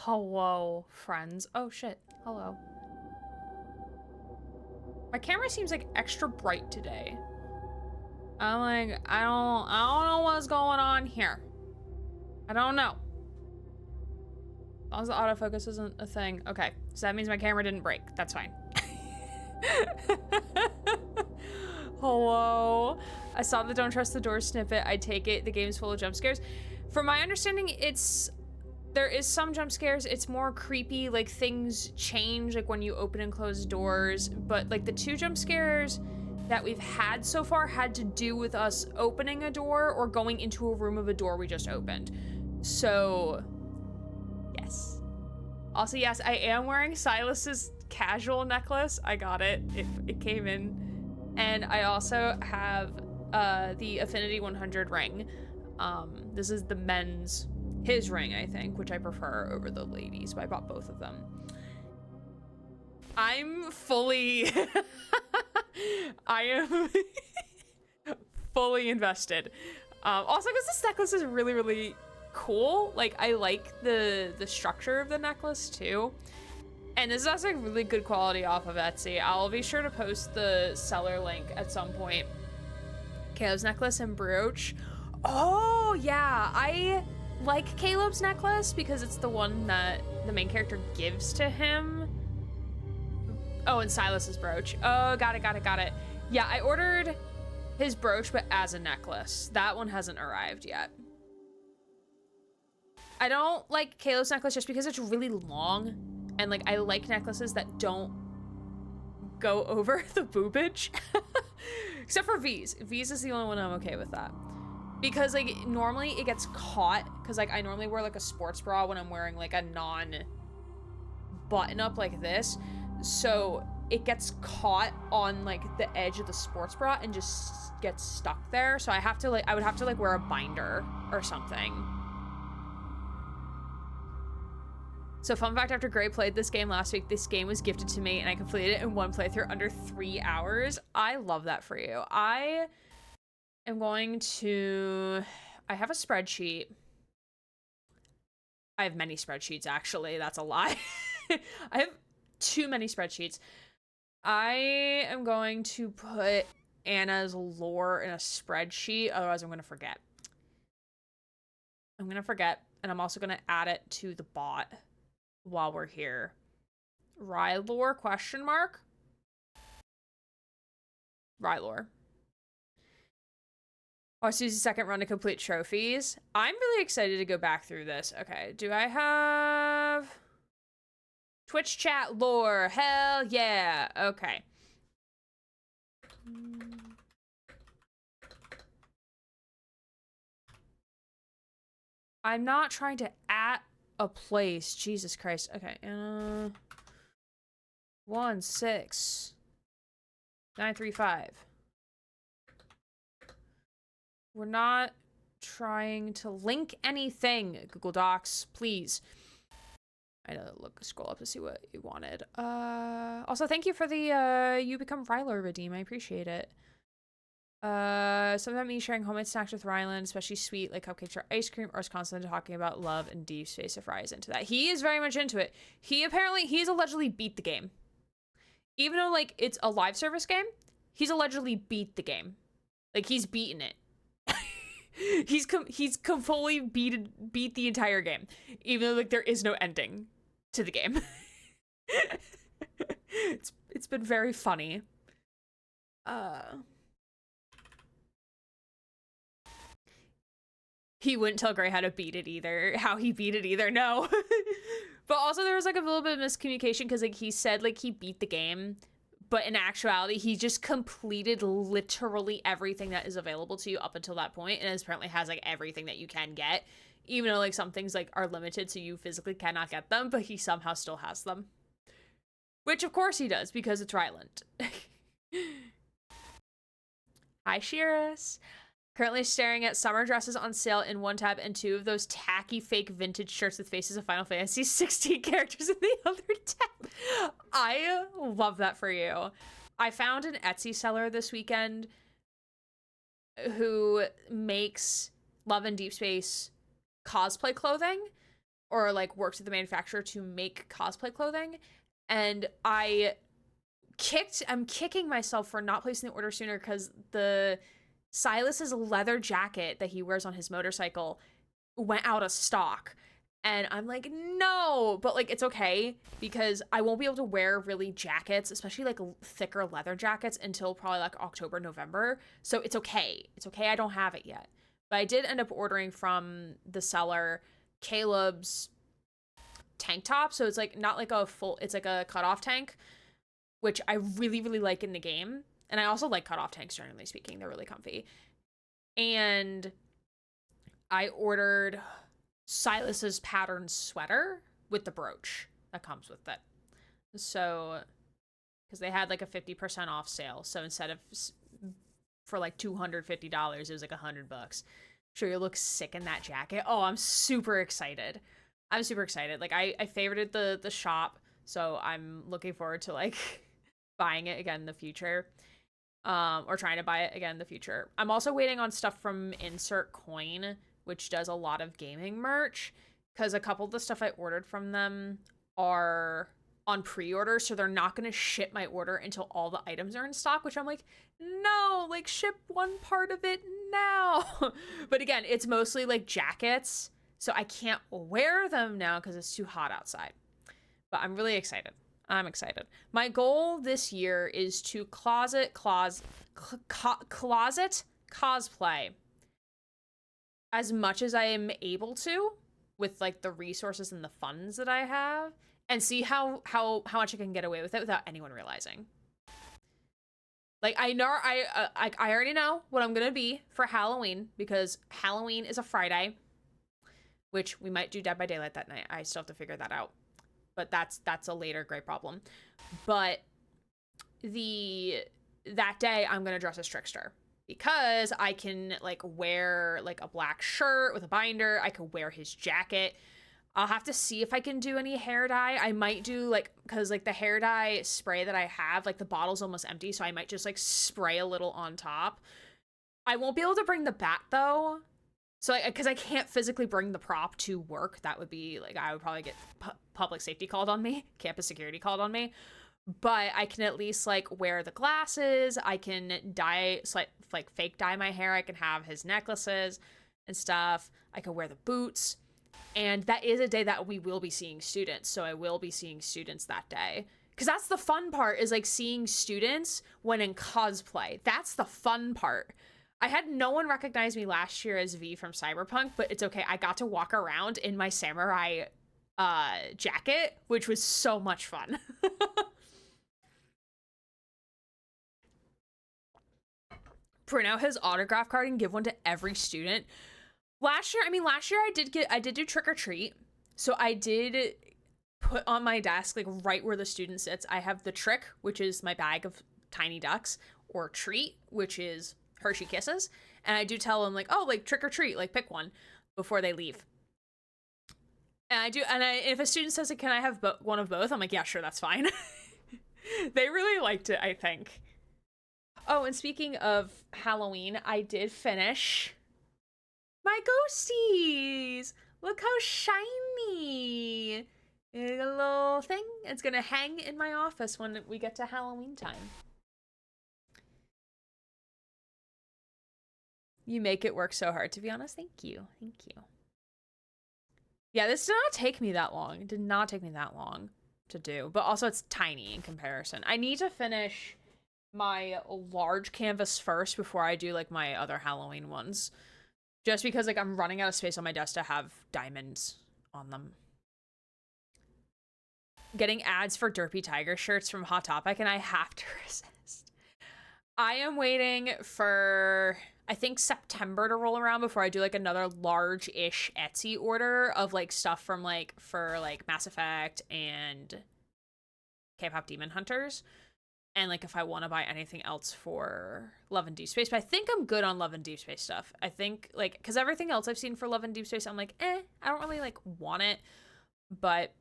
Hello, friends. Oh shit. Hello. My camera seems like extra bright today. I'm like, I don't know what's going on here. I don't know. As long as the autofocus isn't a thing. Okay, so that means my camera didn't break. That's fine. Hello. I saw the don't trust the door snippet. I take it the game's full of jump scares. From my understanding, there is some jump scares. It's more creepy, like things change like when you open and close doors, but like the two jump scares that we've had so far had to do with us opening a door or going into a room of a door we just opened. So yes. Also, yes, I am wearing Silas's casual necklace. I got it. It came in. And I also have the Affinity 100 ring. This is the men's, his ring, I think, which I prefer over the ladies, but I bought both of them. I'm fully, I am fully invested. Also, because this necklace is really, really cool. Like, I like the structure of the necklace too. And this is also really good quality off of Etsy. I'll be sure to post the seller link at some point. Caleb's necklace and brooch. Oh, yeah. I like Caleb's necklace because it's the one that the main character gives to him. Oh, and Silas's brooch. Oh, got it. Yeah, I ordered his brooch, but as a necklace. That one hasn't arrived yet. I don't like Caleb's necklace just because it's really long. And like, I like necklaces that don't go over the boobage. Except for V's. V's is the only one I'm okay with that. Because like, normally it gets caught. Because like, I normally wear like a sports bra when I'm wearing like a non-button up like this. So it gets caught on like the edge of the sports bra and just gets stuck there. So I would have to like wear a binder or something. So fun fact, after Gray played this game last week, this game was gifted to me and I completed it in one playthrough under 3 hours. I love that for you. I have a spreadsheet. I have many spreadsheets, actually. That's a lie. I have too many spreadsheets. I am going to put Anna's lore in a spreadsheet, otherwise I'm going to forget. And I'm also going to add it to the bot while we're here. Rylor, question mark? Rylor. Oh, Susie's second run to complete trophies. I'm really excited to go back through this. Okay, do I have Twitch chat lore? Hell yeah. Okay. I'm not trying to at a place. Jesus Christ. Okay. 16935. We're not trying to link anything. Google Docs, please. I know. Look, scroll up to see what you wanted. Also, thank you for the you become Ryler redeem. I appreciate it. Something about me sharing homemade snacks with Ryland, especially sweet like cupcakes or ice cream, or is constantly talking about love and deep space if Rye is into that. He is very much into it. He's allegedly beat the game. Even though like it's a live service game, he's allegedly beat the game. Like he's beaten it. he's fully beat the entire game, even though like there is no ending to the game. It's been very funny. He wouldn't tell Gray how to beat it either. How he beat it either, no. But also there was like a little bit of miscommunication because like he said like he beat the game, but in actuality he just completed literally everything that is available to you up until that point, and apparently has like everything that you can get, even though like some things like are limited so you physically cannot get them, but he somehow still has them. Which of course he does because it's Ryland. Hi Sheerus. Currently staring at summer dresses on sale in one tab and 2 of those tacky fake vintage shirts with faces of Final Fantasy 16 characters in the other tab. I love that for you. I found an Etsy seller this weekend who makes Love and Deep Space cosplay clothing. or like works with the manufacturer to make cosplay clothing. And I'm kicking myself for not placing the order sooner because the Silas's leather jacket that he wears on his motorcycle went out of stock. And I'm like, no, but like, it's okay because I won't be able to wear really jackets, especially like thicker leather jackets until probably like October, November. So it's okay. It's okay. I don't have it yet, but I did end up ordering from the seller Caleb's tank top. So it's like not like a full, it's like a cutoff tank, which I really, really like in the game. And I also like cutoff tanks, generally speaking. They're really comfy. And I ordered Silas's pattern sweater with the brooch that comes with it. So, because they had like a 50% off sale. So instead of for like $250, it was like $100. Sure, you look sick in that jacket. Oh, I'm super excited. I'm super excited. Like I favorited the shop, so I'm looking forward to like buying it again in the future. Or trying to buy it again in the future. I'm also waiting on stuff from Insert Coin, which does a lot of gaming merch, because a couple of the stuff I ordered from them are on pre-order, so they're not going to ship my order until all the items are in stock, which I'm like, no, like ship one part of it now. But again, it's mostly like jackets, so I can't wear them now because it's too hot outside. But I'm really excited. I'm excited. My goal this year is to closet cosplay as much as I am able to with like the resources and the funds that I have, and see how much I can get away with it without anyone realizing. Like I know I already know what I'm gonna be for Halloween, because Halloween is a Friday, which we might do Dead by Daylight that night. I still have to figure that out. But that's a later great problem. But that day I'm gonna dress as Trickster, because I can like wear like a black shirt with a binder. I could wear his jacket. I'll have to see if I can do any hair dye. I might do like, because like the hair dye spray that I have, like the bottle's almost empty, so I might just like spray a little on top. I won't be able to bring the bat though. So, because I can't physically bring the prop to work, that would be, like, I would probably get public safety called on me, campus security called on me, but I can at least, like, wear the glasses, I can dye, like, fake dye my hair, I can have his necklaces and stuff, I can wear the boots, and that is a day that we will be seeing students, so I will be seeing students that day. Because that's the fun part, is, like, seeing students when in cosplay. That's the fun part. I had no one recognize me last year as V from Cyberpunk, but it's okay. I got to walk around in my samurai jacket, which was so much fun. Print out his autograph card and give one to every student. Last year I did do trick or treat. So I did put on my desk, like right where the student sits, I have the trick, which is my bag of tiny ducks, or treat, which is Hershey Kisses, and I do tell them like, oh, like trick or treat, like pick one before they leave. And I do, and if a student says, like, can I have one of both? I'm like, yeah, sure, that's fine. They really liked it, I think. Oh, and speaking of Halloween, I did finish my ghosties. Look how shiny. A little thing. It's gonna hang in my office when we get to Halloween time. You make it work so hard, to be honest. Thank you. Thank you. Yeah, this did not take me that long. It did not take me that long to do. But also, it's tiny in comparison. I need to finish my large canvas first before I do, like, my other Halloween ones. Just because, like, I'm running out of space on my desk to have diamonds on them. Getting ads for Derpy Tiger shirts from Hot Topic, and I have to resist. I am waiting for, I think, September to roll around before I do like another large-ish Etsy order of like stuff from like, for like Mass Effect and K-pop Demon Hunters. And like if I want to buy anything else for Love and Deep Space. But I think I'm good on Love and Deep Space stuff. I think like, because everything else I've seen for Love and Deep Space, I'm like, I don't really like want it. But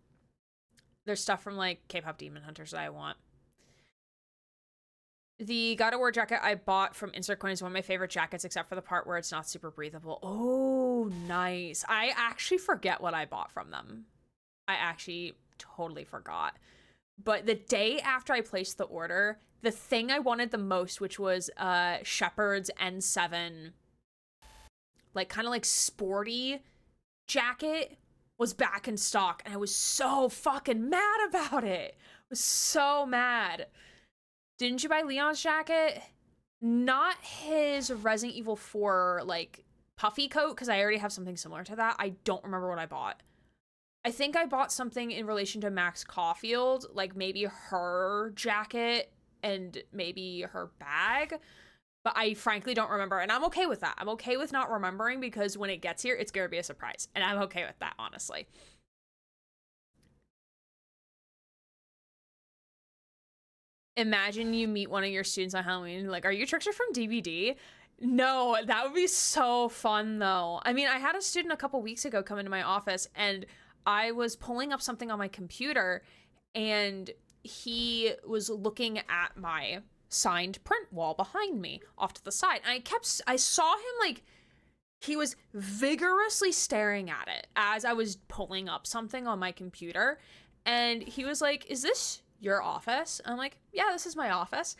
there's stuff from like K-pop Demon Hunters that I want. The God of War jacket I bought from Insert Coin is one of my favorite jackets, except for the part where it's not super breathable. Oh, Oh, nice. I actually forget what I bought from them. I actually totally forgot. But the day after I placed the order, the thing I wanted the most, which was Shepherd's N7, like kind of like sporty jacket, was back in stock, and I was so fucking mad about it. I was so mad. Didn't you buy Leon's jacket? Not his Resident Evil 4 like puffy coat, because I already have something similar to that. I don't remember what I bought. I think I bought something in relation to Max Caulfield, like maybe her jacket and maybe her bag, but I frankly don't remember, and I'm okay with that. I'm okay with not remembering, because when it gets here, it's gonna be a surprise, and I'm okay with that, honestly. Imagine you meet one of your students on Halloween, like, are you Trickster from DVD? No, that would be so fun, though. I mean, I had a student a couple weeks ago come into my office, and I was pulling up something on my computer, and he was looking at my signed print wall behind me off to the side. And I saw him, like, he was vigorously staring at it as I was pulling up something on my computer. And he was like, is this your office? I'm like, yeah, this is my office.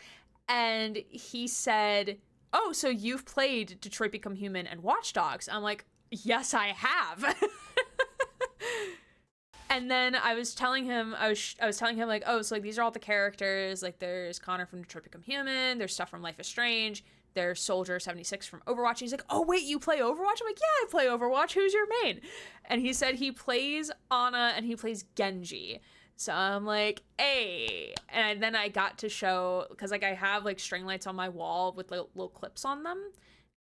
And he said, oh, so you've played Detroit Become Human and Watch Dogs? I'm like, yes, I have. And then I was telling him, like, oh, so like these are all the characters. Like, there's Connor from Detroit Become Human. There's stuff from Life is Strange. There's Soldier 76 from Overwatch. And he's like, oh wait, you play Overwatch? I'm like, yeah, I play Overwatch. Who's your main? And he said he plays Ana and he plays Genji. So I'm like, hey. And then I got to show, because like I have like string lights on my wall with little clips on them.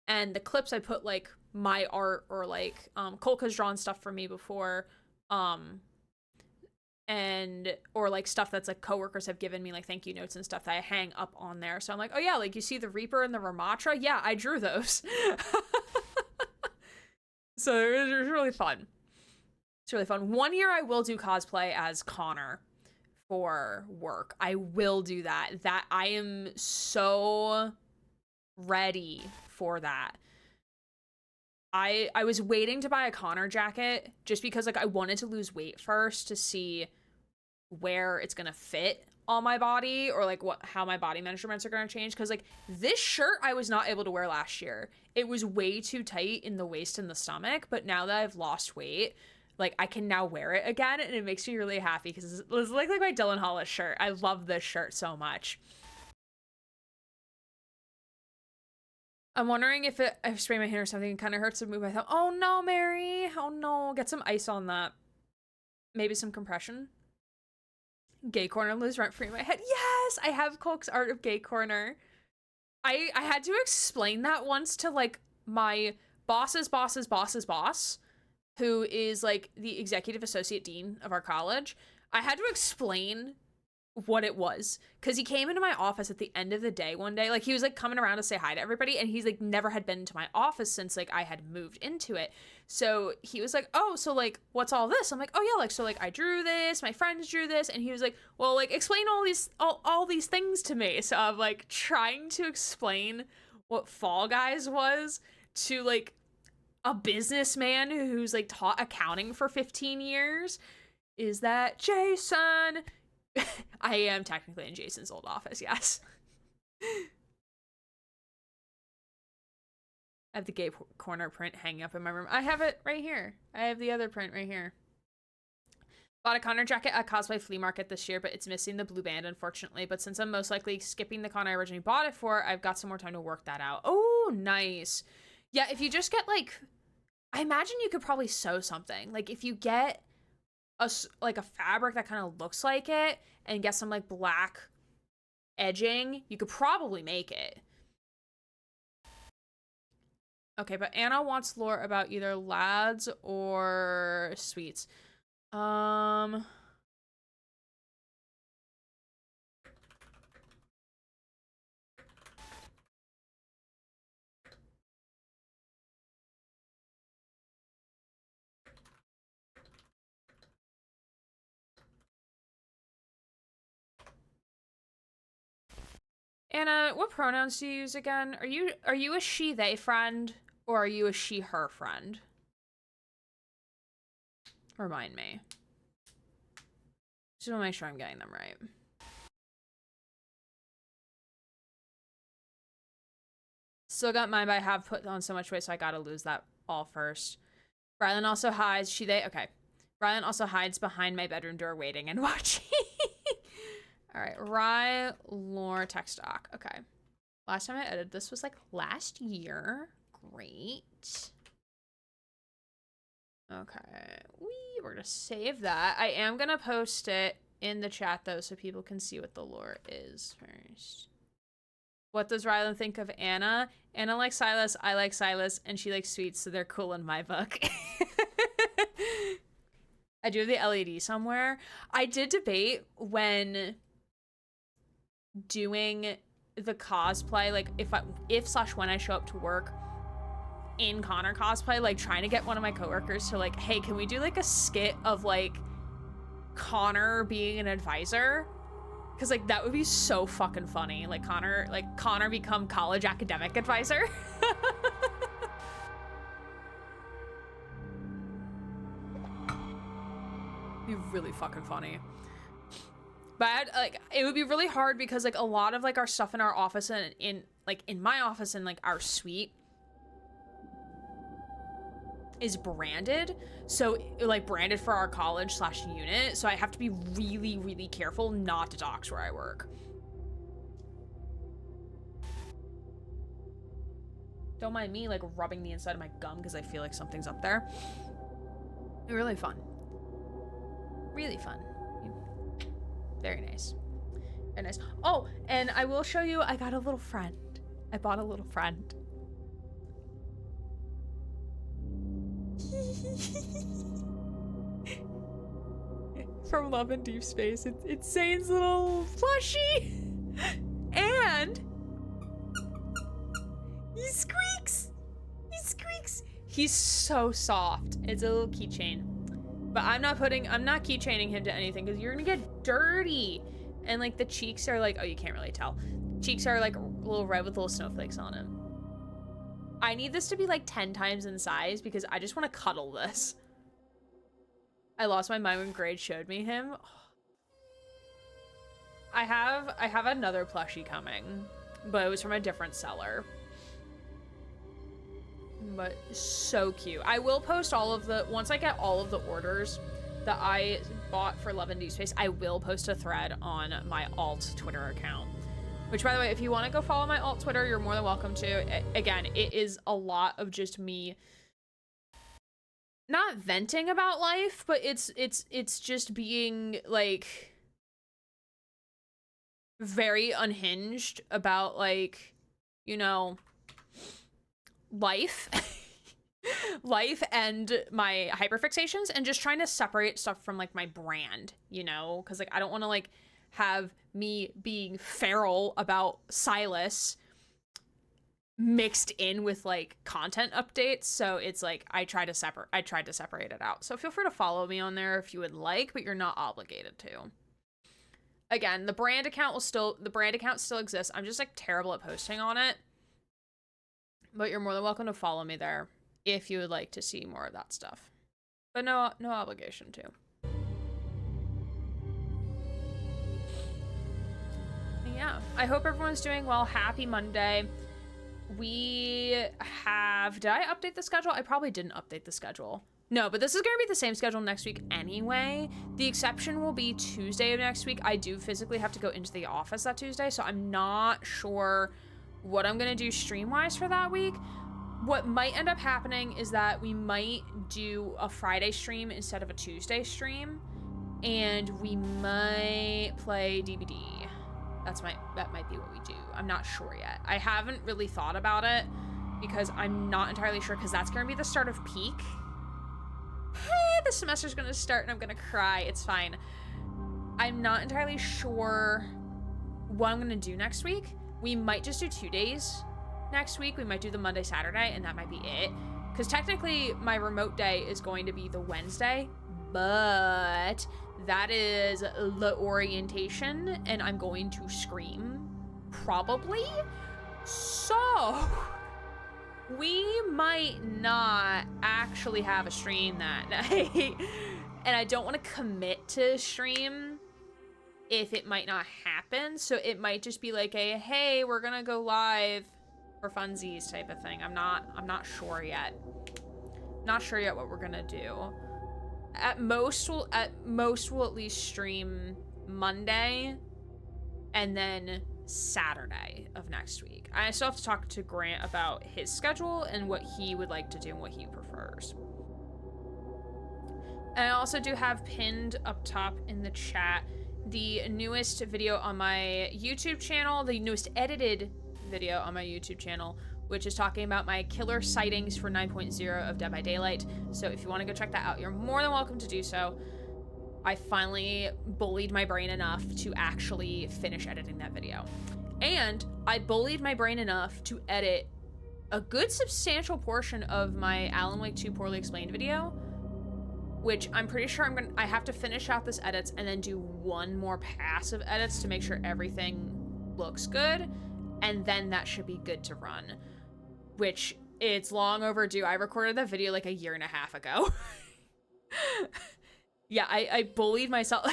And the clips I put like my art, or like Kolka's drawn stuff for me before. And or like stuff that's like coworkers have given me, like thank you notes and stuff that I hang up on there. So I'm like, oh yeah, like you see the Reaper and the Ramatra? Yeah, I drew those. So it was really fun. It's really fun. One year I will do cosplay as Connor for work. I will do that. That I am so ready for that. I was waiting to buy a Connor jacket just because like I wanted to lose weight first to see where it's gonna fit on my body, or like how my body measurements are gonna change, because like this shirt I was not able to wear last year. It was way too tight in the waist and the stomach, but now that I've lost weight, like I can now wear it again, and it makes me really happy, because it was like my Dylan Hollis shirt. I love this shirt so much. I'm wondering if I spray my hand or something, it kind of hurts to move my thumb. Oh no, Mary. Oh no. Get some ice on that. Maybe some compression. Gay Corner lives rent free in my head. Yes, I have Colk's art of Gay Corner. I had to explain that once to like my boss's boss, who is like the executive associate dean of our college. I had to explain what it was, because he came into my office at the end of the day one day. Like he was like coming around to say hi to everybody, and he's like never had been to my office since like I had moved into it. So he was like, oh, so like what's all this? I'm like, oh yeah, like so like I drew this, my friends drew this. And he was like, well, like explain all these things to me. So I'm like trying to explain what Fall Guys was to like a businessman who's like taught accounting for 15 years. Is that Jason? I am technically in Jason's old office, yes. I have the Gay Corner print hanging up in my room. I have it right here. I have the other print right here. Bought a Connor jacket at Cosplay Flea Market this year, but it's missing the blue band, unfortunately. But since I'm most likely skipping the con I originally bought it for, I've got some more time to work that out. Oh, nice. Yeah, if you just get, like... I imagine you could probably sew something. Like, if you get a fabric that kind of looks like it and get some like black edging, you could probably make it. Okay, but Anna wants lore about either lads or sweets. Anna, what pronouns do you use again? Are you a she they friend, or are you a she her friend? Remind me. Just want to make sure I'm getting them right. Still got mine, but I have put on so much weight, so I gotta lose that all first. Rylan also hides. Okay. Rylan also hides behind my bedroom door waiting and watching. All right, Lore text doc. Okay. Last time I edited this was like last year. Great. Okay. We're gonna save that. I am gonna post it in the chat though, so people can see what the lore is first. What does Rylan think of Anna? Anna likes Silas, I like Silas, and she likes sweets, so they're cool in my book. I do have the LED somewhere. I did debate when doing the cosplay, like if/when I show up to work in Connor cosplay, like trying to get one of my coworkers to like, hey, can we do like a skit of like Connor being an advisor? Because like that would be so fucking funny. Like Connor become college academic advisor. Be really fucking funny. But like it would be really hard because like a lot of like our stuff in our office and in my office and like our suite is branded, so like branded for our college/unit, so I have to be really, really careful not to dox where I work. Don't mind me like rubbing the inside of my gum because I feel like something's up there. Really fun. Really fun. Very nice. Very nice. Oh, and I will show you, I got a little friend. I bought a little friend. From Love and Deep Space. It's Zane's little plushie. And he squeaks. He squeaks. He's so soft. It's a little keychain. But I'm not keychaining him to anything because you're gonna get dirty. And like the cheeks are like, oh, you can't really tell. Cheeks are like a little red with little snowflakes on him. I need this to be like 10 times in size because I just want to cuddle this. I lost my mind when Grade showed me him. I have another plushie coming, but it was from a different seller. But so cute. I will post once I get all of the orders that I bought for Love and Deep Space, I will post a thread on my alt Twitter account. Which, by the way, if you want to go follow my alt Twitter, you're more than welcome to. Again, it is a lot of just me not venting about life, but it's just being like very unhinged about like, you know, life. Life and my hyperfixations, and just trying to separate stuff from like my brand, you know, because like I don't want to like have me being feral about Silas mixed in with like content updates. So it's like I tried to separate it out. So feel free to follow me on there if you would like, but you're not obligated to. Again, the brand account still exists. I'm just like terrible at posting on it. But you're more than welcome to follow me there if you would like to see more of that stuff. But no obligation to. Yeah, I hope everyone's doing well. Happy Monday. Did I update the schedule? I probably didn't update the schedule. No, but this is gonna be the same schedule next week anyway. The exception will be Tuesday of next week. I do physically have to go into the office that Tuesday, so I'm not sure what I'm gonna do stream-wise for that week. What might end up happening is that we might do a Friday stream instead of a Tuesday stream, and we might play DBD. That might be what we do. I'm not sure yet. I haven't really thought about it because I'm not entirely sure, because that's gonna be the start of peak. The semester's gonna start and I'm gonna cry. It's fine. I'm not entirely sure what I'm gonna do next week. We might just do 2 days next week. We might do the Monday, Saturday, and that might be it. Because technically my remote day is going to be the Wednesday, but that is the orientation and I'm going to scream probably. So we might not actually have a stream that night. and I don't want to commit to stream if it might not happen. So it might just be like a, hey, we're gonna go live for funsies type of thing. I'm not sure yet. Not sure yet what we're gonna do. At most we'll at least stream Monday and then Saturday of next week. I still have to talk to Grant about his schedule and what he would like to do and what he prefers. And I also do have pinned up top in the chat the newest video on my YouTube channel, the newest edited video on my YouTube channel, which is talking about my killer sightings for 9.0 of Dead by Daylight. So if you want to go check that out, you're more than welcome to do so. I finally bullied my brain enough to actually finish editing that video. And I bullied my brain enough to edit a good substantial portion of my Alan Wake 2 Poorly Explained video, which I'm pretty sure I have to finish out this edits and then do one more pass of edits to make sure everything looks good, and then that should be good to run, which it's long overdue. I recorded that video like 1.5 years ago. Yeah, I bullied myself.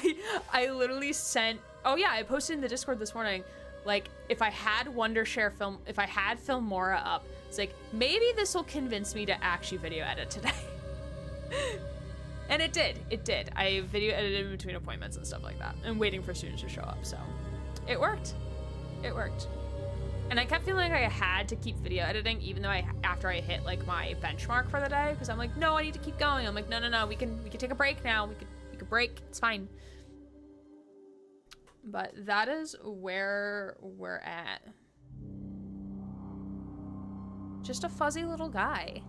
I literally sent, oh yeah, I posted in the Discord this morning, like, if I had Filmora up, it's like, maybe this will convince me to actually video edit today. And it did. I video edited in between appointments and stuff like that, and waiting for students to show up, so it worked. It worked. And I kept feeling like I had to keep video editing, even though after I hit like my benchmark for the day, because I'm like, no, I need to keep going. I'm like, no, we can take a break now. We could break. It's fine. But that is where we're at. Just a fuzzy little guy.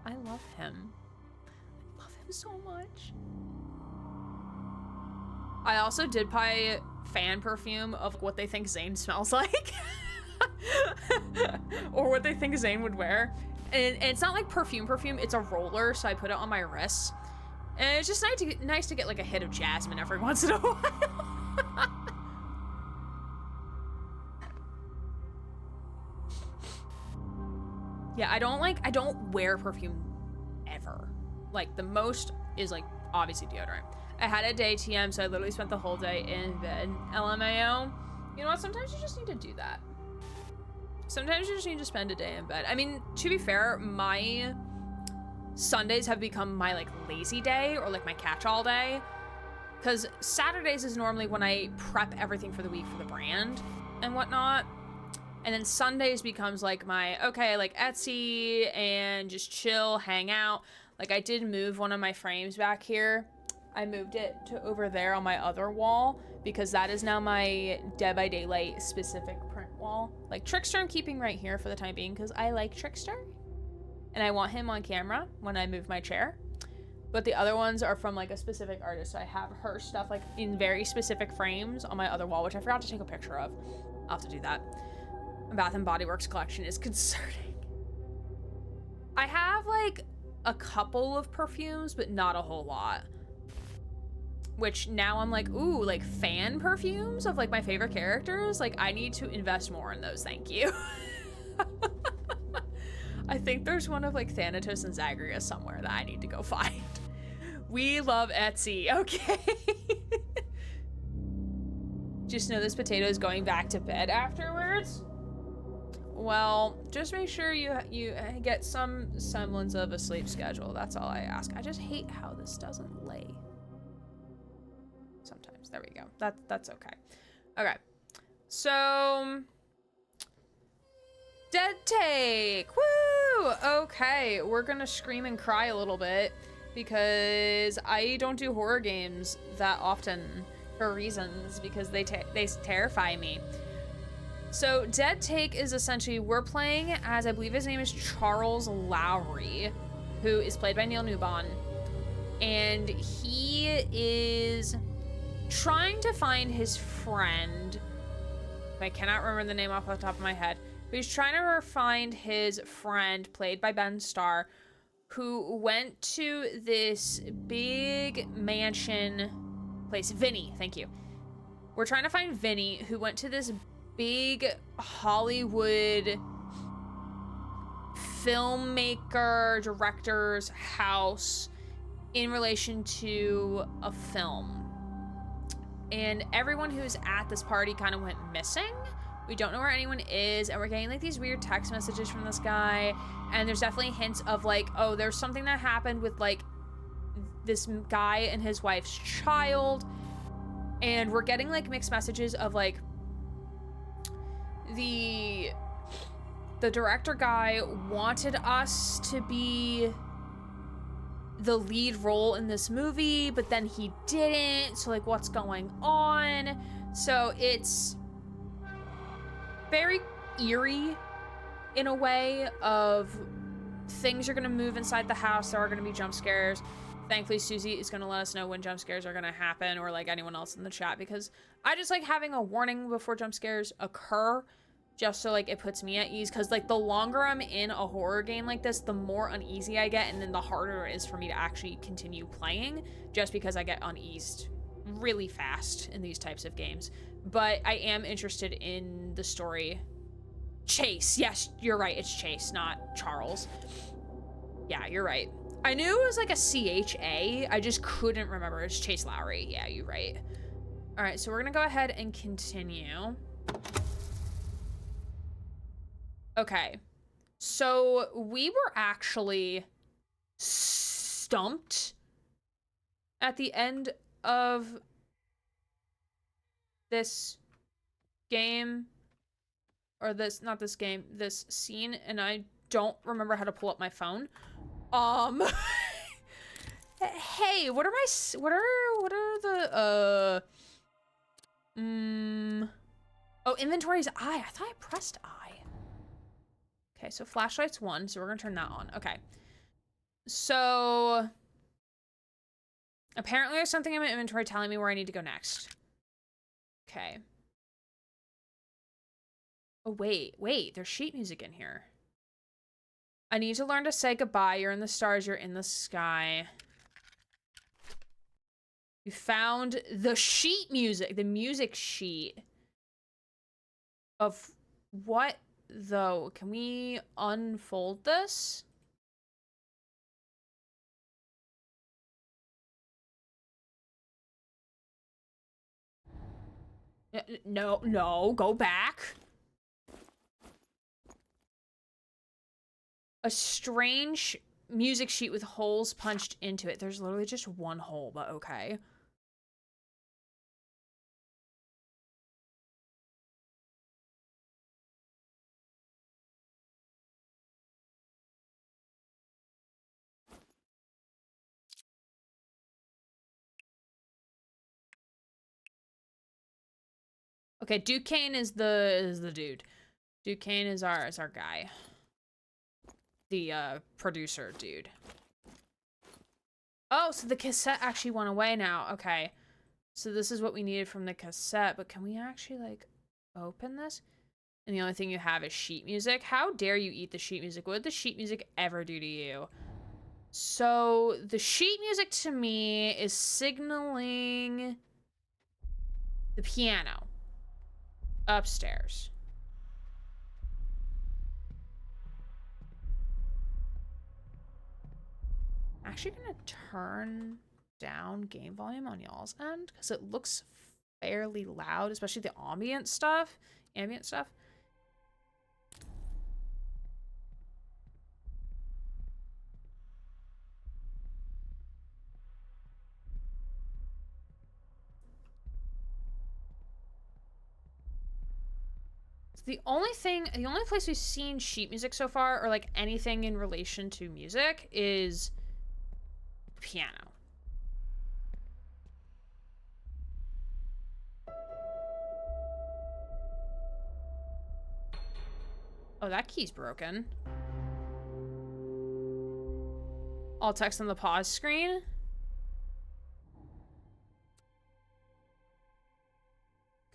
I love him. I love him so much. I also did buy fan perfume of what they think Zane smells like. Or what they think Zane would wear. And it's not like perfume, it's a roller, so I put it on my wrists. And it's just nice to get like a hit of jasmine every once in a while. Yeah, I don't wear perfume ever. Like, the most is like obviously deodorant. I had a day TM, so I literally spent the whole day in bed. LMAO. You know what? Sometimes you just need to do that. Sometimes you just need to spend a day in bed. I mean, to be fair, my Sundays have become my like lazy day or like my catch-all day. Because Saturdays is normally when I prep everything for the week for the brand and whatnot. And then Sundays becomes like my, okay, like Etsy and just chill, hang out. Like, I did move one of my frames back here. I moved it to over there on my other wall because that is now my Dead by Daylight specific print wall. Like, Trickster I'm keeping right here for the time being because I like Trickster. And I want him on camera when I move my chair. But the other ones are from like a specific artist. So I have her stuff like in very specific frames on my other wall, which I forgot to take a picture of. I'll have to do that. My Bath and Body Works collection is concerning. I have like a couple of perfumes, but not a whole lot. Which now I'm like, ooh, like fan perfumes of like my favorite characters. Like, I need to invest more in those, thank you. I think there's one of like Thanatos and Zagreus somewhere that I need to go find. We love Etsy, okay? Just know this potato is going back to bed afterwards. Well, just make sure you get some semblance of a sleep schedule. That's all I ask. I just hate how this doesn't lay. Sometimes. There we go. That's okay. Okay. So, Dead Take. Woo! Okay, we're gonna scream and cry a little bit because I don't do horror games that often for reasons because they terrify me. So Dead Take is essentially, we're playing as, I believe his name is Charles Lowry, who is played by Neil Newbon, and he is trying to find his friend. I cannot remember the name off the top of my head, but he's trying to find his friend, played by Ben Starr, who went to this big mansion place. Vinny, thank you. We're trying to find Vinny, who went to this big Hollywood filmmaker, director's house in relation to a film. And everyone who's at this party kind of went missing. We don't know where anyone is, and we're getting like these weird text messages from this guy, and there's definitely hints of like, oh, there's something that happened with like this guy and his wife's child, and we're getting like mixed messages of like the director guy wanted us to be the lead role in this movie, but then he didn't, so like what's going on? So it's very eerie in a way of things are gonna move inside the house, there are gonna be jump scares. Thankfully, Susie is gonna let us know when jump scares are gonna happen, or like anyone else in the chat, because I just like having a warning before jump scares occur, just so like it puts me at ease, because like the longer I'm in a horror game like this, the more uneasy I get, and then the harder it is for me to actually continue playing, just because I get uneased really fast in these types of games. But I am interested in the story. Chase, yes, you're right, it's Chase, not Charles. Yeah, you're right. I knew it was like a C-H-A, I just couldn't remember. It's Chase Lowry. Yeah, you're right. All right, so we're gonna go ahead and continue. Okay, so we were actually stumped at the end of this game, or this, not this game, this scene, and I don't remember how to pull up my phone. Hey, what are the, oh, inventory is I. I thought I pressed I. Okay, so flashlight's 1, so we're gonna turn that on. Okay. So apparently there's something in my inventory telling me where I need to go next. Okay. Oh, wait, there's sheet music in here. I need to learn to say goodbye. You're in the stars, you're in the sky. You found the sheet music, the music sheet. Of what, though? Can we unfold this? No, go back. A strange music sheet with holes punched into it. There's literally just one hole, but okay. Okay, Duquesne is the dude. Duquesne is our guy. The producer dude. Oh, so the cassette actually went away now. Okay. So this is what we needed from the cassette, but can we actually like open this? And the only thing you have is sheet music. How dare you eat the sheet music? What did the sheet music ever do to you? So the sheet music to me is signaling the piano upstairs. Actually gonna turn down game volume on y'all's end because it looks fairly loud, especially the ambient stuff. The only place we've seen sheet music so far, or like anything in relation to music, is piano. Oh, that key's broken. All text on the pause screen.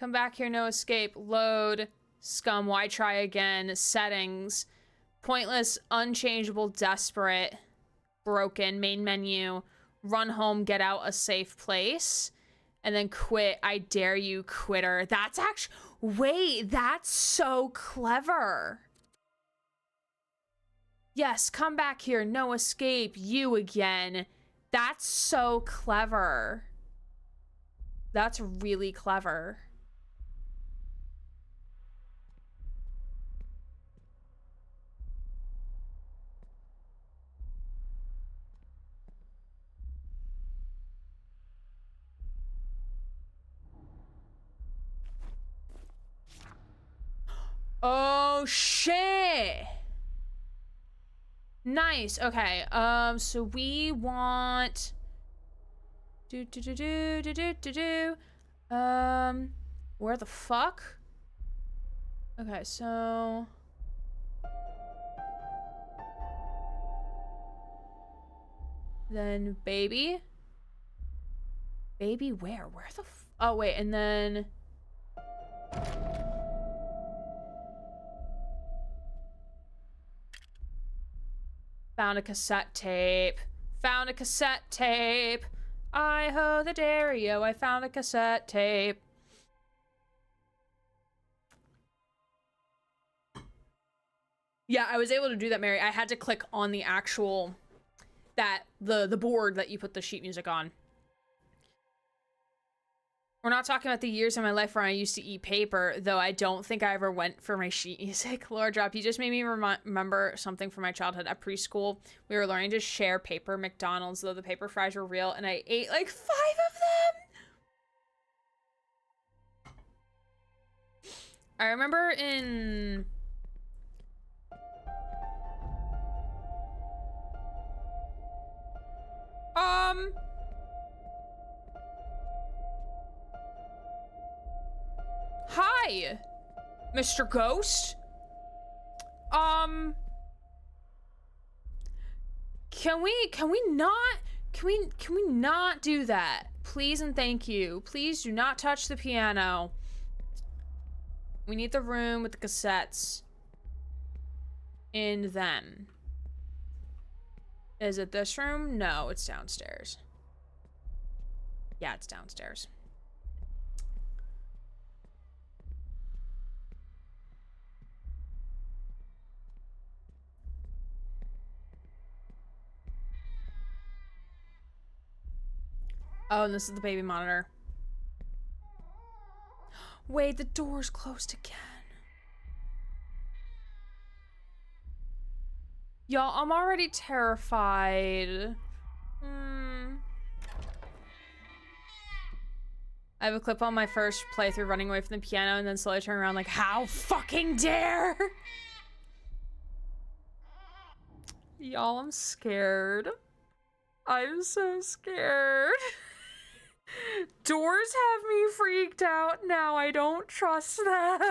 Come back here, no escape. Load. Scum, why try again? Settings. Pointless, unchangeable, desperate. Broken, main menu. Run home, get out, a safe place. And then quit, I dare you, quitter. That's actually... Wait, that's so clever. Yes, come back here, no escape, you again. That's so clever. That's really clever. Oh shit. Nice. Okay. So we want where the fuck? Okay, so then baby. Baby where? Where the oh wait, and then found a cassette tape. Found a cassette tape. I ho the Dario, I found a cassette tape. Yeah, I was able to do that, Mary. I had to click on the actual the board that you put the sheet music on. We're not talking about the years of my life where I used to eat paper, though I don't think I ever went for my sheet music. Laura Drop, you just made me remember something from my childhood. At preschool, we were learning to share paper McDonald's, though the paper fries were real, and I ate like 5 of them! I remember in... Hi, Mr. Ghost. Can we not do that? Please and thank you. Please do not touch the piano. We need the room with the cassettes in them. Is it this room? No, it's downstairs. Yeah, it's downstairs. Oh, and this is the baby monitor. Wait, the door's closed again. Y'all, I'm already terrified. I have a clip on my first playthrough running away from the piano and then slowly turn around like, how fucking dare? Y'all, I'm scared. I'm so scared. Doors have me freaked out now. I don't trust them.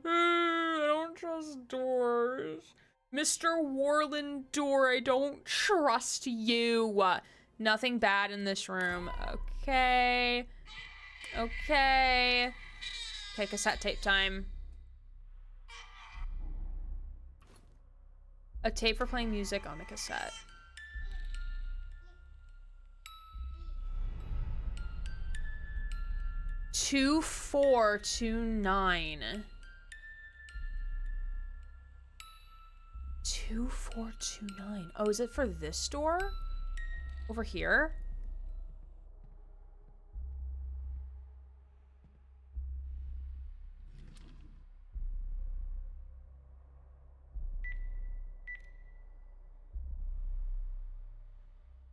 I don't trust doors. Mr. Warland door, I don't trust you. Nothing bad in this room. Okay. Okay. Okay, cassette tape time. A tape for playing music on the cassette. Two, 4, 2, 9. 2, 4, 2, 9. Oh, is it for this door? Over here?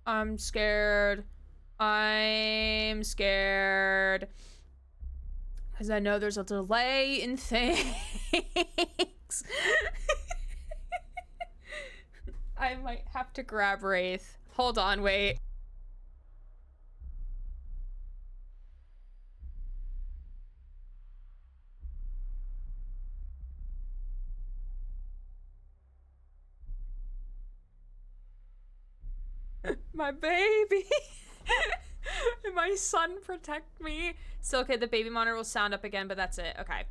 I'm scared. I'm scared. Because I know there's a delay in things. I might have to grab Wraith. Hold on, wait. My baby. My son protect me. So, okay, the baby monitor will sound up again, but that's it. Okay.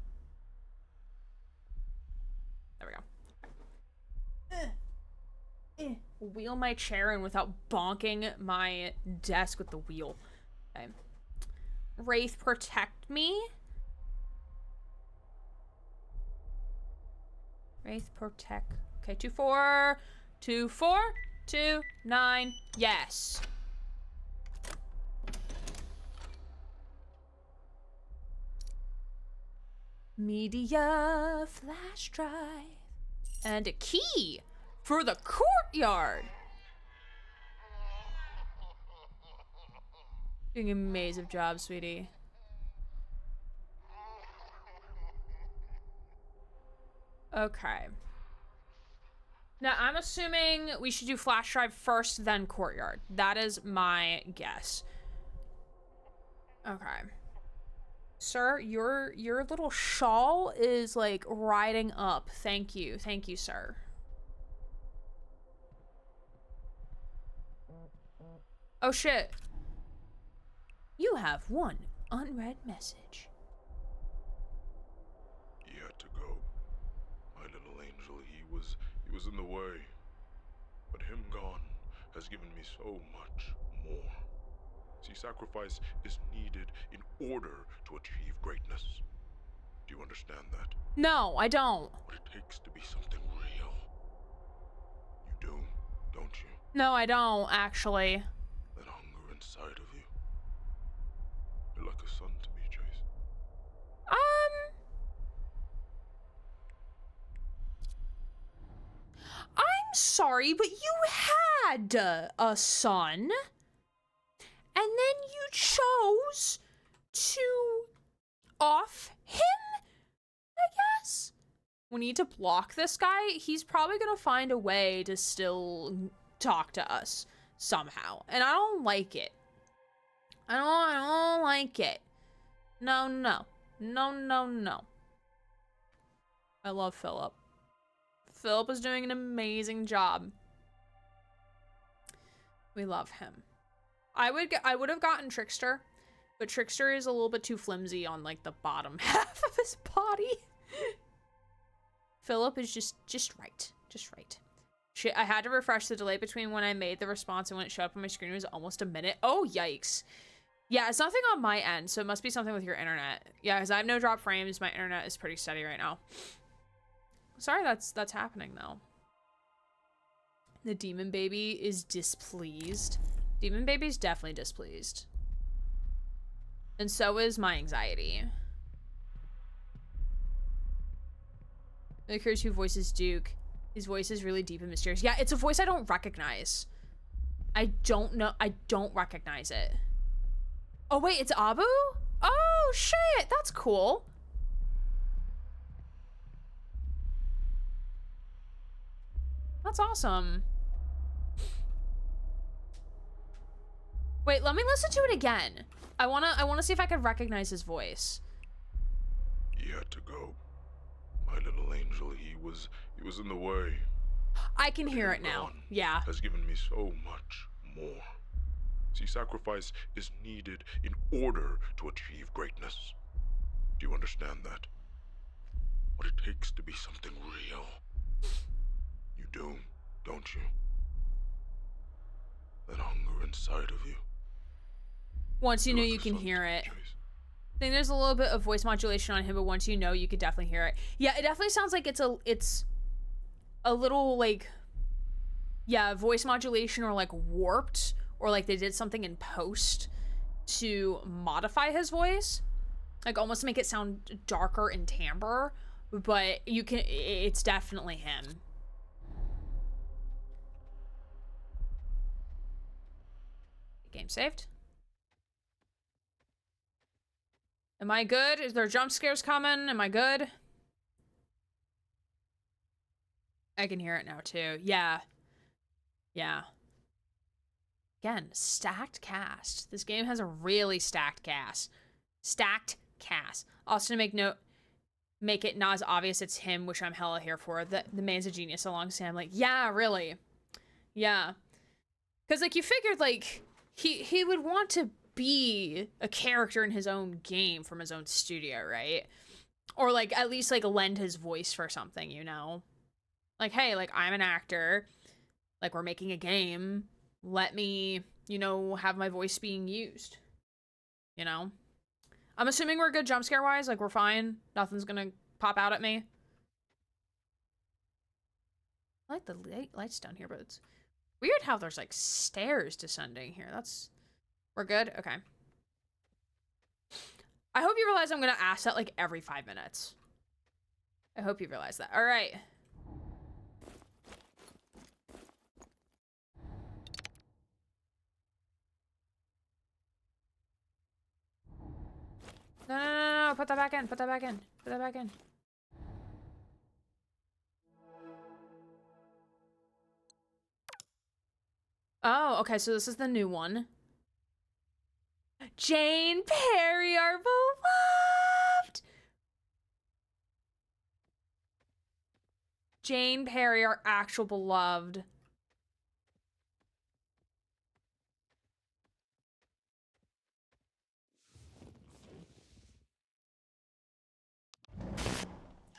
There we go. Wheel my chair in without bonking my desk with the wheel. Okay. Wraith, protect me. Wraith, protect. Okay, 2, 4. 2, 4. 2, 9. Yes. Media flash drive. And a key for the courtyard. Doing an amazing job, sweetie. Okay. Now, I'm assuming we should do flash drive first, then courtyard. That is my guess. Okay. Sir, your little shawl is, like, riding up. Thank you. Thank you, sir. Oh, shit. You have one unread message. He had to go. My little angel, he was in the way. But him gone has given me so much more. See, sacrifice is needed in order to achieve greatness. Do you understand that? No, I don't. What it takes to be something real. You do, don't you? No, I don't, actually. That hunger inside of you. You're like a son to me, Chase. I'm sorry, but you had a son, and then you chose to off him, I guess? We need to block this guy. He's probably gonna find a way to still talk to us somehow, and I don't like it. I don't like it. No, no. No, no, no. I love Philip. Philip is doing an amazing job. We love him. I would have gotten Trickster, but Trickster is a little bit too flimsy on, like, the bottom half of his body. Philip is just right. Just right. Shit, I had to refresh. The delay between when I made the response and when it showed up on my screen was almost a minute. Oh, yikes. Yeah, it's nothing on my end, so it must be something with your internet. Yeah, because I have no drop frames. My internet is pretty steady right now. Sorry that's happening, though. The demon baby is displeased. Demon baby's definitely displeased. And so is my anxiety. I'm curious who voices Duke. His voice is really deep and mysterious. Yeah, it's a voice I don't recognize. I don't know. I don't recognize it. Oh, wait, it's Abu? Oh, shit. That's cool. That's awesome. Wait, let me listen to it again. I wanna see if I can recognize his voice. He had to go. My little angel, he was in the way. I can hear it now. Yeah. Has given me so much more. See, sacrifice is needed in order to achieve greatness. Do you understand that? What it takes to be something real. You do, don't you? That hunger inside of you. Once you know, you can hear it. I think there's a little bit of voice modulation on him, but once you know, you could definitely hear it. Yeah, it definitely sounds like it's a little, like, yeah, voice modulation, or like warped, or like they did something in post to modify his voice, like almost to make it sound darker and timbre, but it's definitely him. Game saved. Am I good? Is there jump scares coming? Am I good? I can hear it now too. Yeah. Yeah. Again, stacked cast. This game has a really stacked cast. Stacked cast. Also to make it not as obvious it's him, which I'm hella here for. The man's a genius alongside him. Like, yeah, really. Yeah. Because, like, you figured, like, he would want to be a character in his own game from his own studio, right? Or, like, at least, like, lend his voice for something, you know? Like, hey, like, I'm an actor. Like, we're making a game. Let me, you know, have my voice being used. You know? I'm assuming we're good jump scare-wise. Like, we're fine. Nothing's gonna pop out at me. I like the lights down here, but it's... Weird how there's like stairs descending here. We're good? Okay. I hope you realize I'm gonna ask that like every 5 minutes. I hope you realize that. All right. No. Put that back in. Put that back in. Put that back in. Oh, okay. So this is the new one. Jane Perry, our beloved. Jane Perry, our actual beloved.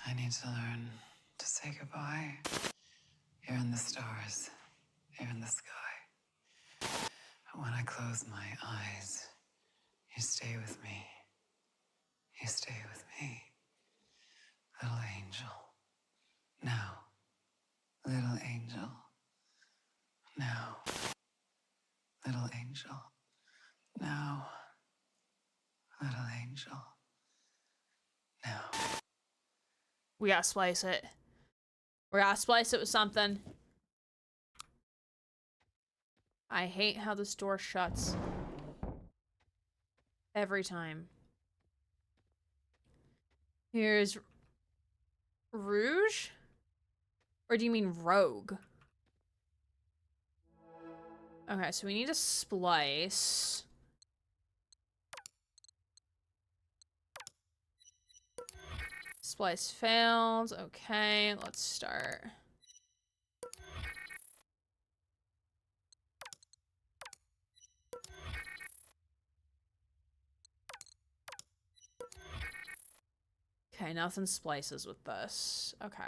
I need to learn to say goodbye. You're in the stars. You're in the sky. But when I close my eyes, you stay with me. You stay with me. Little angel. Now. Little angel. Now. Little angel. Now. Little angel. Now. We gotta splice it. We gotta splice it with something. I hate how this door shuts. Every time. Here's Rouge? Or do you mean Rogue? Okay, so we need to splice. Splice failed. Okay, let's start. Okay, nothing splices with this. Okay.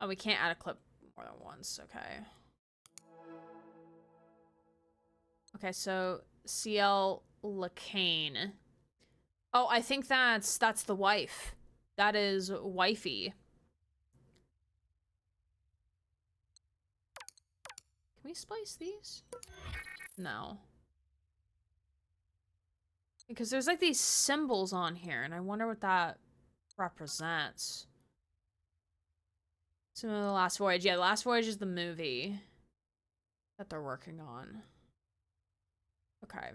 Oh, we can't add a clip more than once. Okay. Okay, so CL Lacane. Oh, I think that's the wife. That is wifey. Can we splice these? No. Because there's like these symbols on here, and I wonder what that represents. Some of the Last Voyage. Yeah, The Last Voyage is the movie that they're working on. Okay.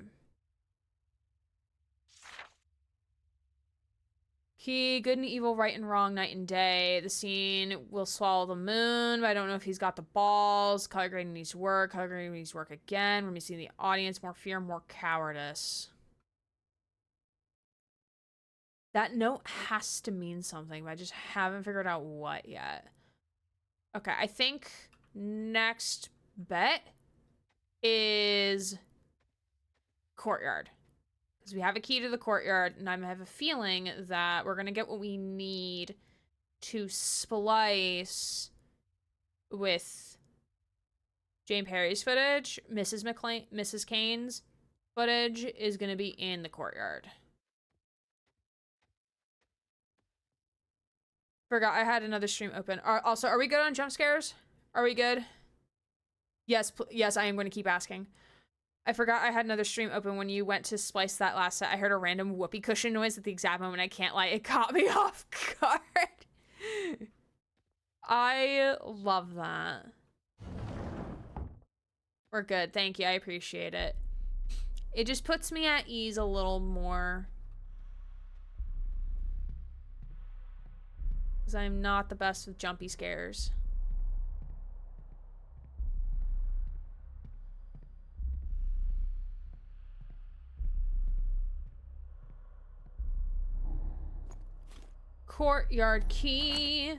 Key, good and evil, right and wrong, night and day. The scene will swallow the moon, but I don't know if he's got the balls. Color grading needs work. Color grading needs work again. We're missing the audience. More fear, more cowardice. That note has to mean something, but I just haven't figured out what yet. Okay, I think next bet is courtyard. Because we have a key to the courtyard, and I have a feeling that we're going to get what we need to splice with Jane Perry's footage. Mrs. Kane's footage is going to be in the courtyard. Forgot I had another stream open. Also, are we good on jump scares? Are we good? Yes, yes, I am going to keep asking. I forgot I had another stream open when you went to splice that last set. I heard a random whoopee cushion noise at the exact moment. I can't lie, it caught me off guard. I love that. We're good. Thank you. I appreciate it. It just puts me at ease a little more. Because I'm not the best with jumpy scares. Courtyard key.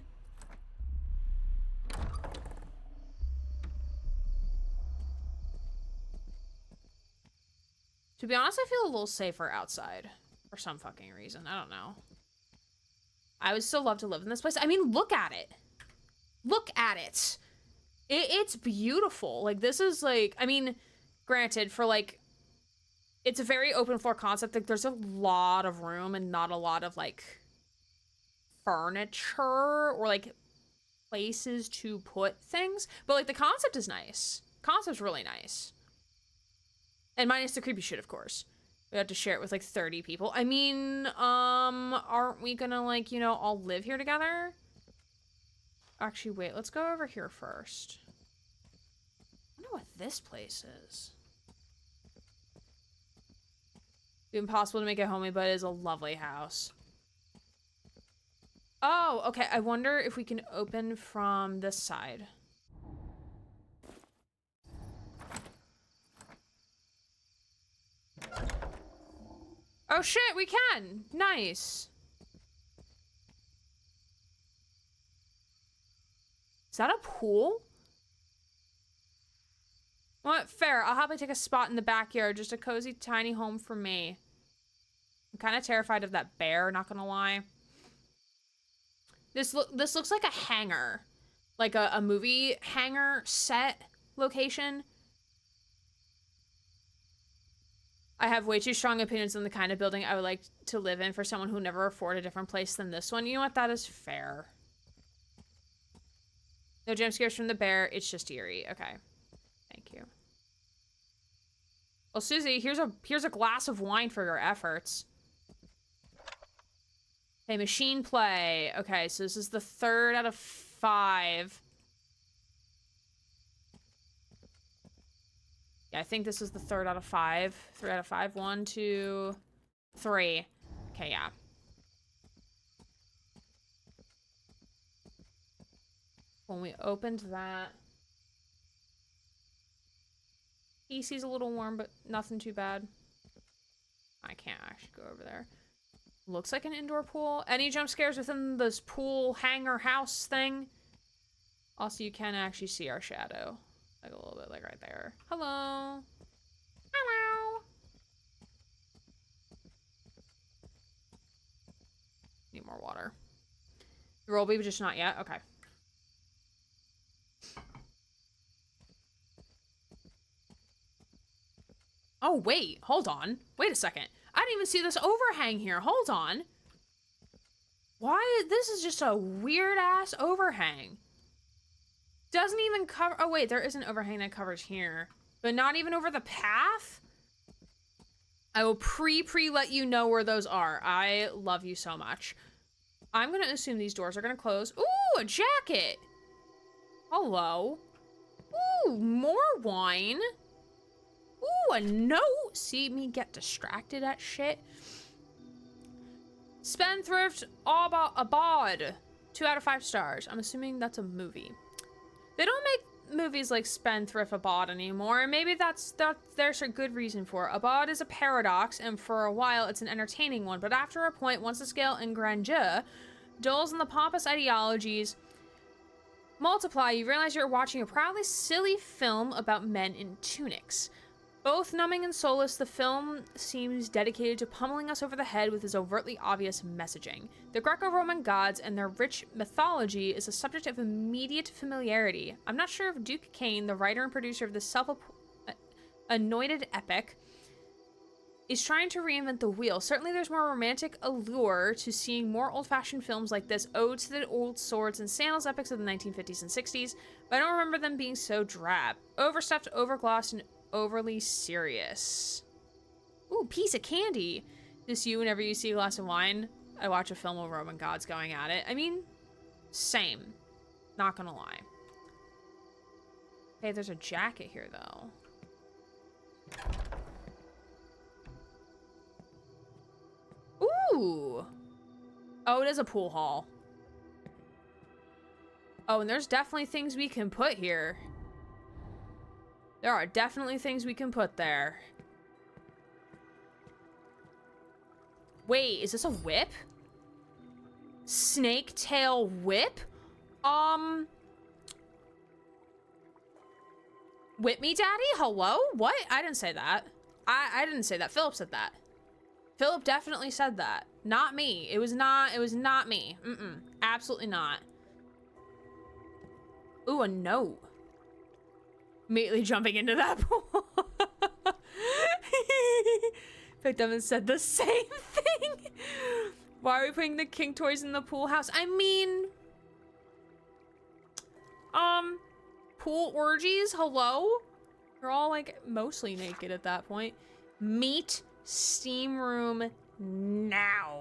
To be honest, I feel a little safer outside for some fucking reason. I don't know. I would still love to live in this place. I mean, look at it. Look at it. It's beautiful. Like, this is like, I mean, granted, for like, it's a very open floor concept. Like, there's a lot of room and not a lot of like furniture or like places to put things, but like the concept is nice. Concept's really nice. And minus the creepy shit, of course. We have to share it with like 30 people. I mean, aren't we gonna like, you know, all live here together? Actually, wait, let's go over here first. I wonder what this place is. It's impossible to make it homey, but it is a lovely house. Oh, okay. I wonder if we can open from this side. Oh shit, we can! Nice. Is that a pool? What? Fair. I'll happily take a spot in the backyard. Just a cozy, tiny home for me. I'm kind of terrified of that bear, not gonna lie. This looks like a hangar. Like a movie hangar set location. I have way too strong opinions on the kind of building I would like to live in for someone who never afford a different place than this one. You know what? That is fair. No jump scares from the bear. It's just eerie. Okay. Thank you. Well, Susie, here's a glass of wine for your efforts. Hey, machine play. Okay, so this is the 3rd out of 5. Yeah, I think this is the 3rd out of 5. 3 out of 5. 1, 2, 3. Okay, yeah. When we opened that, PC's a little warm, but nothing too bad. I can't actually go over there. Looks like an indoor pool. Any jump scares within this pool hangar house thing? Also, you can actually see our shadow. Like a little bit, like right there. Hello. Hello. Need more water. The roll baby, just not yet? Okay. Oh, wait. Hold on. Wait a second. I didn't even see this overhang here. Hold on. Why? This is just a weird-ass overhang. Doesn't even cover... Oh, wait. There is an overhang that covers here. But not even over the path? I will pre-let you know where those are. I love you so much. I'm going to assume these doors are going to close. Ooh, a jacket. Hello. Ooh, more wine. Ooh, a note. See me get distracted at shit. Spendthrift Abad. 2 out of 5 stars. I'm assuming that's a movie. They don't make movies like Spendthrift Abad anymore, and maybe there's a good reason for it. Abad is a paradox, and for a while it's an entertaining one, but after a point, once the scale in grandeur dulls and the pompous ideologies multiply, you realize you're watching a proudly silly film about men in tunics. Both numbing and soulless, the film seems dedicated to pummeling us over the head with its overtly obvious messaging. The Greco-Roman gods and their rich mythology is a subject of immediate familiarity. I'm not sure if Duke Kane, the writer and producer of this self-anointed epic, is trying to reinvent the wheel. Certainly there's more romantic allure to seeing more old-fashioned films like this, odes to the old swords and sandals epics of the 1950s and 60s, but I don't remember them being so drab. Overstuffed, overglossed, and overly serious. Ooh, piece of candy. Just you, whenever you see a glass of wine, I watch a film of Roman gods going at it. I mean, same. Not gonna lie. Hey, there's a jacket here, though. Ooh. Oh, it is a pool hall. Oh, and there's definitely things we can put here. There are definitely things we can put there. Wait, is this a whip? Snake tail whip? Whip me, daddy? Hello? What? I didn't say that. I didn't say that. Philip said that. Philip definitely said that. Not me. It was not me. Absolutely not. Ooh, a note. Immediately jumping into that pool. Picked up and said the same thing. Why are we putting the kink toys in the pool house? I mean, pool orgies, hello? You're all like mostly naked at that point. Meet steam room now.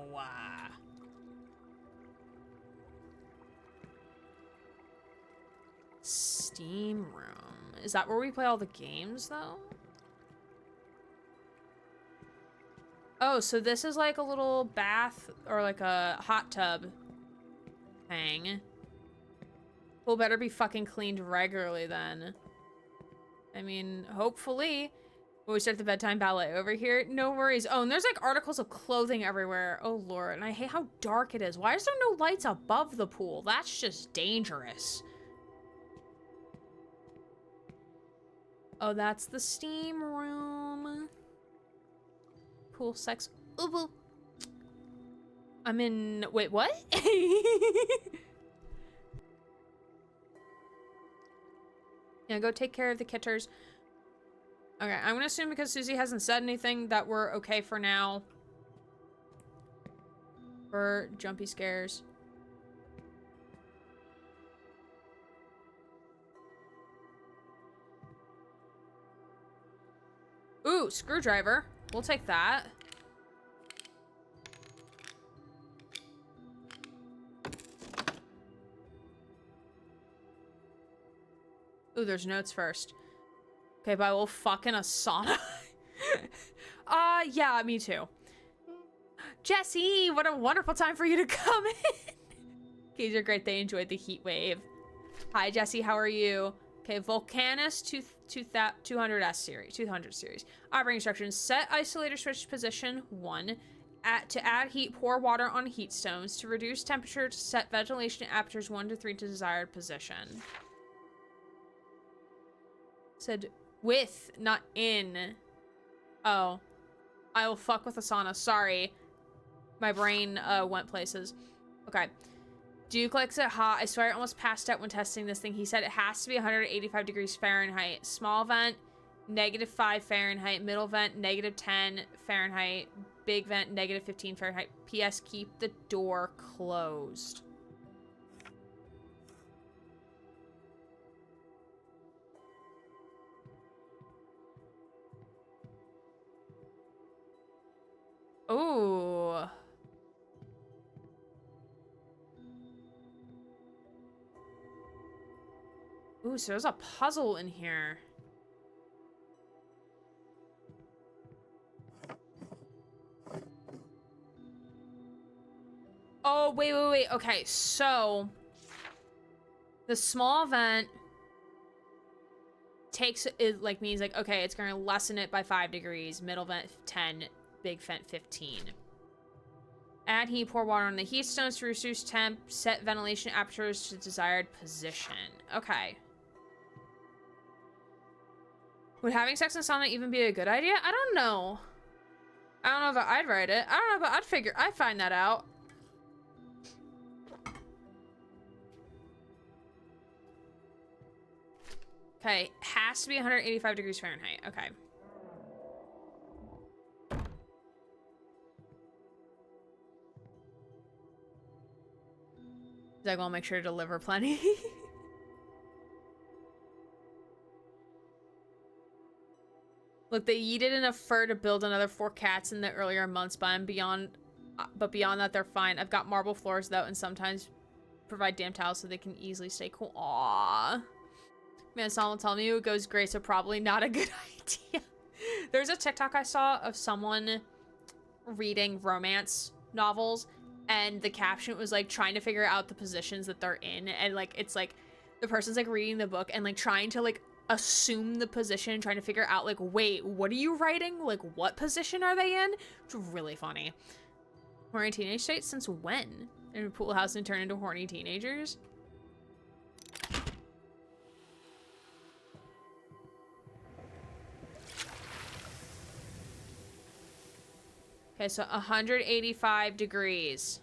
Steam room. Is that where we play all the games though? Oh, so this is like a little bath or like a hot tub thing. Pool better be fucking cleaned regularly then. I mean, hopefully. When we start the bedtime ballet over here, no worries. Oh, and there's like articles of clothing everywhere. Oh lord, and I hate how dark it is. Why is there no lights above the pool? That's just dangerous. Oh, that's the steam room. Pool sex. Ooh. I'm in. Wait, what? Yeah, go take care of the kitters. Okay, I'm gonna assume because Susie hasn't said anything that we're okay for now. For jumpy scares. Ooh, screwdriver. We'll take that. Ooh, there's notes first. Okay, but I will fucking a sauna. Yeah, me too. Jesse, what a wonderful time for you to come in. Kids are great. They enjoyed the heat wave. Hi, Jesse. How are you? Okay, Volcanus 200S series, 200 series. Operating instructions: set isolator switch position 1. To add heat, pour water on heat stones. To reduce temperature, to set ventilation apertures 1 to 3 to desired position. Said with, not in. Oh. I will fuck with Asana. Sorry. My brain went places. Okay. Duke likes it hot. I swear I almost passed out when testing this thing. He said it has to be 185 degrees Fahrenheit. Small vent, -5 Fahrenheit. Middle vent, -10 Fahrenheit. Big vent, -15 Fahrenheit. P.S. Keep the door closed. Ooh. Ooh, so there's a puzzle in here. Oh, wait. Okay, so the small vent takes it like means like, okay, it's gonna lessen it by 5 degrees. Middle vent 10, big vent 15. Add heat, pour water on the heat stones to reduce temp. Set ventilation apertures to desired position. Okay. Would having sex in sauna even be a good idea? I don't know. I don't know if I'd write it. I don't know, but I'd find that out. Okay, has to be 185 degrees Fahrenheit. Okay. Doug will make sure to deliver plenty. Look, they yeeted enough fur to build another 4 cats in the earlier months, but beyond that, they're fine. I've got marble floors, though, and sometimes provide damp towels so they can easily stay cool. Aww. Man, someone will tell me it goes great, so probably not a good idea. There's a TikTok I saw of someone reading romance novels, and the caption was, like, trying to figure out the positions that they're in, and, like, it's, like, the person's, like, reading the book and, like, trying to, like, assume the position, trying to figure out, like, wait, what are you writing? Like, what position are they in? It's really funny. Horny teenage state? Since when? In a pool house and turn into horny teenagers? Okay, so 185 degrees.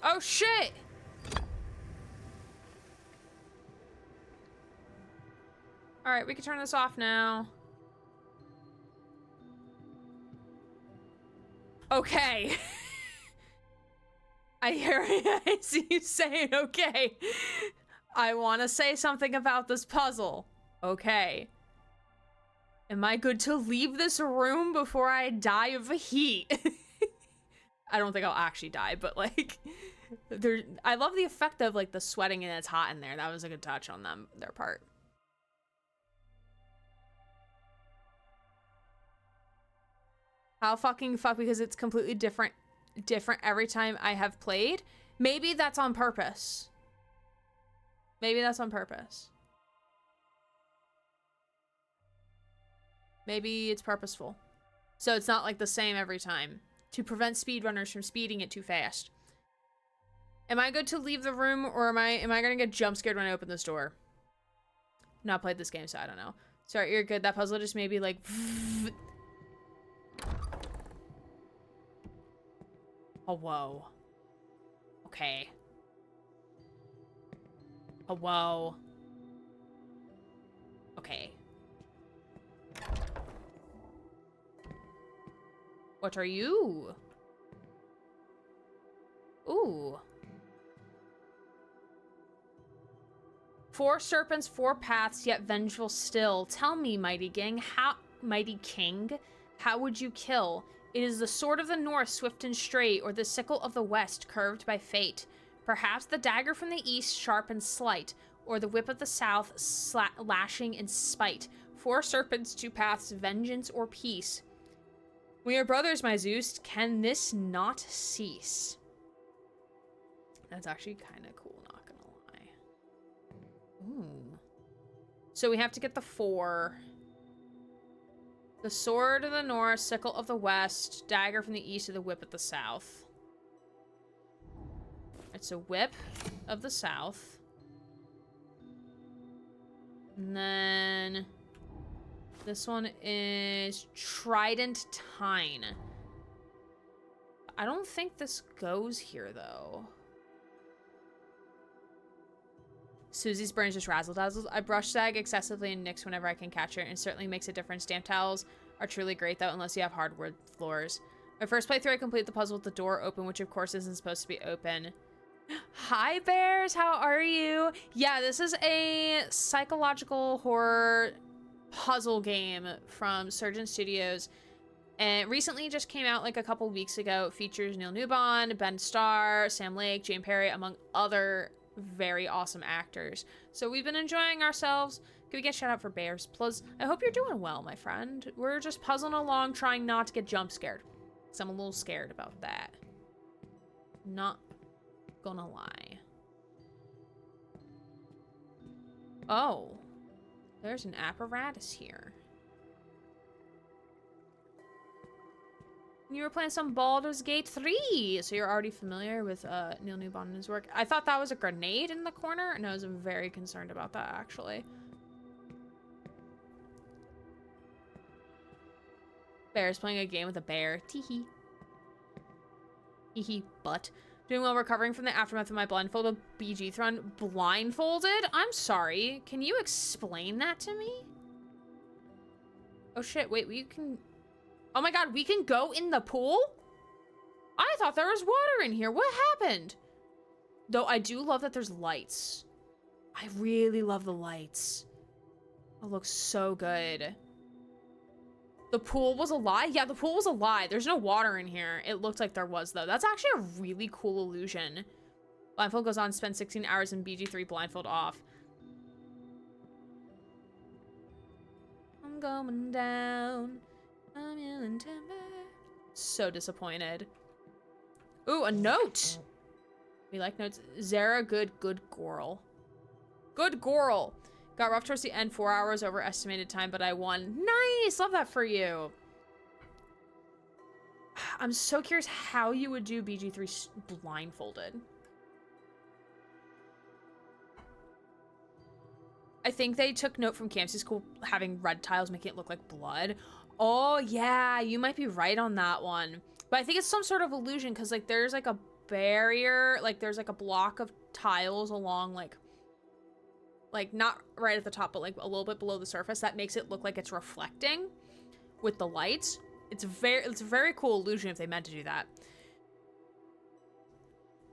Oh, shit! Alright, we can turn this off now. Okay. I see you saying okay. I want to say something about this puzzle. Okay. Am I good to leave this room before I die of heat? I don't think I'll actually die, but like, I love the effect of like the sweating and it's hot in there. That was a good touch on their part. How fucking fuck, because it's completely different every time I have played. Maybe that's on purpose. Maybe that's on purpose. Maybe it's purposeful. So it's not like the same every time. To prevent speedrunners from speeding it too fast. Am I good to leave the room, or am I gonna get jump scared when I open this door? Not played this game, so I don't know. Sorry, you're good. That puzzle just maybe like oh, whoa. Okay. Oh, whoa. Okay. What are you? Ooh. 4 serpents, 4 paths, yet vengeful still. Tell me, mighty king, how would you kill? It is the sword of the north, swift and straight, or the sickle of the west, curved by fate. Perhaps the dagger from the east, sharp and slight, or the whip of the south, lashing in spite. 4 serpents, 2 paths, vengeance or peace. We are brothers, my Zeus. Can this not cease? That's actually kind of cool, not gonna lie. Ooh. So we have to get the 4. The sword of the north, sickle of the west, dagger from the east, or the whip of the south. It's a whip of the south. And then this one is Trident Tine. I don't think this goes here, though. Susie's brains just razzle-dazzles. I brush sag excessively and nix whenever I can catch her, and it certainly makes a difference. Stamp towels are truly great, though, unless you have hardwood floors. My first playthrough, I complete the puzzle with the door open, which of course isn't supposed to be open. Hi, bears! How are you? Yeah, this is a psychological horror puzzle game from Surgeon Studios. And recently just came out like a couple weeks ago. It features Neil Newbon, Ben Starr, Sam Lake, Jane Perry, among other very awesome actors. So we've been enjoying ourselves. Give a shout out for bears. Plus, I hope you're doing well, my friend. We're just puzzling along, trying not to get jump scared. Because I'm a little scared about that. Not gonna lie. Oh. There's an apparatus here. You were playing some Baldur's Gate 3, so you're already familiar with Neil Newbon and his work. I thought that was a grenade in the corner, and I was very concerned about that, actually. Bear's playing a game with a bear. Teehee. Teehee, butt. Doing well recovering from the aftermath of my blindfolded BG run. Blindfolded? I'm sorry. Can you explain that to me? Oh shit, wait, we can... Oh my god, we can go in the pool? I thought there was water in here. What happened? Though I do love that there's lights. I really love the lights. It looks so good. The pool was a lie? Yeah, the pool was a lie. There's no water in here. It looked like there was, though. That's actually a really cool illusion. Blindfold goes on, spend 16 hours in BG3, blindfold off. I'm going down. I'm in timber. So disappointed. Ooh, a note. We like notes. Zara, good girl. Good girl. Got rough towards the end, 4 hours over estimated time, but I won. Nice, love that for you. I'm so curious how you would do BG3 blindfolded. I think they took note from Campsy School having red tiles making it look like blood. Oh yeah, you might be right on that one. But I think it's some sort of illusion because like there's like a barrier, like there's like a block of tiles along like not right at the top, but like a little bit below the surface that makes it look like it's reflecting with the lights. It's a very cool illusion if they meant to do that.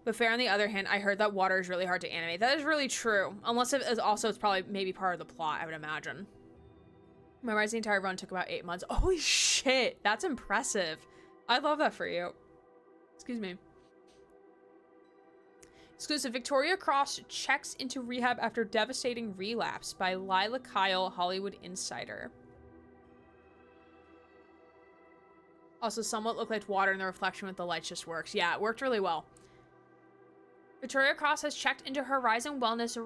But Fair, on the other hand, I heard that water is really hard to animate. That is really true. Unless it is also, it's probably maybe part of the plot, I would imagine. Memorizing the entire run took about 8 months. Holy shit, that's impressive. I love that for you. Excuse me. Exclusive, Victoria Cross checks into rehab after devastating relapse by Lila Kyle, Hollywood Insider. Also, somewhat looked like water in the reflection with the lights just works. Yeah, it worked really well. Victoria Cross has checked into Horizon Wellness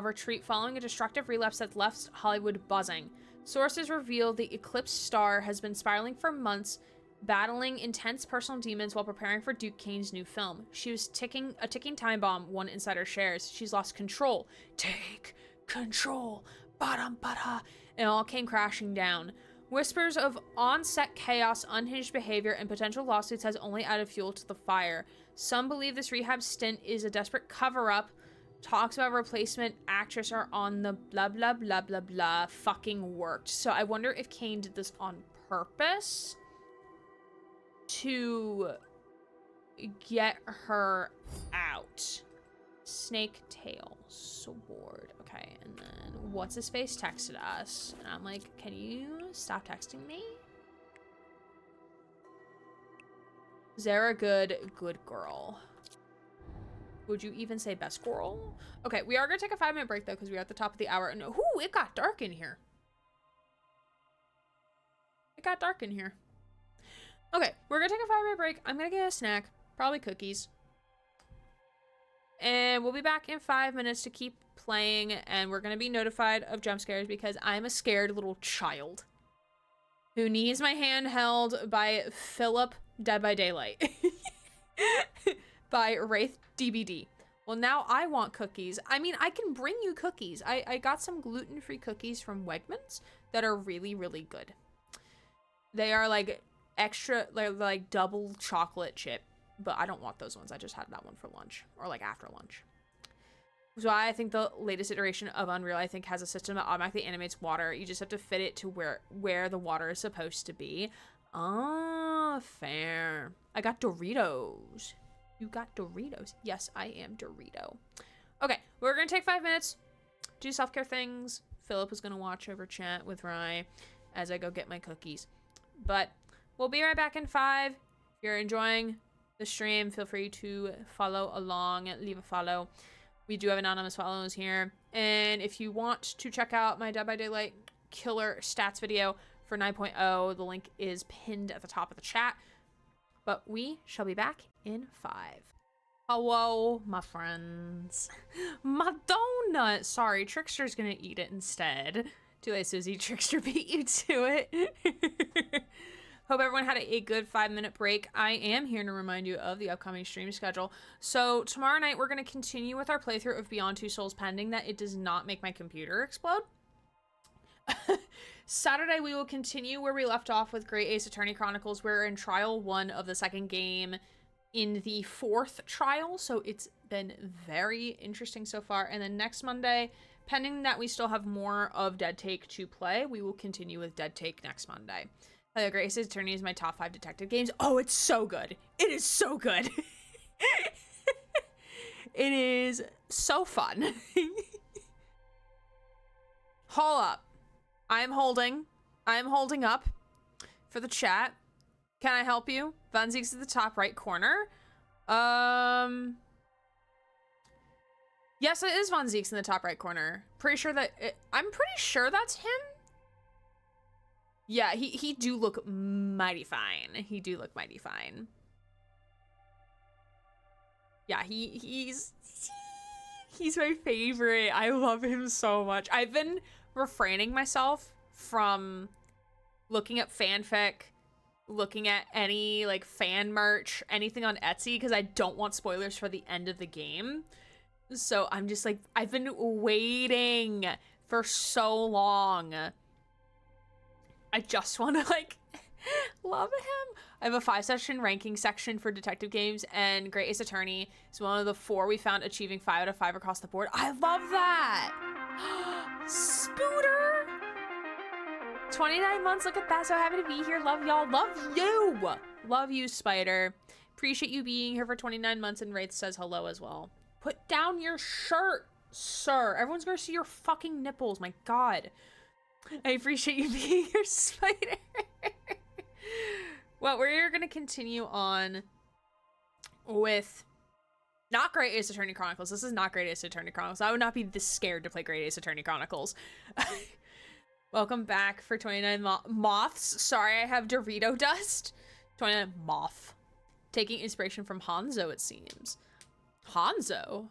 retreat following a destructive relapse that left Hollywood buzzing. Sources reveal the Eclipse star has been spiraling for months, battling intense personal demons while preparing for Duke Kane's new film. She was a ticking time bomb, one insider shares. She's lost control. Take control. Ba-dum-ba-da. It all came crashing down. Whispers of on-set chaos, unhinged behavior, and potential lawsuits has only added fuel to the fire. Some believe this rehab stint is a desperate cover-up. Talks about replacement actress are on the blah blah blah blah blah fucking worked. So I wonder if Kane did this on purpose to get her out. Snake tail sword. Okay, and then what's his face texted us, and I'm like, can you stop texting me? Zara good girl. Would you even say best girl? Okay, we are gonna take a 5-minute break though, because we're at the top of the hour. And ooh, it got dark in here. It got dark in here. Okay, we're gonna take a 5-minute break. I'm gonna get a snack, probably cookies. And we'll be back in 5 minutes to keep playing, and we're gonna be notified of jump scares because I'm a scared little child who needs my hand held by Philip Dead by Daylight by Wraith DBD. Well, now I want cookies. I mean, I can bring you cookies. I got some gluten-free cookies from Wegmans that are really, really good. They are like extra, like double chocolate chip, but I don't want those ones. I just had that one for lunch, or like after lunch. So I think the latest iteration of Unreal, I think, has a system that automatically animates water. You just have to fit it to where the water is supposed to be. Ah, fair. I got Doritos. You got Doritos. Yes, I am Dorito. Okay, we're gonna take 5 minutes, do self-care things. Philip is gonna watch over chat with Rye as I go get my cookies. But we'll be right back in 5. If you're enjoying the stream, feel free to follow along, leave a follow. We do have anonymous follows here. And if you want to check out my Dead by Daylight killer stats video for 9.0, the link is pinned at the top of the chat. But we shall be back in 5. Hello, my friends. My donut. Sorry, Trickster's gonna eat it instead. Too late, Susie. Trickster beat you to it. Hope everyone had a good 5-minute break. I am here to remind you of the upcoming stream schedule. So tomorrow night, we're going to continue with our playthrough of Beyond Two Souls, pending that it does not make my computer explode. Saturday, we will continue where we left off with Great Ace Attorney Chronicles. We're in Trial 1 of the second game in the 4th trial, so it's been very interesting so far. And then next Monday, pending that we still have more of Dead Take to play, we will continue with Dead Take next Monday. Great Ace Attorney is my top 5 detective games. Oh, it's so good. It is so good. It is so fun. Hold up. I'm holding up for the chat. Can I help you? Von Zeke's at the top right corner. Yes, it is Von Zeke's in the top right corner. I'm pretty sure that's him. Yeah, he do look mighty fine. He do look mighty fine. Yeah, he's my favorite. I love him so much. I've been refraining myself from looking up fanfic, looking at any like fan merch, anything on Etsy, because I don't want spoilers for the end of the game. So I'm just like, I've been waiting for so long. I just want to like Love him. I have a 5-session ranking section for detective games, and Great Ace Attorney is one of the 4 we found achieving 5 out of 5 across the board. I love that. Spooter. 29 months. Look at that. So happy to be here. Love y'all. Love you. Love you, Spider. Appreciate you being here for 29 months, and Wraith says hello as well. Put down your shirt, sir. Everyone's gonna see your fucking nipples. My God. I appreciate you being here, Spider. Well, we're gonna continue on with not Great Ace Attorney Chronicles. This is not Great Ace Attorney Chronicles. I would not be this scared to play Great Ace Attorney Chronicles. Welcome back for 29 moths. Sorry, I have Dorito dust. 29 moth. Taking inspiration from Hanzo, it seems. Hanzo?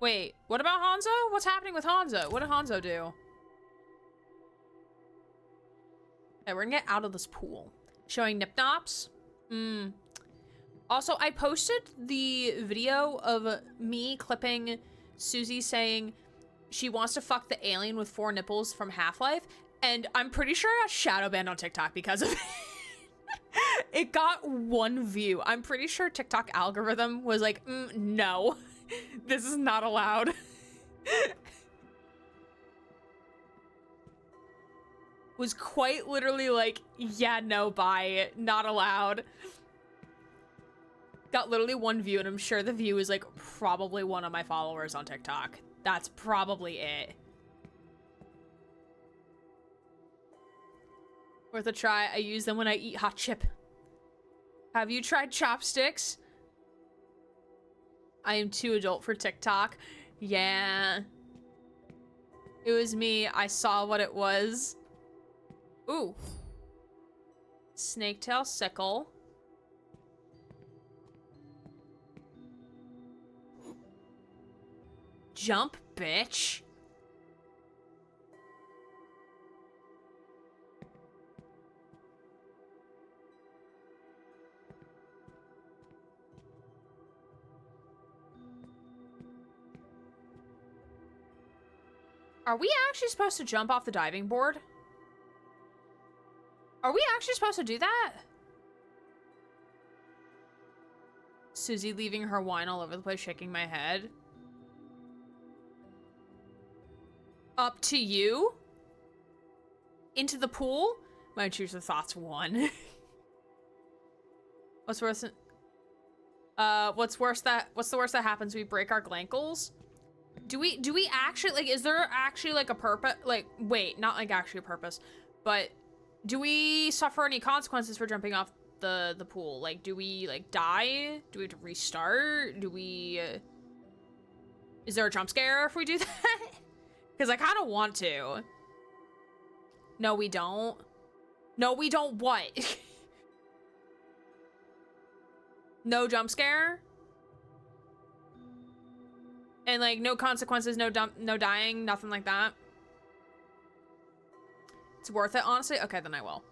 Wait, what about Hanzo? What's happening with Hanzo? What did Hanzo do? Okay, we're gonna get out of this pool. Showing Nipnops. Also, I posted the video of me clipping Susie saying she wants to fuck the alien with 4 nipples from Half-Life, and I'm pretty sure I got shadow banned on TikTok because of it. It got 1 view. I'm pretty sure TikTok algorithm was like, no, this is not allowed. Was quite literally like, yeah, no, bye, not allowed. Got literally 1 view, and I'm sure the view is like probably one of my followers on TikTok. That's probably it. Worth a try. I use them when I eat hot chip. Have you tried chopsticks? I am too adult for TikTok. Yeah. It was me. I saw what it was. Ooh. Snaketail sickle. Jump, bitch. Are we actually supposed to jump off the diving board? Are we actually supposed to do that? Susie leaving her wine all over the place, shaking my head. Up to you? Into the pool? My intrusive thoughts 1. What's worse? What's the worst that happens? We break our glankles? Do we actually, like, is there actually like a purpose? Like, wait, not like actually a purpose, but do we suffer any consequences for jumping off the pool? Like, do we like die? Do we have to restart? Do we, is there a jump scare if we do that? Because I kind of want to. No, we don't. No, we don't what? No jump scare? And like no consequences, no dying, nothing like that? It's worth it, honestly? Okay, then I will.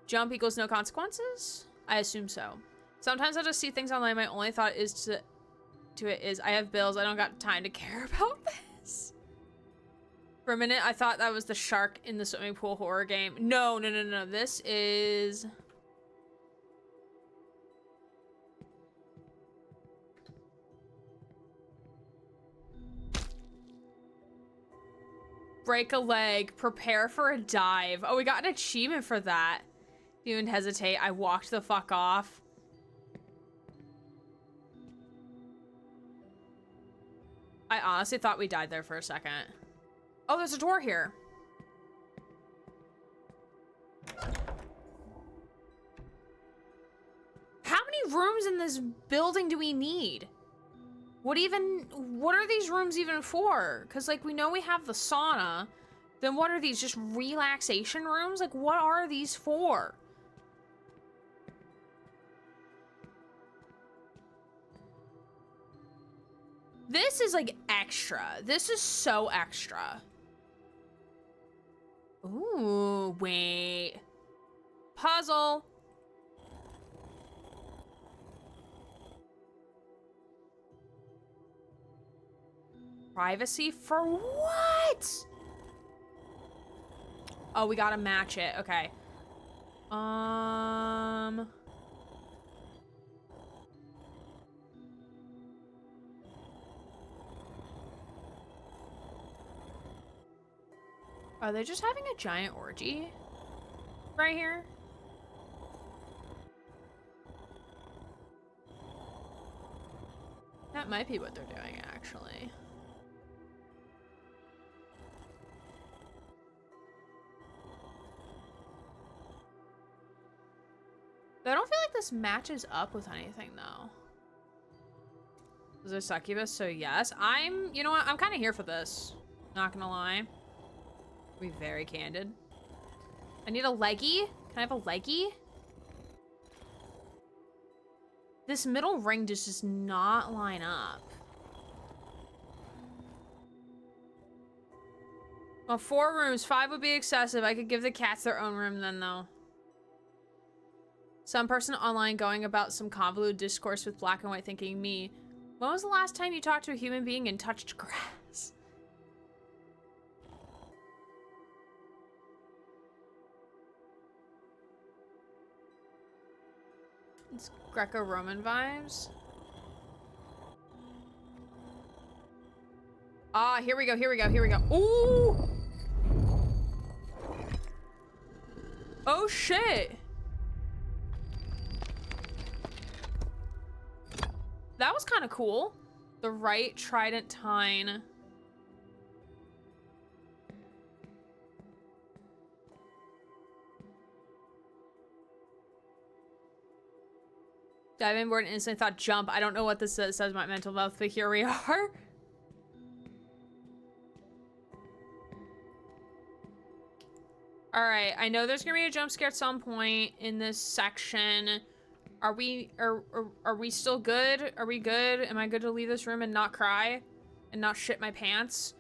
Jump equals no consequences? I assume so. Sometimes I just see things online. My only thought is to it is I have bills. I don't got time to care about this. For a minute, I thought that was the shark in the swimming pool horror game. No. This is... break a leg, prepare for a dive. Oh, we got an achievement for that. You didn't hesitate. I walked the fuck off. I honestly thought we died there for a second. Oh, there's a door here. How many rooms in this building do we need? What are these rooms even for? Because, like, we know we have the sauna. Then what are these, just relaxation rooms? Like, what are these for? This is, like, extra. This is so extra. Ooh, wait. Puzzle. Privacy for what? Oh, we gotta match it. Okay. Are they just having a giant orgy right here? That might be what they're doing, actually. I don't feel like this matches up with anything, though. Is it succubus? So yes. You know what? I'm kind of here for this. Not gonna lie. Be very candid. I need a leggy. Can I have a leggy? This middle ring just does not line up. Well, 4 rooms. 5 would be excessive. I could give the cats their own room then, though. Some person online going about some convoluted discourse with black and white thinking me. When was the last time you talked to a human being and touched grass? It's Greco-Roman vibes. Ah, here we go, here we go, here we go. Ooh! Oh shit! That was kind of cool. The right tridentine. Diving board and instantly thought jump. I don't know what this says about mental health, but here we are. All right, I know there's gonna be a jump scare at some point in this section. Are we still good? Are we good? Am I good to leave this room and not cry and not shit my pants?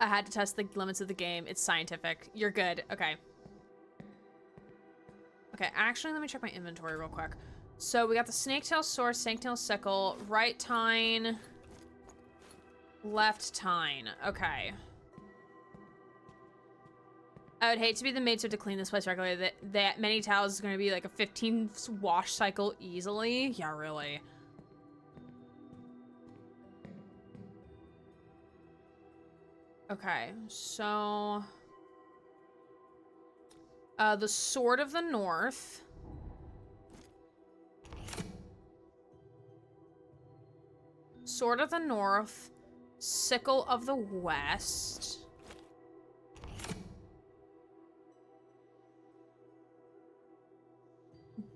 I had to test the limits of the game. It's scientific. You're good. Okay. Okay, actually, let me check my inventory real quick. So we got the snaketail sword, snaketail sickle, right tine, left tine. Okay. I would hate to be the maid to clean this place regularly. That many towels is going to be like a 15 wash cycle easily. Yeah, really. Okay, so the Sword of the North. Sword of the North. Sickle of the West.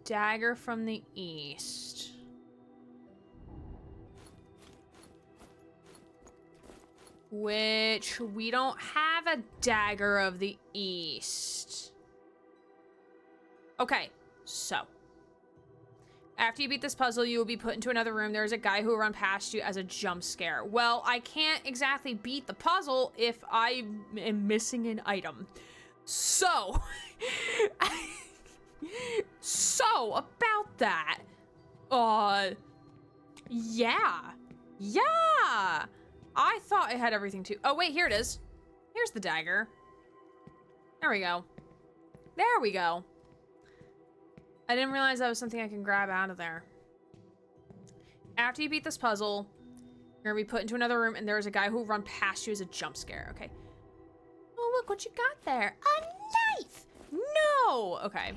Dagger from the East. Which we don't have a Dagger of the East. Okay, so after you beat this puzzle, you will be put into another room. There's a guy who will run past you as a jump scare. Well, I can't exactly beat the puzzle if I am missing an item. So, so about that, yeah. I thought I had everything too. Oh wait, here it is. Here's the dagger. There we go. There we go. I didn't realize that was something I can grab out of there. After you beat this puzzle, you're gonna be put into another room and there's a guy who will run past you as a jump scare, okay? Oh, look what you got there. A knife! No! Okay.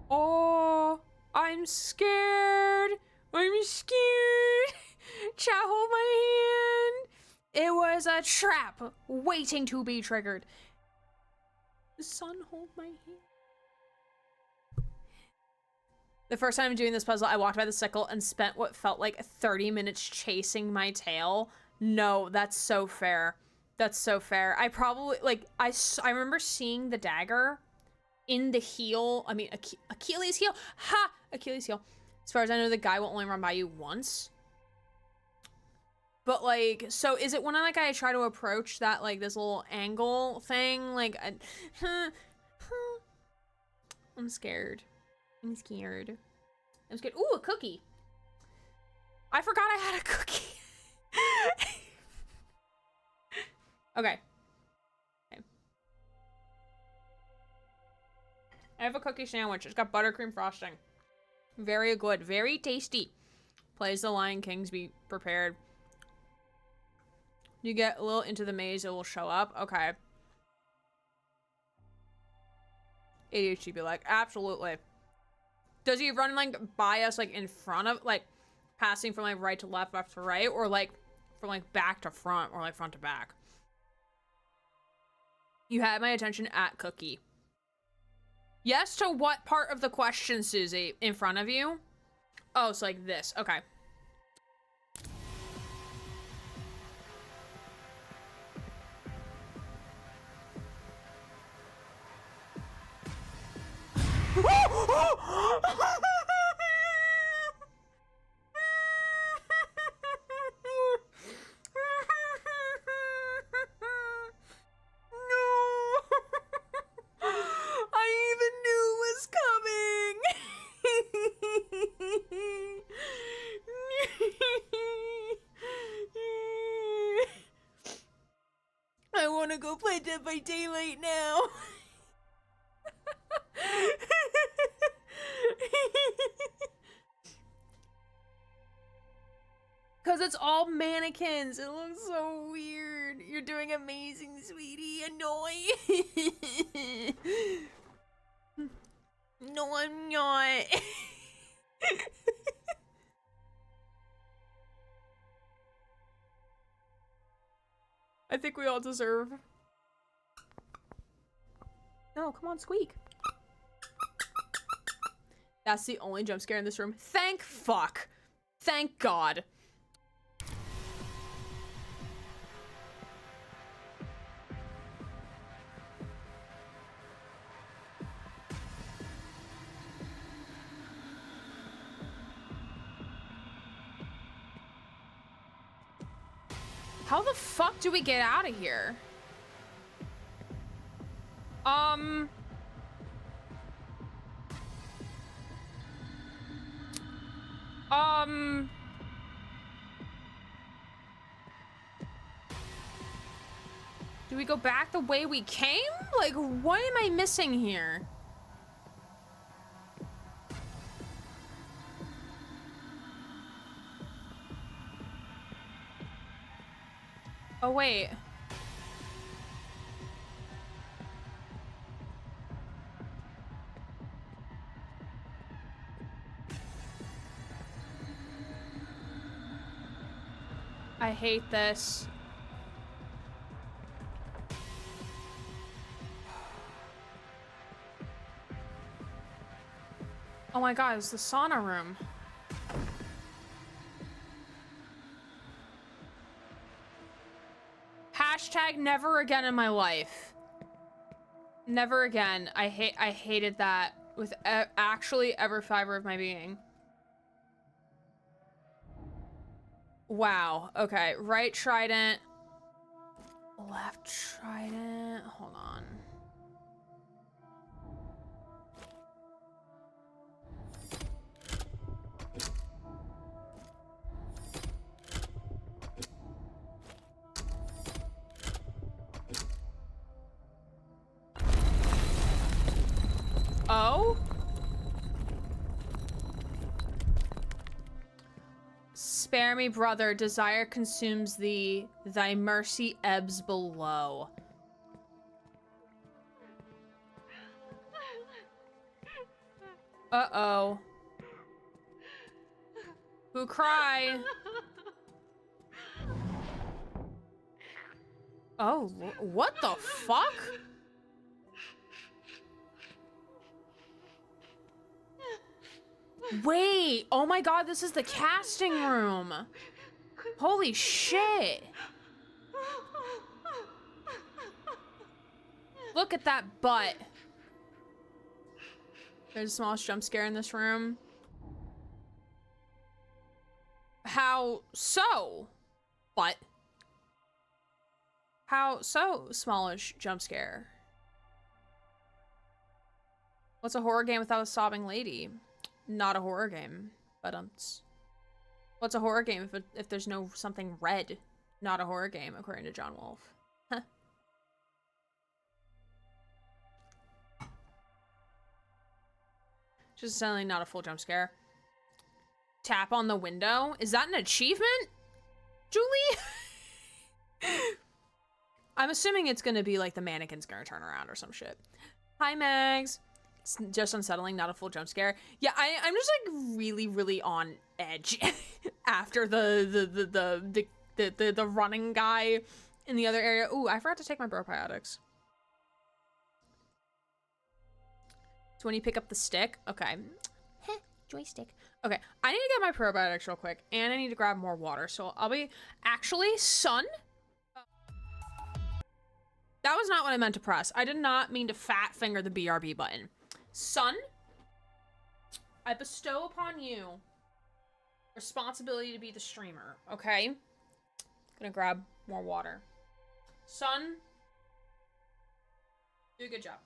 Oh, I'm scared. I'm scared. Chat, hold my hand. It was a trap waiting to be triggered. Son, hold my hand. The first time doing this puzzle, I walked by the sickle and spent what felt like 30 minutes chasing my tail. No, that's so fair. That's so fair. I probably, like, I remember seeing the dagger in the heel. I mean, Achilles heel. Ha! Achilles heel. As far as I know, the guy will only run by you once. But, like, so is it when I try to approach that, like, this little angle thing? Like, I'm scared. I'm scared. I'm scared. Ooh, a cookie. I forgot I had a cookie. Okay. I have a cookie sandwich. It's got buttercream frosting. Very good. Very tasty. Plays the Lion Kings. Be prepared. You get a little into the maze, it will show up. Okay. ADHD be like, absolutely. Does he run like by us, like in front of, like passing from like right to left, left to right, or like from like back to front, or like front to back? You had my attention at cookie. Yes to what part of the question, Susie? In front of you? Oh, it's like this. Okay. I even knew it was coming. I want to go play Dead by Daylight now. Because it's all mannequins. It looks so weird. You're doing amazing, sweetie. Annoy. No, I'm not. I think we all deserve. No, come on, squeak. That's the only jump scare in this room. Thank fuck. Thank God. How the fuck do we get out of here? Do we go back the way we came? Like, what am I missing here? Oh, wait. I hate this. Oh my God, it's the sauna room. Hashtag never again in my life. Never again. I hated that with actually every fiber of my being. Wow. Okay. Right trident. Left trident. Hold on. Oh? Spare me, brother. Desire consumes thee. Thy mercy ebbs below. Uh-oh. Who cry? Oh, what the fuck? Wait, oh my God, this is the casting room. Holy shit. Look at that butt. There's the smallest jump scare in this room. How so? What? How so smallish jump scare? What's a horror game without a sobbing lady? Not a horror game. But what's a horror game if there's no something red? Not a horror game, according to John Wolfe. Huh. Just suddenly not a full jump scare. Tap on the window? Is that an achievement? Julie? I'm assuming it's gonna be like the mannequin's gonna turn around or some shit. Hi, Mags. It's just unsettling, not a full jump scare. Yeah, I'm just like really, really on edge after the running guy in the other area. Ooh, I forgot to take my probiotics. So when you pick up the stick, okay. Heh, joystick. Okay, I need to get my probiotics real quick, and I need to grab more water. So I'll be actually, son. That was not what I meant to press. I did not mean to fat finger the BRB button. Son, I bestow upon you responsibility to be the streamer, okay? Gonna grab more water. Son, do a good job.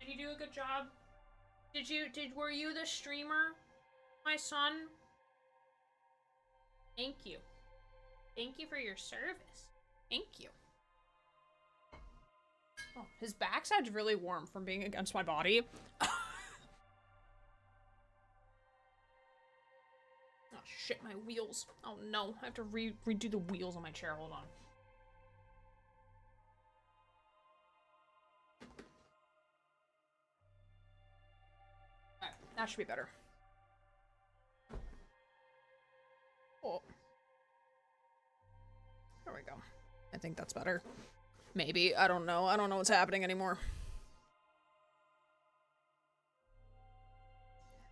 Did you do a good job? Were you the streamer, my son? Thank you. Thank you for your service. Thank you. Oh, his backside's really warm from being against my body. Oh shit, my wheels. Oh no, I have to redo the wheels on my chair. Hold on. That should be better. Oh. There we go. I think that's better. Maybe. I don't know. I don't know what's happening anymore.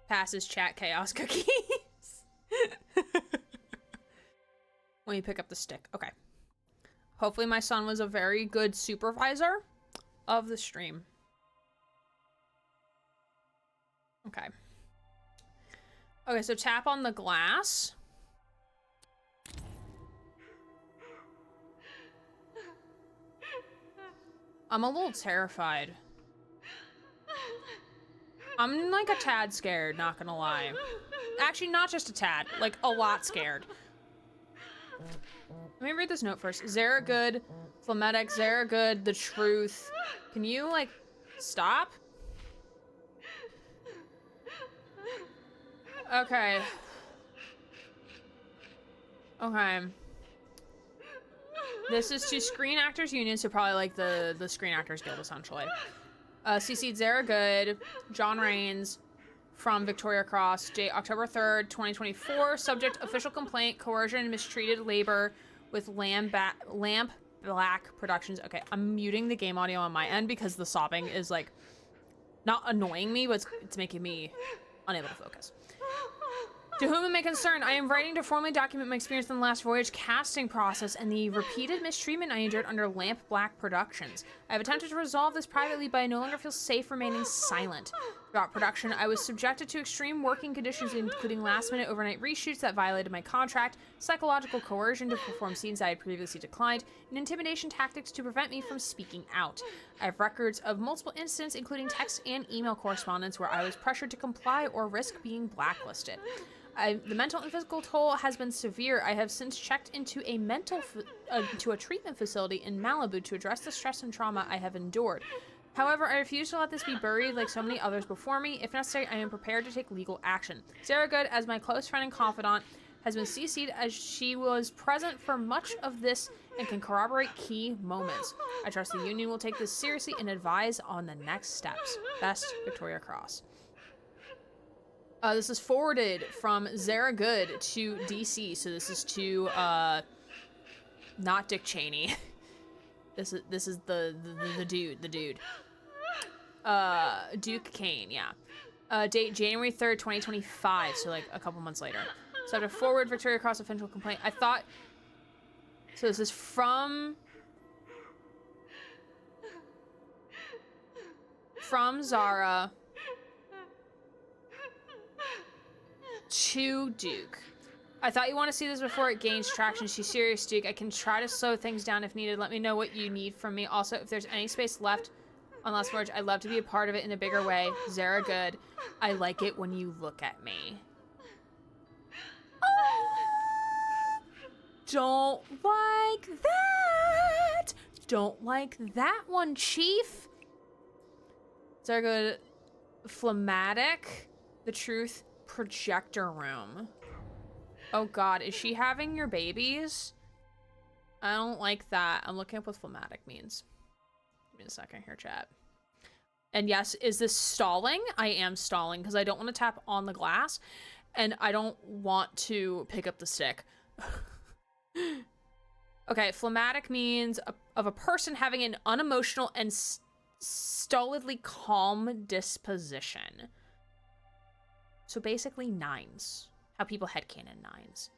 Passes chat chaos cookies. When you pick up the stick. Okay. Hopefully my son was a very good supervisor of the stream. Okay. Okay, so tap on the glass. I'm a little terrified. I'm like a tad scared, not gonna lie. Actually, not just a tad, like a lot scared. Let me read this note first. Zara Good, Phlegmatic, Zara Good, The Truth. Can you, like, stop? Okay. Okay. This is to Screen Actors Union, so probably like the Screen Actors Guild, essentially. CC'd Zara Good, John Rains, from Victoria Cross, October 3rd, 2024. Subject, official complaint, coercion, mistreated labor with Lamp Black Productions. Okay, I'm muting the game audio on my end because the sobbing is, like, not annoying me, but it's making me unable to focus. To whom it may concern, I am writing to formally document my experience in the last voyage casting process and the repeated mistreatment I endured under Lamp Black Productions. I have attempted to resolve this privately, but I no longer feel safe remaining silent. Throughout production, I was subjected to extreme working conditions, including last-minute overnight reshoots that violated my contract, psychological coercion to perform scenes I had previously declined, and intimidation tactics to prevent me from speaking out. I have records of multiple incidents, including text and email correspondence, where I was pressured to comply or risk being blacklisted. The mental and physical toll has been severe. I have since checked into a treatment facility in Malibu to address the stress and trauma I have endured. However, I refuse to let this be buried like so many others before me. If necessary, I am prepared to take legal action. Sarah Good, as my close friend and confidant, has been CC'd as she was present for much of this and can corroborate key moments. I trust the Union will take this seriously and advise on the next steps. Best, Victoria Cross. This is forwarded from Zara Good to DC, so this is to not Dick Cheney. This is the dude. Duke Kane, yeah. Date January 3rd, 2025, so like a couple months later. So I have to forward Victoria Cross official complaint. I thought, so this is from Zara to Duke. I thought you want to see this before it gains traction. She's serious, Duke. I can try to slow things down if needed. Let me know what you need from me. Also, if there's any space left on Last Voyage, I'd love to be a part of it in a bigger way. Zara Good. I like it when you look at me. Oh, don't like that. Don't like that one, Chief. Zara Good. Phlegmatic. The Truth. Projector room. Oh god, is she having your babies? I don't like that. I'm looking up what phlegmatic means. Give me a second here, chat. And yes, is this stalling? I am stalling because I don't want to tap on the glass and I don't want to pick up the stick. Okay, phlegmatic means of a person having an unemotional and stolidly calm disposition. So basically nines. How people headcanon nines.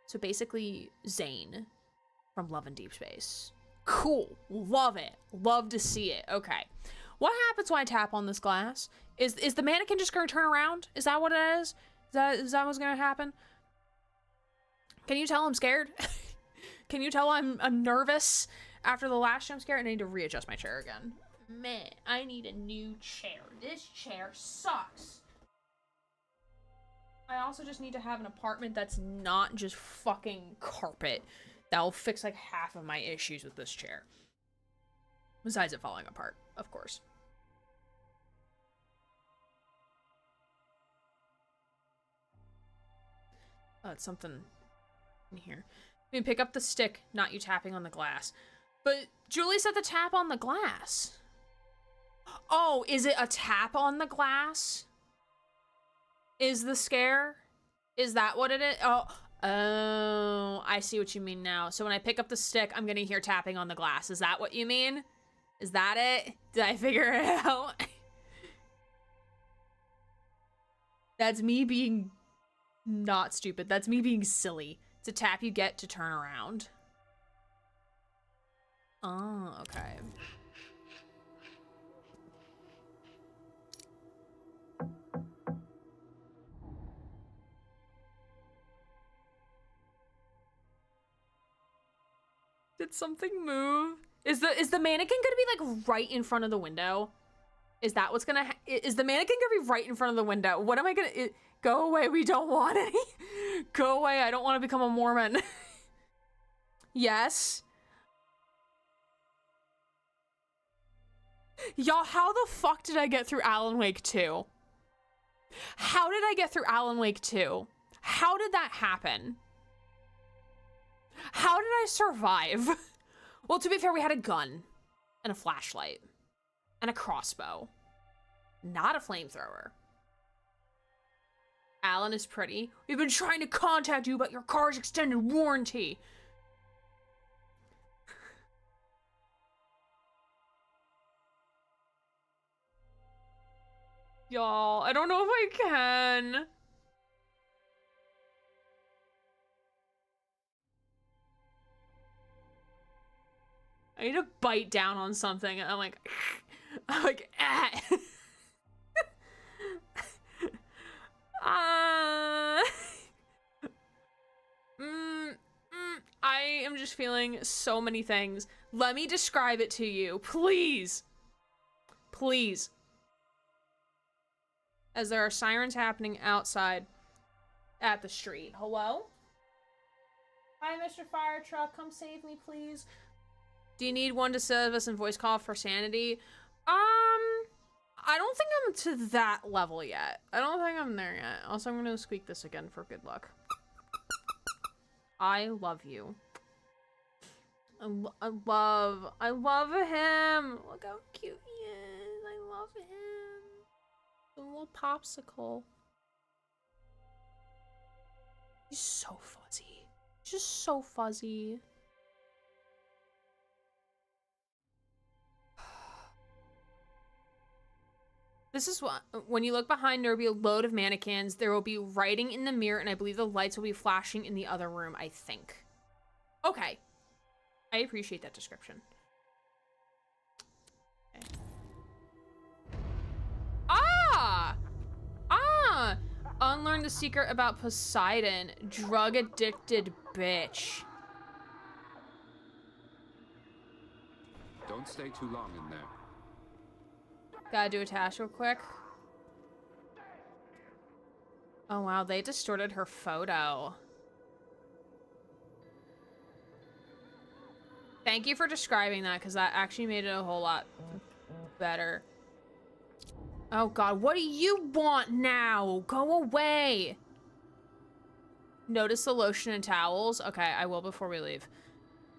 So basically Zane from Love and Deep Space. Cool. Love it. Love to see it. Okay. What happens when I tap on this glass? Is the mannequin just going to turn around? Is that what it is? Is that what's going to happen? Can you tell I'm scared? Can you tell I'm nervous after the last jump scare? I need to readjust my chair again. Man, I need a new chair. This chair sucks. I also just need to have an apartment that's not just fucking carpet. That'll fix like half of my issues with this chair. Besides it falling apart, of course. Oh, it's something in here. I mean, pick up the stick, not you tapping on the glass. But Julie said to tap on the glass. Oh, is it a tap on the glass? Is the scare? Is that what it is? Oh, I see what you mean now. So when I pick up the stick, I'm gonna hear tapping on the glass. Is that what you mean? Is that it? Did I figure it out? That's me being not stupid. That's me being silly. It's a tap you get to turn around. Oh, okay. Did something move? Is the mannequin gonna be like right in front of the window? Is that what's gonna is the mannequin gonna be right in front of the window? What am I gonna go away, we don't want any. Go away, I don't want to become a Mormon. Yes. Y'all, how the fuck did I get through Alan Wake 2? How did I get through Alan Wake 2? How did that happen? How did I survive? Well, to be fair, we had a gun and a flashlight and a crossbow, not a flamethrower. Alan is pretty. We've been trying to contact you about your car's extended warranty. Y'all, I don't know if I can. I need to bite down on something. I'm like, ah. I am just feeling so many things. Let me describe it to you, please. Please. As there are sirens happening outside at the street. Hello? Hi, Mr. Fire Truck. Come save me, please. Do you need one to save us in voice call for sanity? I don't think I'm to that level yet. I don't think I'm there yet. Also, I'm gonna squeak this again for good luck. I love you. I love him. Look how cute he is. I love him. The little popsicle. He's so fuzzy. Just so fuzzy. This is what, when you look behind, there will be a load of mannequins. There will be writing in the mirror, and I believe the lights will be flashing in the other room, I think. Okay. I appreciate that description. Okay. Ah! Ah! Unlearn the secret about Poseidon. Drug-addicted bitch. Don't stay too long in there. Gotta do a task real quick. Oh wow, they distorted her photo. Thank you for describing that, because that actually made it a whole lot better. Oh god, what do you want now? Go away! Notice the lotion and towels? Okay, I will before we leave.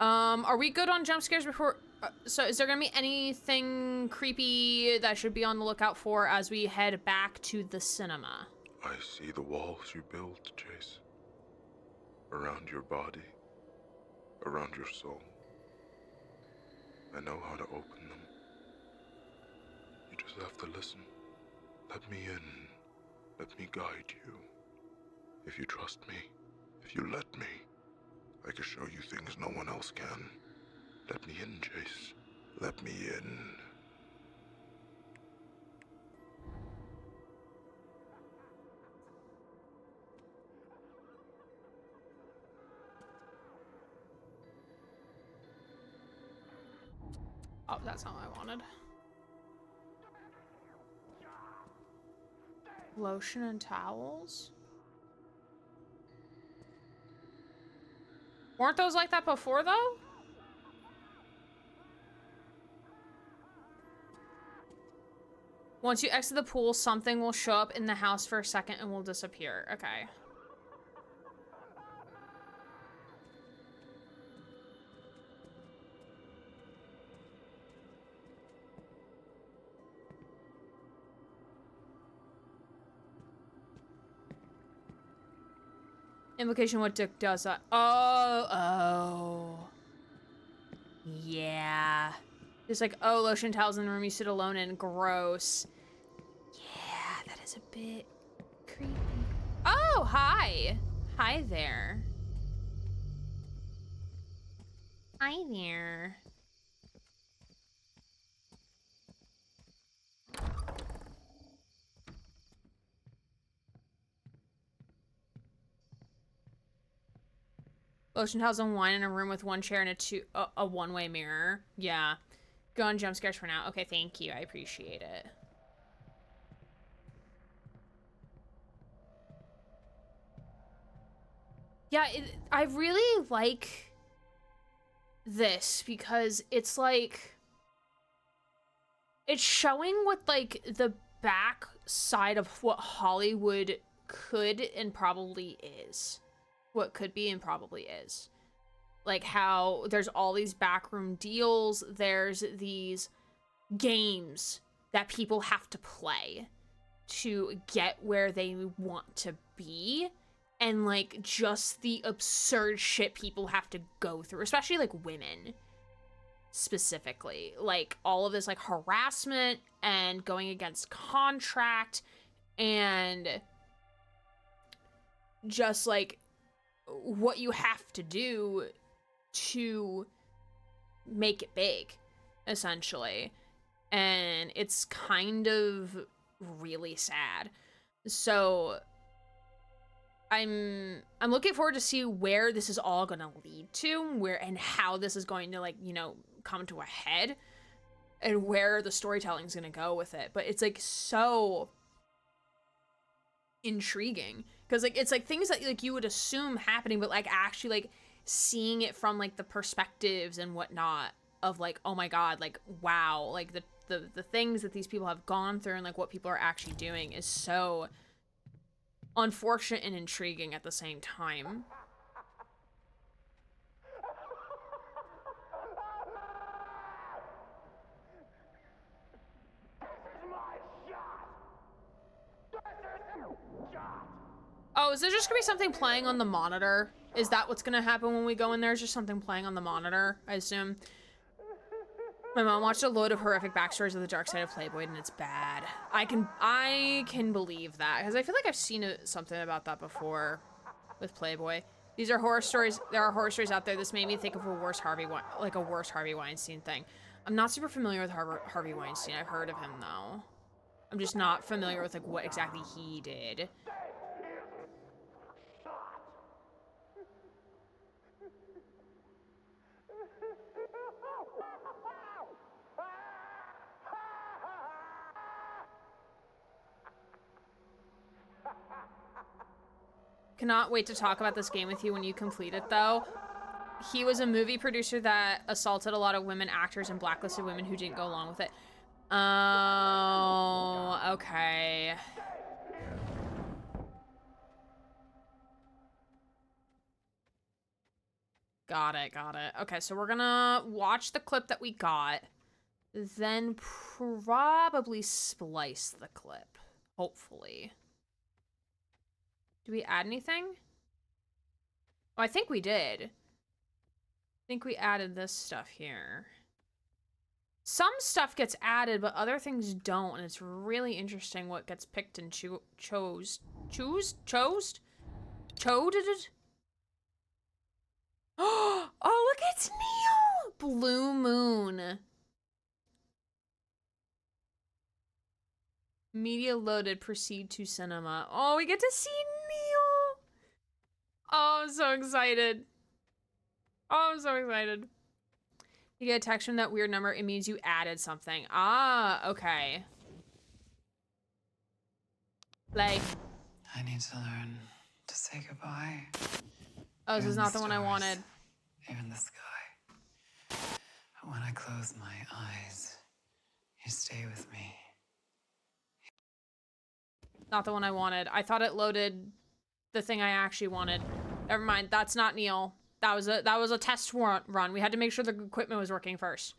Are we good on jump scares before... so is there gonna be anything creepy that I should be on the lookout for as we head back to the cinema? I see the walls you built, Jace. Around your body. Around your soul. I know how to open them. You just have to listen. Let me in. Let me guide you. If you trust me, if you let me, I can show you things no one else can. Let me in, Jace. Let me in. Oh, that's not what I wanted. Lotion and towels? Weren't those like that before, though? Once you exit the pool, something will show up in the house for a second and will disappear. Okay. Implication what Dick does that. Oh. Yeah. Just like, oh, lotion towels in the room you sit alone in. Gross. Yeah, that is a bit creepy. Oh, hi. Hi there. Hi there. Lotion towels and wine in a room with one chair and a one-way mirror. Yeah. Go on jump scares for now. Okay, thank you. I appreciate it. Yeah, I really like this because it's like... it's showing what, like, the back side of what Hollywood could and probably is. What could be and probably is. Like how there's all these backroom deals, there's these games that people have to play to get where they want to be, and like just the absurd shit people have to go through, especially like women specifically. Like all of this like harassment and going against contract and just like what you have to do to make it big, essentially. And it's kind of really sad. So I'm looking forward to see where this is all gonna lead to, where and how this is going to, like, you know, come to a head, and where the storytelling is gonna go with it. But it's like so intriguing because like it's like things that like you would assume happening, but like actually like seeing it from like the perspectives and whatnot of like, oh my god, like wow, like the things that these people have gone through and like what people are actually doing is so unfortunate and intriguing at the same time. is there just gonna be something playing on the monitor? Is that what's gonna happen when we go in there? Is just something playing on the monitor, I assume? My mom watched a load of horrific backstories of the dark side of Playboy, and it's bad. I can believe that, because I feel like I've seen something about that before with Playboy. These are horror stories. There are horror stories out there. This made me think of a worse Harvey Weinstein thing. I'm not super familiar with Harvey Weinstein. I've heard of him though. I'm just not familiar with like what exactly he did. Cannot wait to talk about this game with you when you complete it, though. He was a movie producer that assaulted a lot of women actors and blacklisted women who didn't go along with it. Oh, okay. Got it, got it. Okay, so we're gonna watch the clip that we got, then probably splice the clip, hopefully. Do we add anything? Oh, I think we did. I think we added this stuff here. Some stuff gets added, but other things don't, and it's really interesting what gets picked and chose. Oh, look, it's Neil! Blue Moon. Media loaded, proceed to cinema. Oh, we get to see Neil! Oh, I'm so excited. Oh, I'm so excited. You get a text from that weird number, it means you added something. Ah, okay. Play. I need to learn to say goodbye. Oh, this is not the one I wanted. Here in the sky. But when I close my eyes, you stay with me. Not the one I wanted. I thought it loaded the thing I actually wanted. Never mind, that's not Neil. That was a test run. We had to make sure the equipment was working first.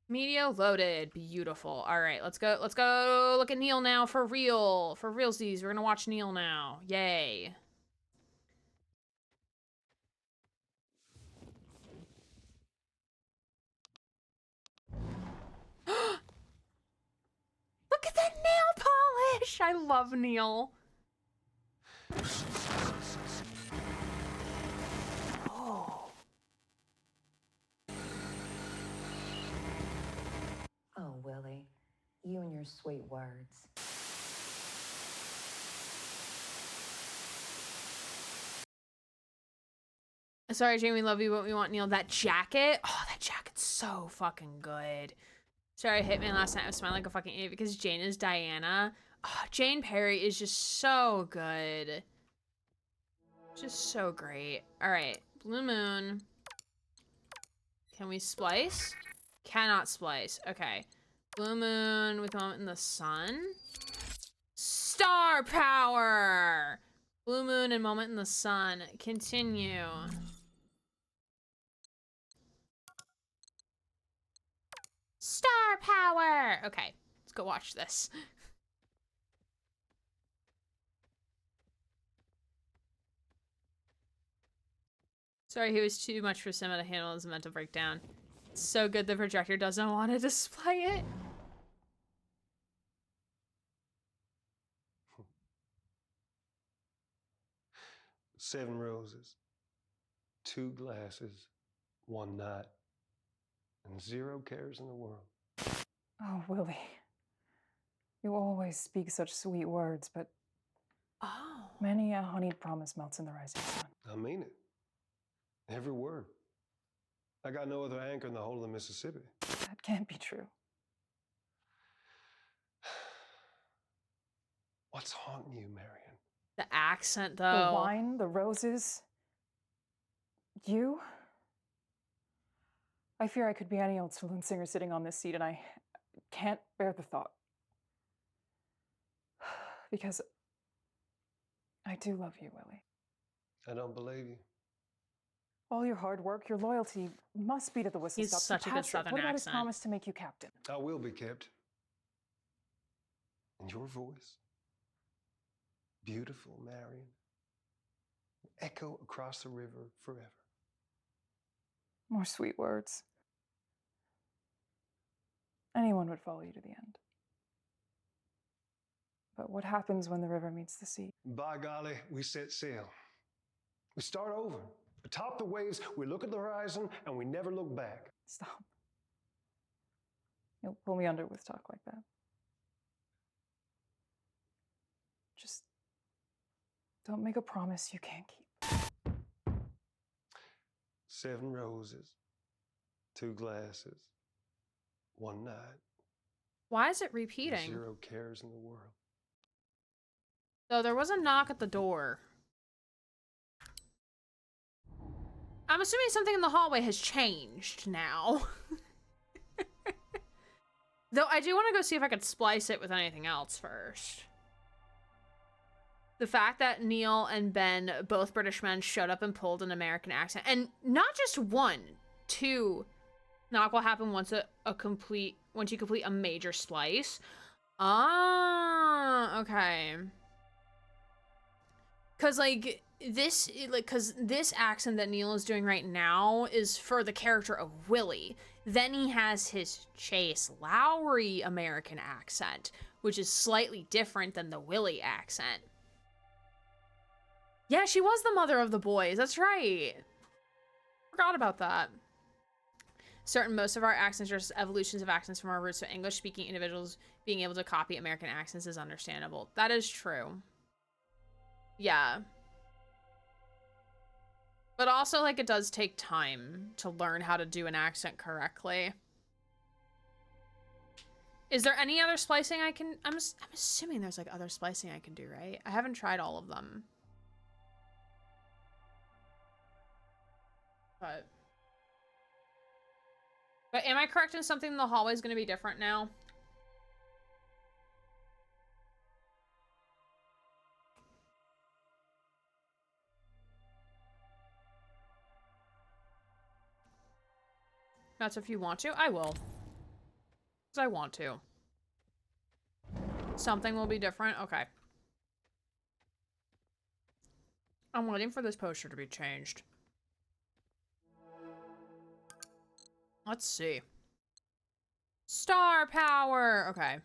Media loaded. Beautiful. All right, let's go look at Neil now for real. For realsies. We're gonna watch Neil now. Yay. Look at that nail polish! I love Neil. Oh. Oh, Willie, you and your sweet words. Sorry, Jamie, love you, but we want Neil. That jacket? Oh, that jacket's so fucking good. Sorry, I hit me last night. I was smiling like a fucking idiot because Jane is Diana. Oh, Jane Perry is just so good. Just so great. All right, Blue Moon. Can we splice? Cannot splice. Okay. Blue Moon with a moment in the sun. Star power! Blue Moon and moment in the sun. Continue. Star power! Okay, let's go watch this. Sorry, he was too much for Simma to handle his mental breakdown. It's so good the projector doesn't want to display it. Seven roses, 2 glasses, 1 night, and 0 cares in the world. Oh, Willie. You always speak such sweet words, but Oh. many a honeyed promise melts in the rising sun. I mean it. Every word. I got no other anchor in the whole of the Mississippi. That can't be true. What's haunting you, Marion? The accent, The though. wine, the roses, you. I fear I could be any old saloon singer sitting on this seat, and I can't bear the thought. Because I do love you, Willie. I don't believe you. All your hard work, your loyalty must be to the whistle He's stop. such a good Patrick, Southern what about his accent. promise to make you captain? I will be kept. And your voice, beautiful Marion, echo across the river forever. More sweet words. Anyone would follow you to the end. But what happens when the river meets the sea? By golly, we set sail. We start over. Atop the waves, we look at the horizon, and we never look back. Stop. You'll pull me under with talk like that. Just don't make a promise you can't keep. 7 roses, 2 glasses, 1 night. Why is it and repeating? 0 cares in the world. So there was a knock at the door. I'm assuming something in the hallway has changed now. Though I do want to go see if I could splice it with anything else first. The fact that Neil and Ben, both British men, showed up and pulled an American accent. And not just 1, 2. Knock will happen once once you complete a major splice. Ah, okay. Cause cause this accent that Neil is doing right now is for the character of Willie. Then he has his Chase Lowry American accent, which is slightly different than the Willie accent. Yeah, she was the mother of the boys. That's right. Forgot about that. Most of our accents are just evolutions of accents from our roots, so English-speaking individuals being able to copy American accents is understandable. That is true. Yeah. But also, like, it does take time to learn how to do an accent correctly. Is there any other splicing I can... I'm assuming there's, like, other splicing I can do, right? I haven't tried all of them. But am I correct in something in the hallway is going to be different now? That's if you want to. I will. Because I want to. Something will be different. Okay. I'm waiting for this poster to be changed. Let's see. Star power! Okay.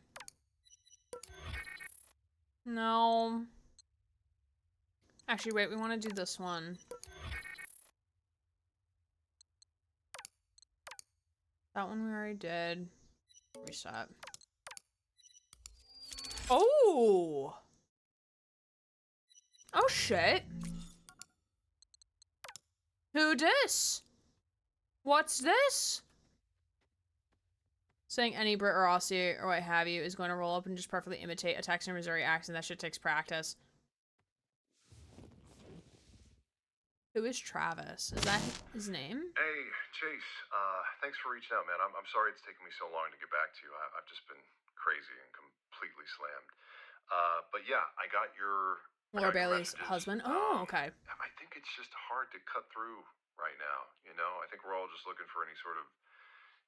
No. Actually, wait, we want to do this one. That one we already did. Reset. Oh! Oh, shit. Who dis? What's this? Saying any Brit or Aussie or what have you is going to roll up and just perfectly imitate a Texan or Missouri accent. That shit takes practice. Who is Travis? Is that his name? Hey, Chase. Thanks for reaching out, man. I'm sorry it's taken me so long to get back to you. I've just been crazy and completely slammed. But yeah, I got your... Laura Bailey's husband? Oh, okay. I think it's just hard to cut through right now, you know? I think we're all just looking for any sort of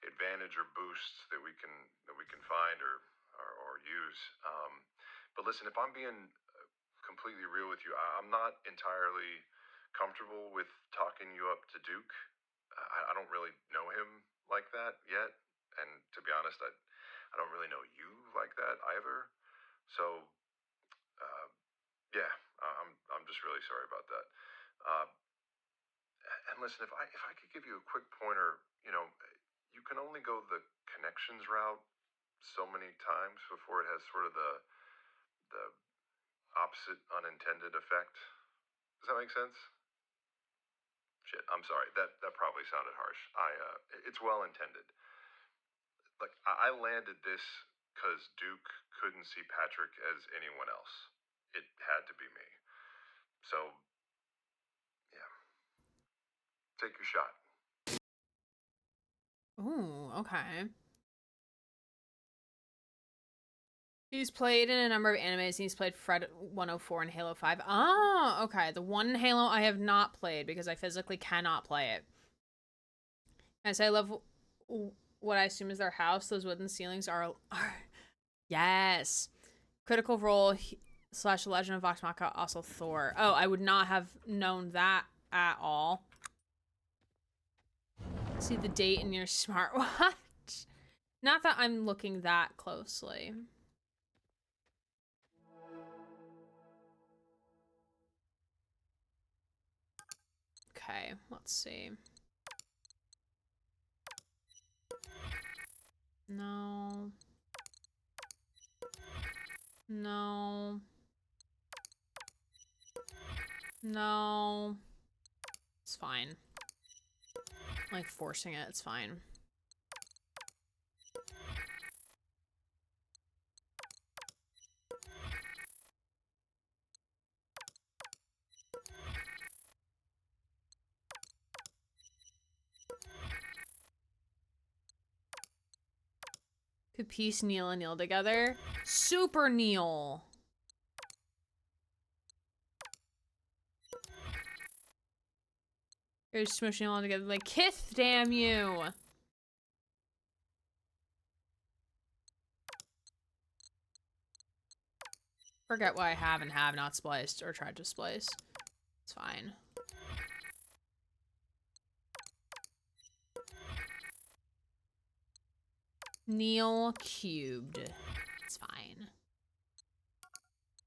advantage or boost that we can find or use. But listen, if I'm being completely real with you, I'm not entirely comfortable with talking you up to Duke. I don't really know him like that yet, and to be honest, I don't really know you like that either. So yeah, I'm just really sorry about that. And listen, if I could give you a quick pointer, you know, you can only go the connections route so many times before it has sort of the opposite unintended effect. Does that make sense? Shit, I'm sorry. That probably sounded harsh. It's well intended. Like, I landed this because Duke couldn't see Patrick as anyone else. It had to be me. So, yeah. Take your shot. Ooh, okay. He's played in a number of animes, and he's played Fred 104 in Halo 5. Ah, okay. The one Halo I have not played because I physically cannot play it. And so I love what I assume is their house. Those wooden ceilings are... Yes. Critical Role / Legend of Vox Machina, also Thor. Oh, I would not have known that at all. See the date in your smartwatch. Not that I'm looking that closely. Okay, let's see. No. No. No. It's fine. I'm like forcing it, it's fine. Could Peace, Neil, and Neil together? Super Neil. You're smushing them all together like Kith, damn you. Forget why I have and have not spliced or tried to splice. It's fine. Neil cubed. It's fine.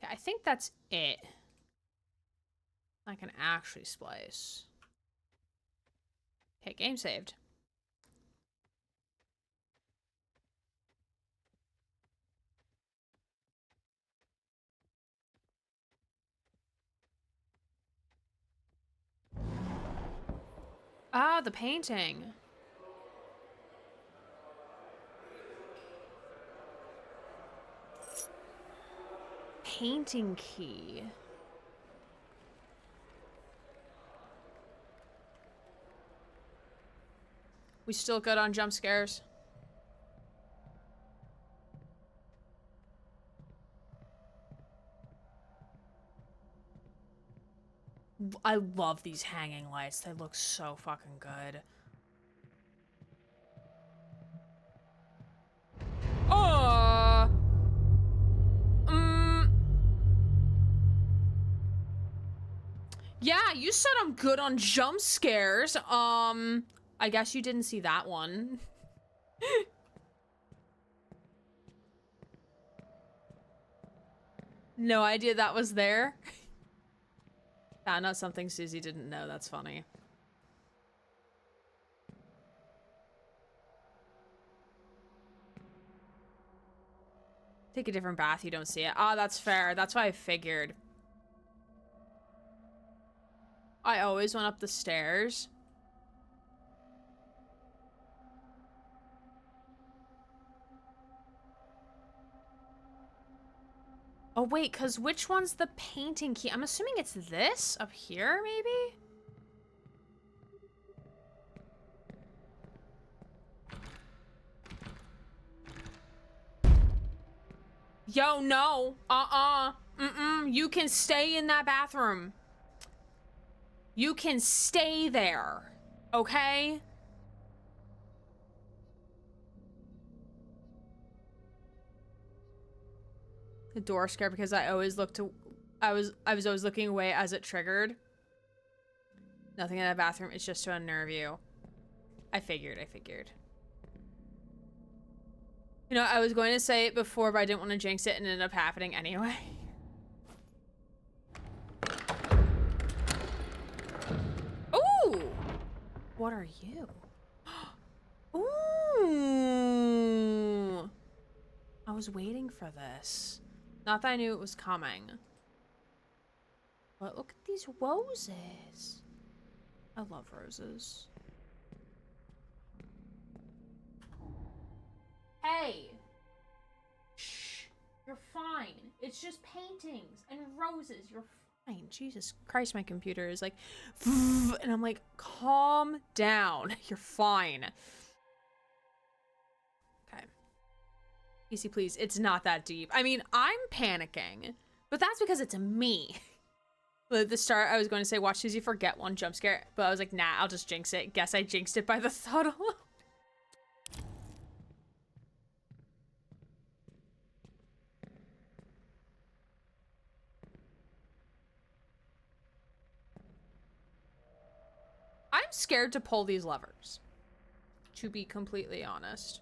Okay, I think that's it. I can actually splice. Okay, game saved. Ah, the painting. Painting key. We still good on jump scares? I love these hanging lights. They look so fucking good. Yeah, you said I'm good on jump scares. I guess you didn't see that one. No idea that was there. Found out something Susie didn't know. That's funny. Take a different bath, you don't see it. Ah, that's fair. That's what I figured. I always went up the stairs. Oh, wait, because which one's the painting key? I'm assuming it's this up here, maybe? Yo, no. You can stay in that bathroom. You can stay there. Okay? The door scared because I always looked to... I was always looking away as it triggered. Nothing in that bathroom. It's just to unnerve you. I figured. You know, I was going to say it before, but I didn't want to jinx it, and it ended up happening anyway. Ooh! What are you? Ooh! I was waiting for this. Not that I knew it was coming. But look at these roses. I love roses. Hey! Shh. You're fine. It's just paintings and roses. You're fine. Jesus Christ, my computer is like... And I'm like, calm down. You're fine. Okay. Easy, please. It's not that deep. I mean, I'm panicking. But that's because it's me. At the start, I was going to say, watch Susie forget one jump scare. But I was like, nah, I'll just jinx it. Guess I jinxed it by the thought alone. I'm scared to pull these levers, to be completely honest.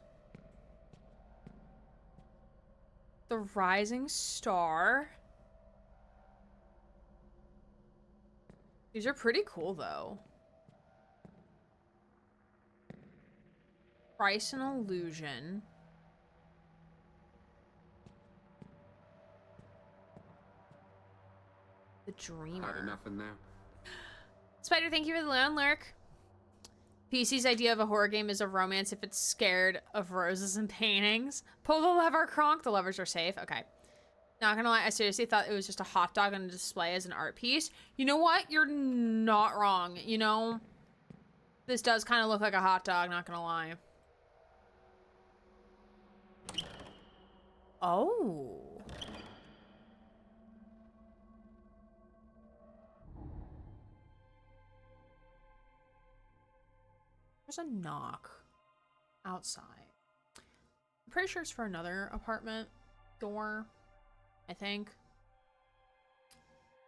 The Rising Star. These are pretty cool, though. Price and Illusion. The Dreamer. Had enough in there. Spider, thank you for the lone lurk. PC's idea of a horror game is a romance if it's scared of roses and paintings. Pull the lever, Kronk. The levers are safe. Okay. Not gonna lie, I seriously thought it was just a hot dog on a display as an art piece. You know what? You're not wrong. You know, this does kind of look like a hot dog, not gonna lie. Oh. There's a knock outside. I'm pretty sure it's for another apartment door, I think.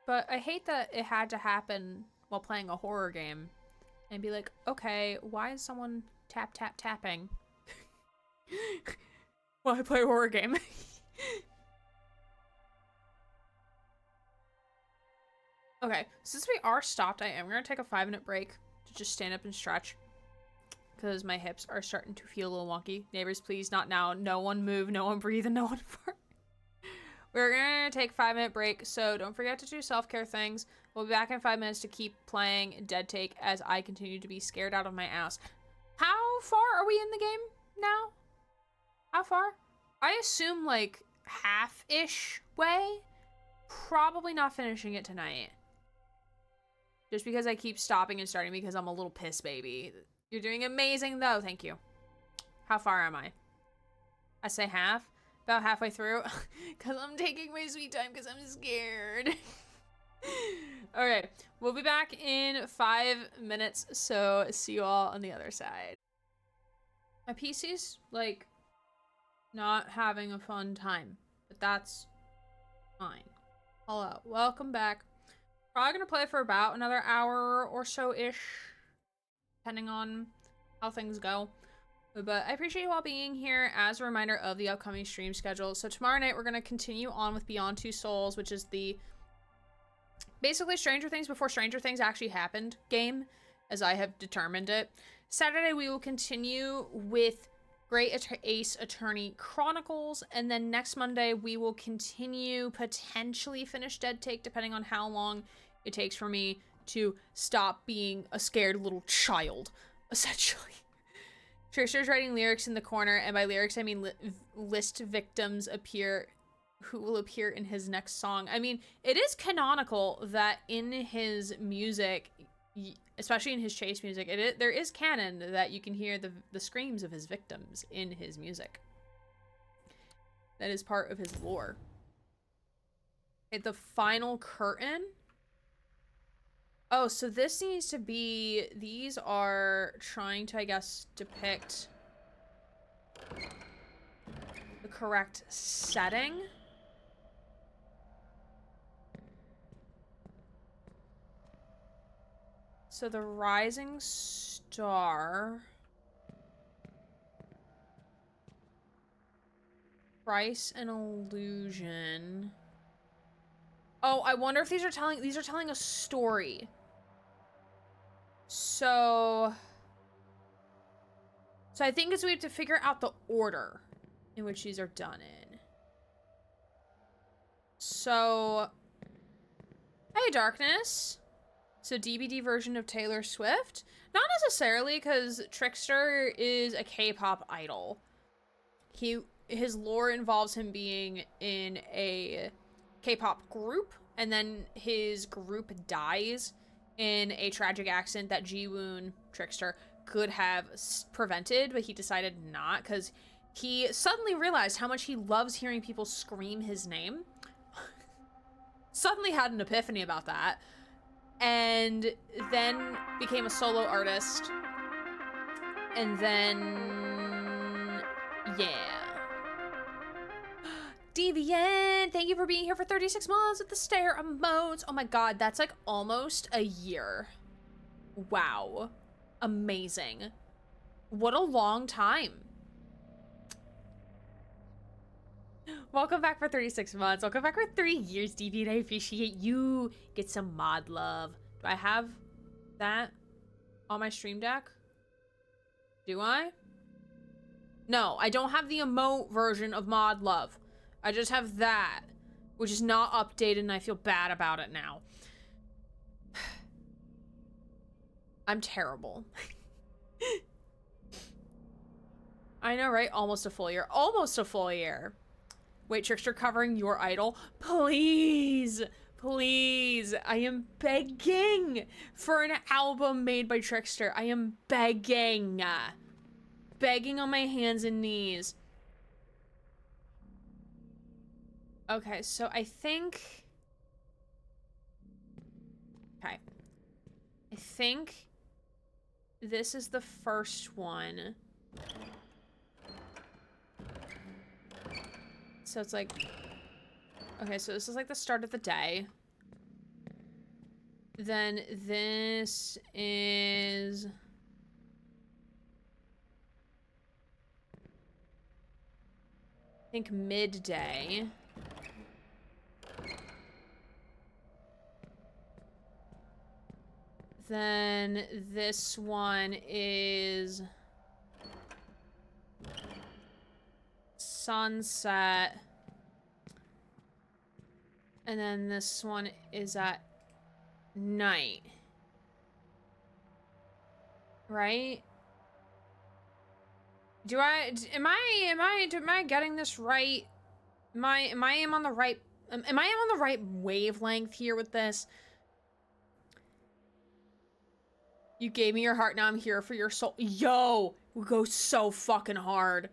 But I hate that it had to happen while playing a horror game and be like, okay, why is someone tapping while I play a horror game? Okay, since we are stopped, I am gonna take a 5-minute break to just stand up and stretch because my hips are starting to feel a little wonky. Neighbors, please, not now. No one move, no one breathe, and no one fart. We're gonna take a 5-minute break, so don't forget to do self-care things. We'll be back in 5 minutes to keep playing Dead Take as I continue to be scared out of my ass. How far are we in the game now? How far? I assume like half-ish way. Probably not finishing it tonight. Just because I keep stopping and starting because I'm a little piss baby. You're doing amazing though, thank you. How far am I? I say half. About halfway through. Because I'm taking my sweet time because I'm scared. Okay, we'll be back in 5 minutes, so see you all on the other side. My PC's, like, not having a fun time, but that's fine. Hello, welcome back. Probably gonna play for about another hour or so-ish, depending on how things go. But I appreciate you all being here as a reminder of the upcoming stream schedule. So tomorrow night, we're going to continue on with Beyond Two Souls, which is the basically Stranger Things before Stranger Things actually happened game, as I have determined it. Saturday, we will continue with Great Ace Attorney Chronicles. And then next Monday, we will continue, potentially finish Dead Take, depending on how long it takes for me to stop being a scared little child, essentially. Trickster's writing lyrics in the corner, and by lyrics I mean list victims who will appear in his next song. I mean, it is canonical that in his music, especially in his chase music, there is canon that you can hear the screams of his victims in his music. That is part of his lore. Okay, the final curtain. Oh, so this needs to be, these are trying to, I guess, depict the correct setting. So the Rising Star, Price and Illusion. Oh, I wonder if these are telling a story. So I think we have to figure out the order in which these are done in. So, hey, Darkness. So DBD version of Taylor Swift? Not necessarily, because Trickster is a K-pop idol. His lore involves him being in a K-pop group, and then his group dies in a tragic accident that Jiwoon, Trickster, could have prevented, but he decided not, because he suddenly realized how much he loves hearing people scream his name. Suddenly had an epiphany about that, and then became a solo artist, and then, yeah. Deviant, thank you for being here for 36 months with the stare emotes. Oh my god, that's like almost a year. Wow. amazing. What a long time. Welcome back for 36 months. Welcome back for 3 years, DB, and I appreciate you. Get some mod love. Do I have that on my stream deck? Do I? No, I don't have the emote version of mod love. I just have that, which is not updated, and I feel bad about it now. I'm terrible. I know, right? Almost a full year. Almost a full year. Wait, Trickster covering your idol? Please! Please! I am begging for an album made by Trickster. I am begging. Begging on my hands and knees. Okay, so I think... Okay. I think this is the first one. So it's like... Okay, so this is like the start of the day. Then this is... I think midday. Then this one is sunset. And then this one is at night. Right? Am I getting this right? Am I on the right wavelength here with this? You gave me your heart, now I'm here for your soul. Yo, we go so fucking hard.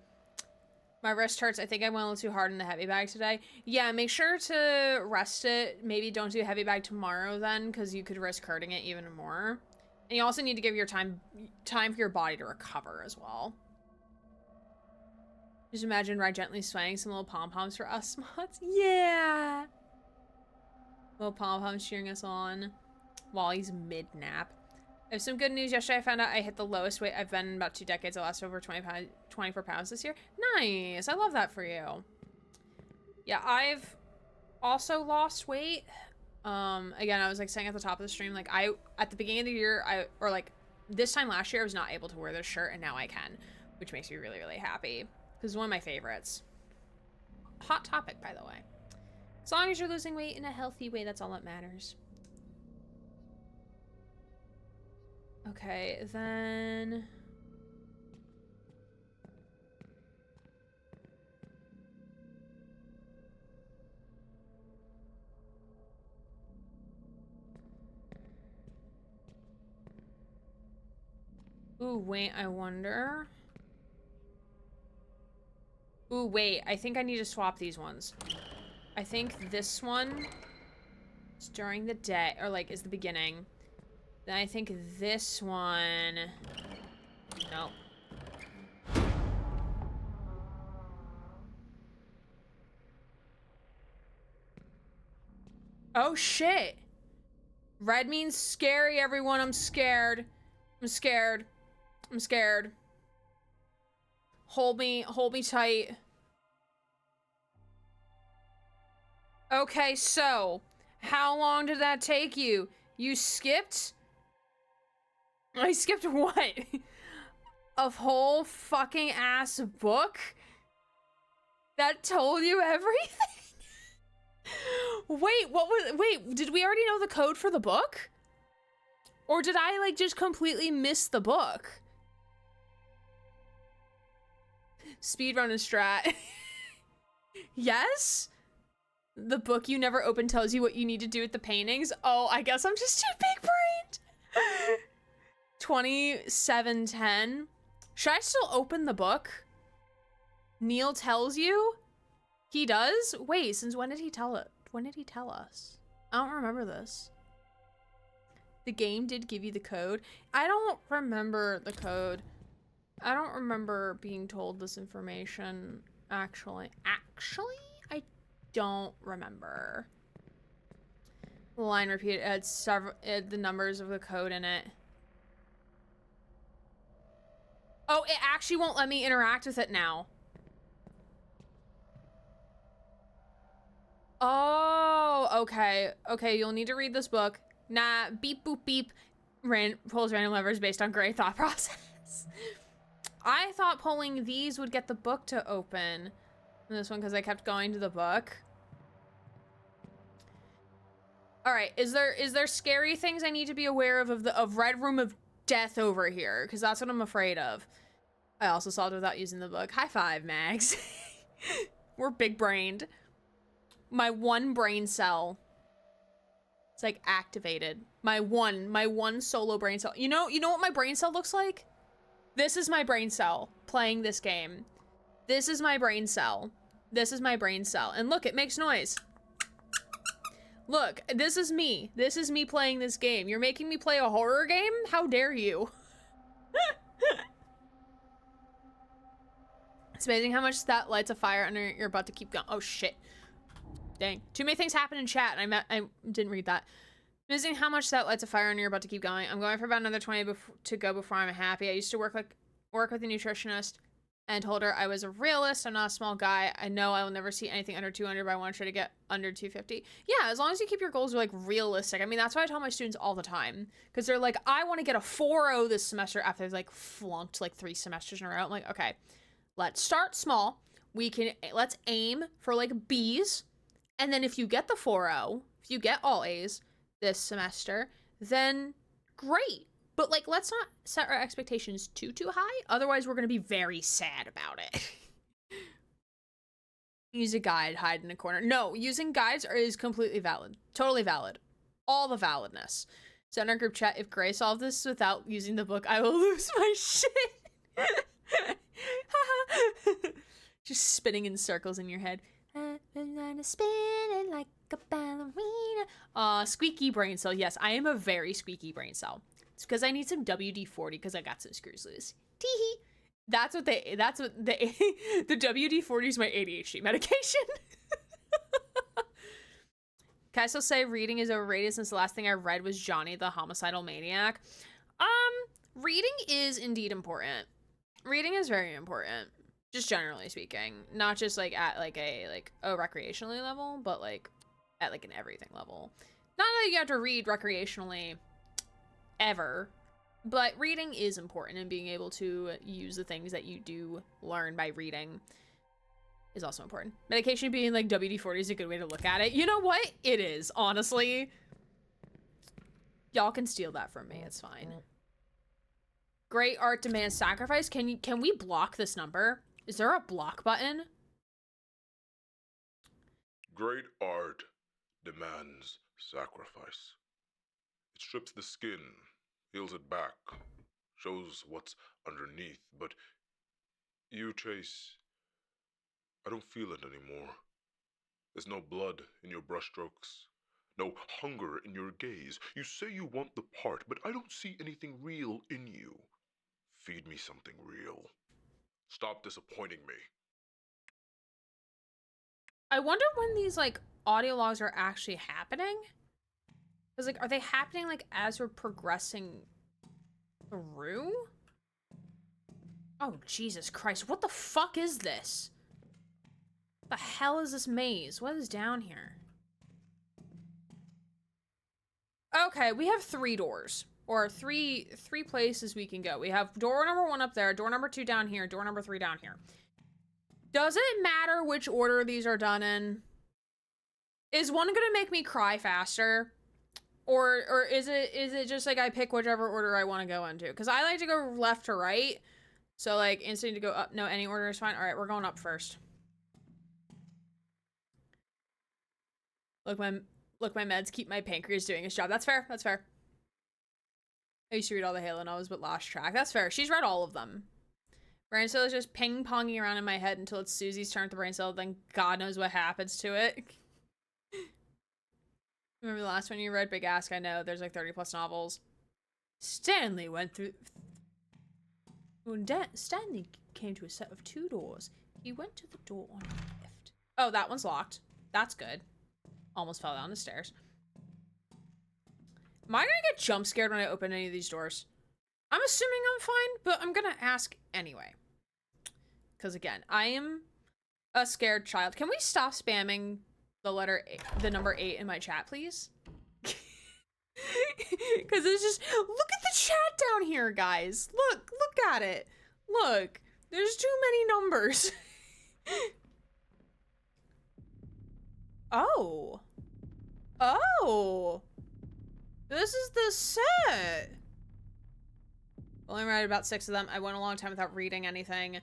My wrist hurts. I think I went a little too hard in the heavy bag today. Yeah, make sure to rest it. Maybe don't do heavy bag tomorrow then, because you could risk hurting it even more. And you also need to give your time for your body to recover as well. Just imagine Rye gently swaying some little pom-poms for us mods. Yeah! Little pom-poms cheering us on while he's mid-nap. I have some good news. Yesterday I found out I hit the lowest weight I've been in about 2 decades. I lost over 24 pounds this year. Nice. I love that for you. Yeah, I've also lost weight. Again, I was like saying at the top of the stream, like at the beginning of the year, this time last year, I was not able to wear this shirt, and now I can, which makes me really, really happy. Because it's one of my favorites. Hot topic, by the way. As long as you're losing weight in a healthy way, that's all that matters. Okay, then... Ooh, wait, I wonder... Ooh, wait, I think I need to swap these ones. I think this one is during the day, or like is the beginning. Then I think this one... Nope. Oh shit! Red means scary, everyone. I'm scared. I'm scared. I'm scared. Hold me tight. Okay, so how long did that take you? You skipped? I skipped what? A whole fucking ass book? That told you everything? Wait, did we already know the code for the book? Or did I like just completely miss the book? Speedrun and strat. Yes? The book you never open tells you what you need to do with the paintings? Oh, I guess I'm just too big-brained. 2710. Should I still open the book? Neil tells you? He does? Wait, since when did he tell it? When did he tell us? I don't remember this. The game did give you the code. I don't remember the code. I don't remember being told this information, actually. I don't remember. The line repeated had the numbers of the code in it. Oh, it actually won't let me interact with it now. Oh, okay. Okay, you'll need to read this book. Nah, beep boop beep. Pulls random levers based on gray thought process. I thought pulling these would get the book to open. This one, because I kept going to the book. All right, is there scary things I need to be aware of Red Room of Death over here? Because that's what I'm afraid of. I also solved it without using the book. High five, Mags. We're big brained. My one brain cell. It's like activated. My one solo brain cell. You know what my brain cell looks like? This is my brain cell playing this game. This is my brain cell. This is my brain cell. And look, it makes noise. Look, this is me. This is me playing this game. You're making me play a horror game? How dare you? It's amazing how much that lights a fire under you're about to keep going. Oh shit. Dang. Too many things happen in chat. I didn't read that. Amazing how much that lights a fire under you're about to keep going. I'm going for about another 20 to go before I'm happy. I used to work with a nutritionist and told her I was a realist. I'm not a small guy. I know I will never see anything under 200, but I want to try to get under 250. Yeah, as long as you keep your goals like realistic. I mean, that's what I tell my students all the time. Because they're like, I want to get a 4.0 this semester after they've like flunked like 3 semesters in a row. I'm like, okay, let's start small. Let's aim for like B's. And then if you get the 4.0, if you get all A's this semester, then great. But like, let's not set our expectations too high. Otherwise, we're going to be very sad about it. Use a guide, hide in a corner. No, using guides is completely valid. Totally valid. All the validness. So in our group chat, if Gray solved this without using the book, I will lose my shit. Just spinning in circles in your head. Spinning like a ballerina. Squeaky brain cell. Yes, I am a very squeaky brain cell. It's because I need some WD-40 because I got some screws loose. Teehee. That's what the WD-40 is my ADHD medication. Can I still say reading is overrated since the last thing I read was Johnny the Homicidal Maniac? Reading is indeed important. Reading is very important. Just generally speaking. Not just like at like a recreationally level, but like at like an everything level. Not that you have to read recreationally ever, but reading is important, and being able to use the things that you do learn by reading is also important. Medication being like WD-40 is a good way to look at it. You know what? It is, honestly. Y'all can steal that from me. It's fine. Great art demands sacrifice. Can we block this number? Is there a block button? Great art demands sacrifice. It strips the skin, peels it back, shows what's underneath, but you, Chase, I don't feel it anymore. There's no blood in your brushstrokes, no hunger in your gaze. You say you want the part, but I don't see anything real in you. Feed me something real. Stop disappointing me. I wonder when these like audio logs are actually happening. Because like, are they happening like as we're progressing through? Oh, Jesus Christ. What the fuck is this? What the hell is this maze? What is down here? Okay, we have 3 doors. Or three places we can go. We have door number 1 up there, door number 2 down here, door number 3 down here. Does it matter which order these are done in? Is one gonna make me cry faster? Or is it just like I pick whichever order I want to go into? Because I like to go left to right. So like instant to go up. No, any order is fine. All right, we're going up first. Look, my meds keep my pancreas doing its job. That's fair. That's fair. I used to read all the Halo novels, but lost track. That's fair. She's read all of them. Brain cell is just ping-ponging around in my head until it's Susie's turn with the brain cell. Then God knows what happens to it. Remember the last one you read? Big Ask? I know. There's like 30+ novels. Stanley went through... When Stanley came to a set of 2 doors, he went to the door on the left. Oh, that one's locked. That's good. Almost fell down the stairs. Am I gonna get jump scared when I open any of these doors? I'm assuming I'm fine, but I'm gonna ask anyway. Because again, I am a scared child. Can we stop spamming the letter the number 8 in my chat, please? Because it's just, look at the chat down here, guys. Look at it. Look, there's too many numbers. Oh. This is the set. Only read about 6 of them. I went a long time without reading anything.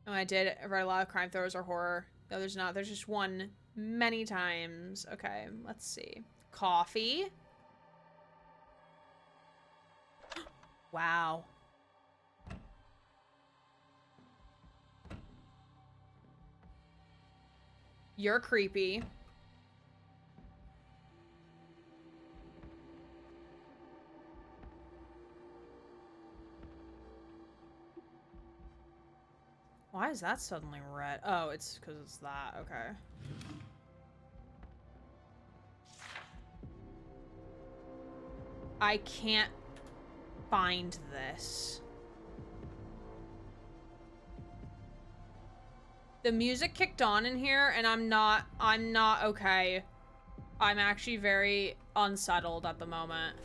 And I did read a lot of crime thrillers or horror. No, there's not. There's just one many times. Okay, let's see. Coffee. Wow. You're creepy. Why is that suddenly red? Oh, it's because it's that. Okay. I can't find this. The music kicked on in here and I'm not okay. I'm actually very unsettled at the moment.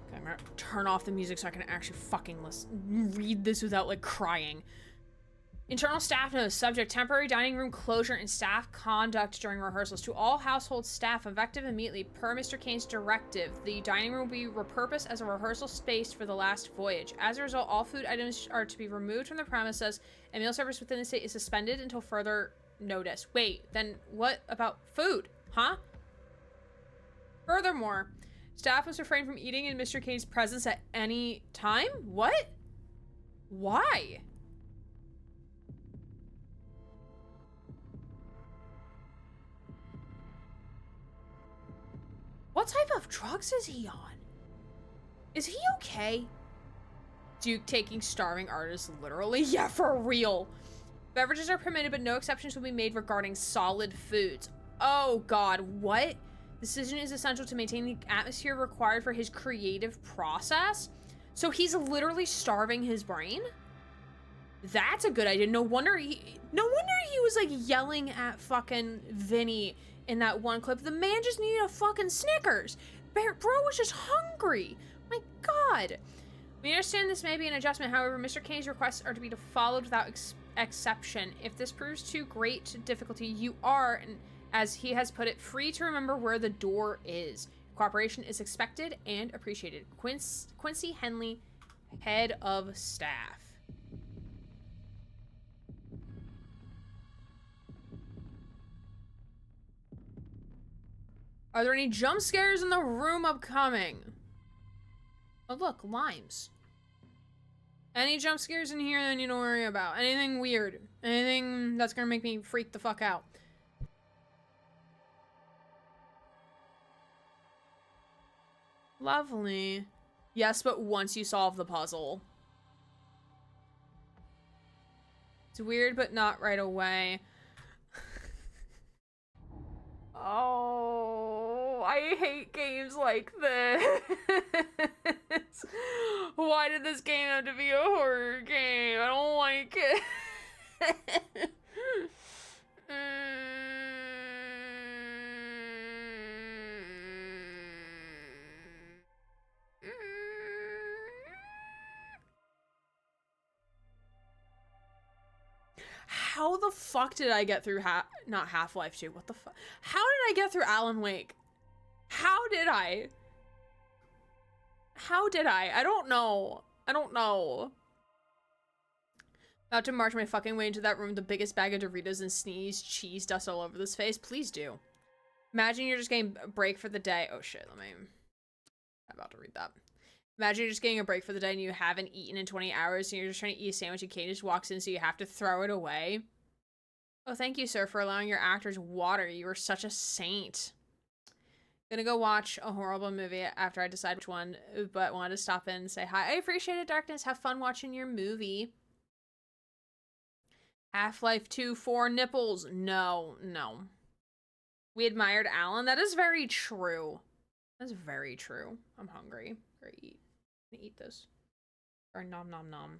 Okay, I'm gonna turn off the music so I can actually fucking read this without like crying. Internal staff notes, subject, temporary dining room closure and staff conduct during rehearsals. To all household staff, effective immediately, per Mr. Kane's directive, the dining room will be repurposed as a rehearsal space for the last voyage. As a result, all food items are to be removed from the premises, and meal service within the state is suspended until further notice. Wait, then what about food? Huh? Furthermore, staff must refrain from eating in Mr. Kane's presence at any time? What? Why? What type of drugs is he on? Is he okay? Duke taking starving artists literally? Yeah, for real. Beverages are permitted, but no exceptions will be made regarding solid foods. Oh god, what? Decision is essential to maintain the atmosphere required for his creative process? So he's literally starving his brain? That's a good idea. No wonder he was like yelling at fucking Vinny in that one clip. The man just needed a fucking Snickers. Bro was just hungry. My god. We understand this may be an adjustment. However, Mr. Kane's requests are to be followed without exception. If this proves too great difficulty, you are, as he has put it, free to remember where the door is. Cooperation is expected and appreciated. Quincy Henley, head of staff. Are there any jump scares in the room upcoming? Oh look, limes. Any jump scares in here that you don't worry about? Anything weird? Anything that's gonna make me freak the fuck out? Lovely. Yes, but once you solve the puzzle. It's weird, but not right away. Oh, I hate games like this. Why did this game have to be a horror game? I don't like it. How the fuck did I get through not Half-Life 2? What the fuck? How did I get through Alan Wake? How did I? How did I? I don't know. I don't know. About to march my fucking way into that room with the biggest bag of Doritos and sneeze cheese dust all over this face. Please do. Imagine you're just getting a break for the day. Oh shit, I'm about to read that. Imagine you're just getting a break for the day and you haven't eaten in 20 hours and you're just trying to eat a sandwich and Kate just walks in so you have to throw it away. Oh, thank you, sir, for allowing your actors water. You are such a saint. Gonna go watch a horrible movie after I decide which one, but wanted to stop in and say hi. I appreciate it, Darkness. Have fun watching your movie. Half-Life 2 4 nipples. No, no. We admired Alan. That is very true. That's very true. I'm hungry. Or eat. I'm gonna eat this. Or nom nom nom.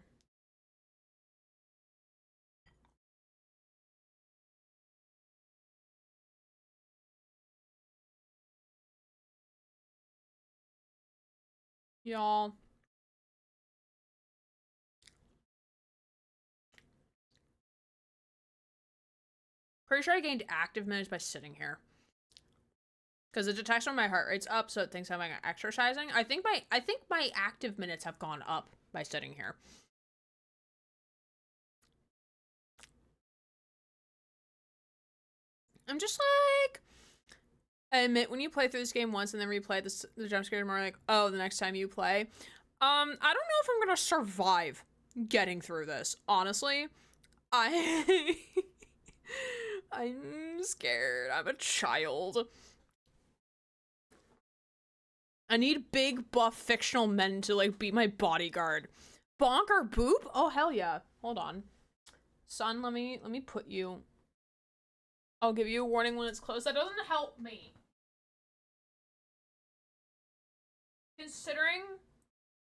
Y'all. Pretty sure I gained active minutes by sitting here. Because it detects when my heart rate's up, so it thinks I'm exercising. I think my active minutes have gone up by sitting here. I'm just like, I admit when you play through this game once and then replay the jump scares more like, oh, the next time you play. I don't know if I'm gonna survive getting through this. Honestly, I'm scared. I'm a child. I need big buff fictional men to like be my bodyguard. Bonk or boop? Oh hell yeah. Hold on. Son, let me put you. I'll give you a warning when it's close. That doesn't help me. Considering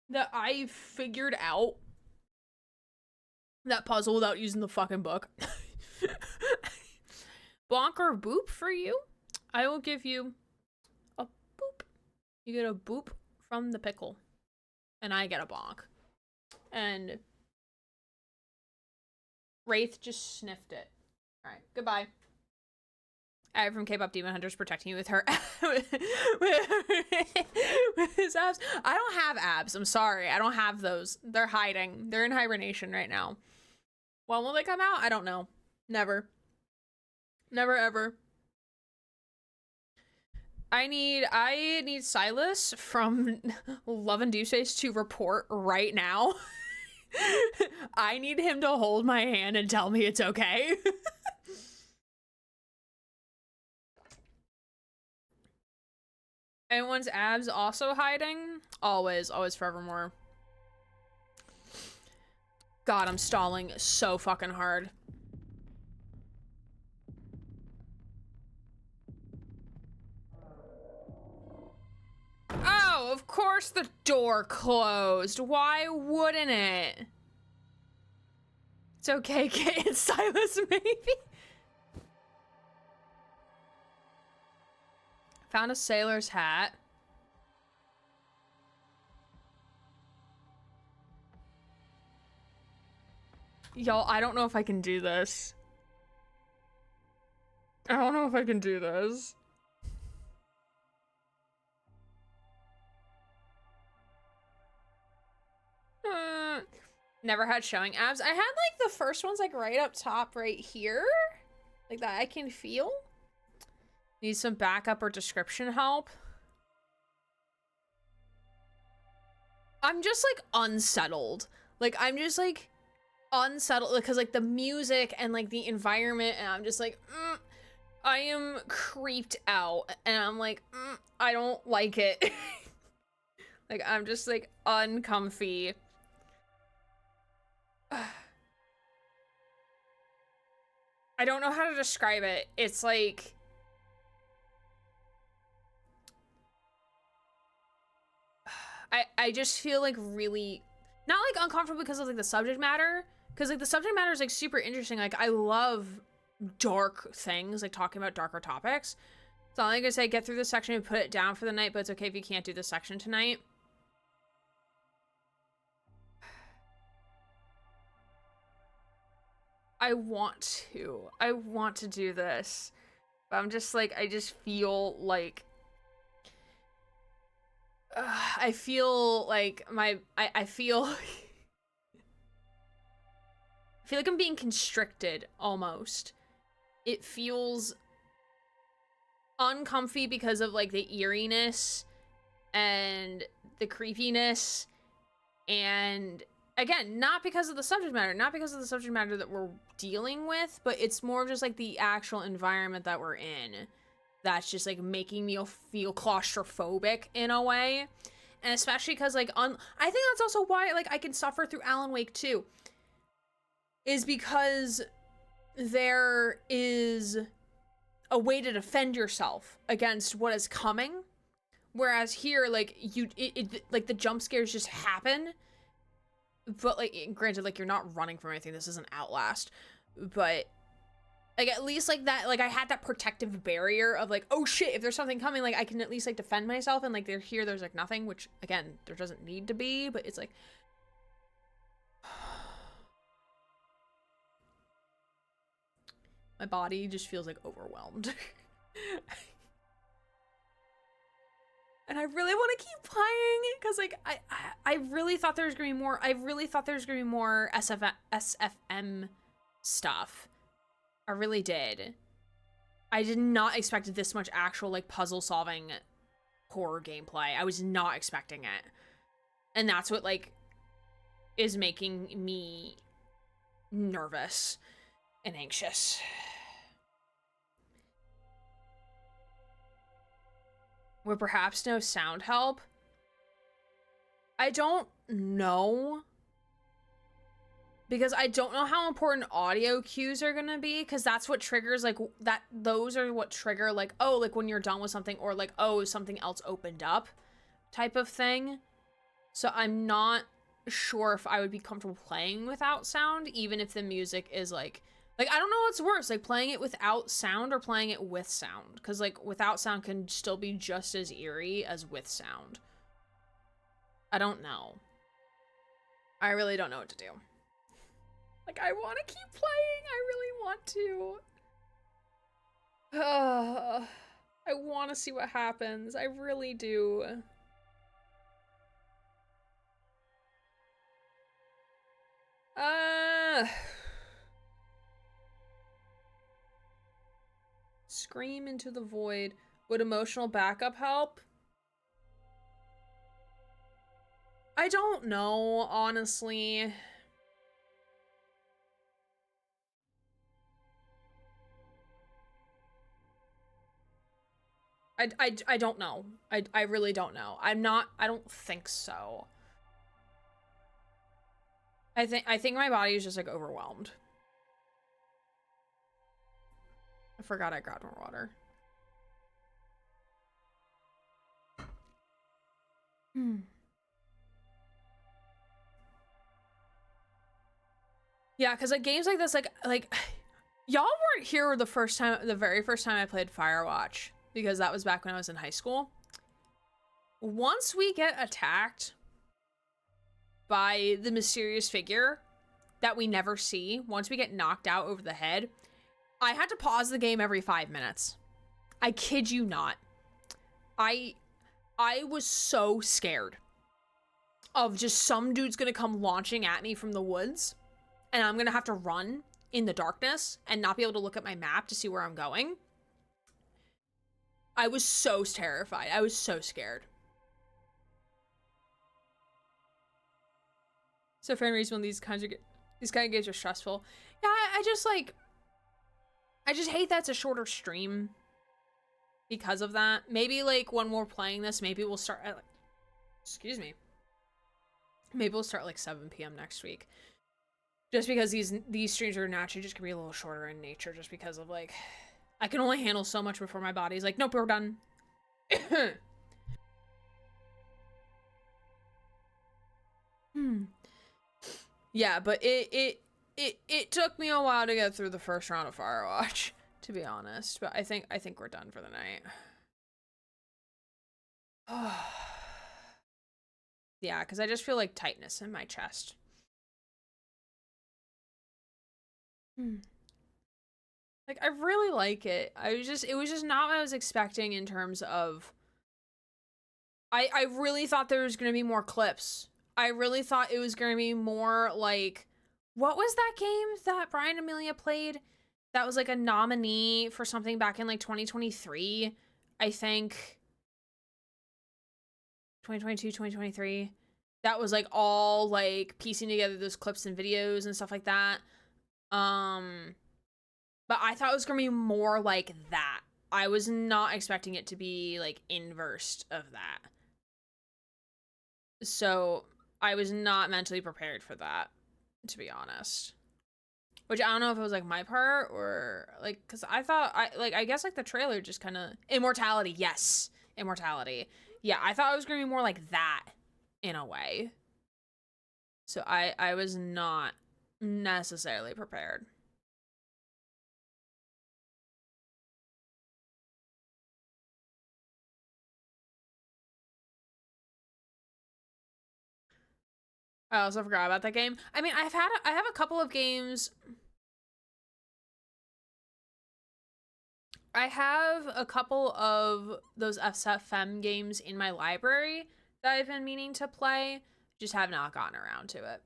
that I figured out that puzzle without using the fucking book. Bonk or boop for you? I will give you a boop. You get a boop from the pickle. And I get a bonk. And Wraith just sniffed it. Alright, goodbye. I from K-pop Demon Hunters protecting you with her with his abs. I don't have abs. I'm sorry. I don't have those. They're hiding. They're in hibernation right now. When will they come out? I don't know. Never. Never ever. I need Silas from Love and Deuces to report right now. I need him to hold my hand and tell me it's okay. Anyone's abs also hiding? Always, always, forevermore. God, I'm stalling so fucking hard. Oh, of course the door closed. Why wouldn't it? It's okay, Kate and Silas, maybe? Found a sailor's hat. Y'all, I don't know if I can do this. I don't know if I can do this. Never had showing abs. I had like the first ones like right up top right here. Like that I can feel. Need some backup or description help. I'm just like unsettled. Like I'm just like unsettled because like the music and like the environment and I'm just like I am creeped out and I'm like I don't like it. Like I'm just like uncomfy. I don't know how to describe it. It's like I just feel like really not like uncomfortable because of like the subject matter, because like the subject matter is like super interesting. Like I love dark things, like talking about darker topics. So I'm gonna say get through this section and put it down for the night, but it's okay if you can't do this section tonight. I want to do this, but I'm just like, I just feel like I feel like I feel I feel like I'm being constricted almost. It feels uncomfy because of like the eeriness and the creepiness, and again, not because of the subject matter, not because of the subject matter that we're dealing with, but it's more just like the actual environment that we're in that's just like making me feel claustrophobic in a way. And especially because like I think that's also why like I can suffer through Alan Wake 2, is because there is a way to defend yourself against what is coming Whereas here, like, like, the jump scares just happen. But, like, granted, like, you're not running from anything. This isn't Outlast. But, like, at least, like, that, like, I had that protective barrier of, like, oh, shit, if there's something coming, like, I can at least, like, defend myself. And, like, there's, like, nothing, which, again, there doesn't need to be. But it's, like... My body just feels, like, overwhelmed. And I really want to keep playing because, like, I really thought there was gonna be more. I really thought there was gonna be more SFM stuff. I really did. I did not expect this much actual, like, puzzle solving horror gameplay. I was not expecting it, and that's what, like, is making me nervous and anxious. Would perhaps no sound help? I don't know. Because I don't know how important audio cues are gonna be, because that's what triggers, like, those are what trigger, like, oh, like, when you're done with something, or, like, oh, something else opened up, type of thing. So I'm not sure if I would be comfortable playing without sound, even if the music is, like, I don't know what's worse, like, playing it without sound or playing it with sound. Because, like, without sound can still be just as eerie as with sound. I don't know. I really don't know what to do. Like, I want to keep playing. I really want to. I want to see what happens. I really do. Scream into the void. Would emotional backup help? I don't know, honestly. I don't know. I really don't know. I don't think so. I think my body is just, like, overwhelmed. I forgot I grabbed more water. Yeah, because, like, games like this, like y'all weren't here the very first time I played Firewatch, because that was back when I was in high school. Once we get attacked by the mysterious figure that we never see, once we get knocked out over the head, I had to pause the game every 5 minutes. I kid you not. I was so scared of just some dude's gonna come launching at me from the woods, and I'm gonna have to run in the darkness and not be able to look at my map to see where I'm going. I was so terrified. I was so scared. So for any reason, when these kind of games are stressful. Yeah, I just hate that's a shorter stream because of that. Maybe, like, when we're playing this, maybe we'll start at, like, excuse me. Maybe we'll start, like, 7 p.m. next week. Just because these streams are naturally just gonna be a little shorter in nature, just because of, like, I can only handle so much before my body's like, nope, we're done. Yeah, but it took me a while to get through the first round of Firewatch, to be honest. But I think we're done for the night. Yeah, because I just feel, like, tightness in my chest. Like, I really like it. It was just not what I was expecting in terms of... I really thought there was going to be more clips. I really thought it was going to be more, like... What was that game that Brian Amelia played? That was, like, a nominee for something back in, like, 2023, I think. 2022, 2023. That was, like, all, like, piecing together those clips and videos and stuff like that. But I thought it was gonna be more like that. I was not expecting it to be, like, inverse of that. So I was not mentally prepared for that, to be honest. Which I don't know if it was, like, my part or, like, because I thought, I guess, like, the trailer just kind of... Immortality, yes. Immortality. Yeah, I thought it was going to be more like that in a way. So I was not necessarily prepared. I also forgot about that game. I mean, I have a couple of games. I have a couple of those SFM games in my library that I've been meaning to play. Just have not gotten around to it.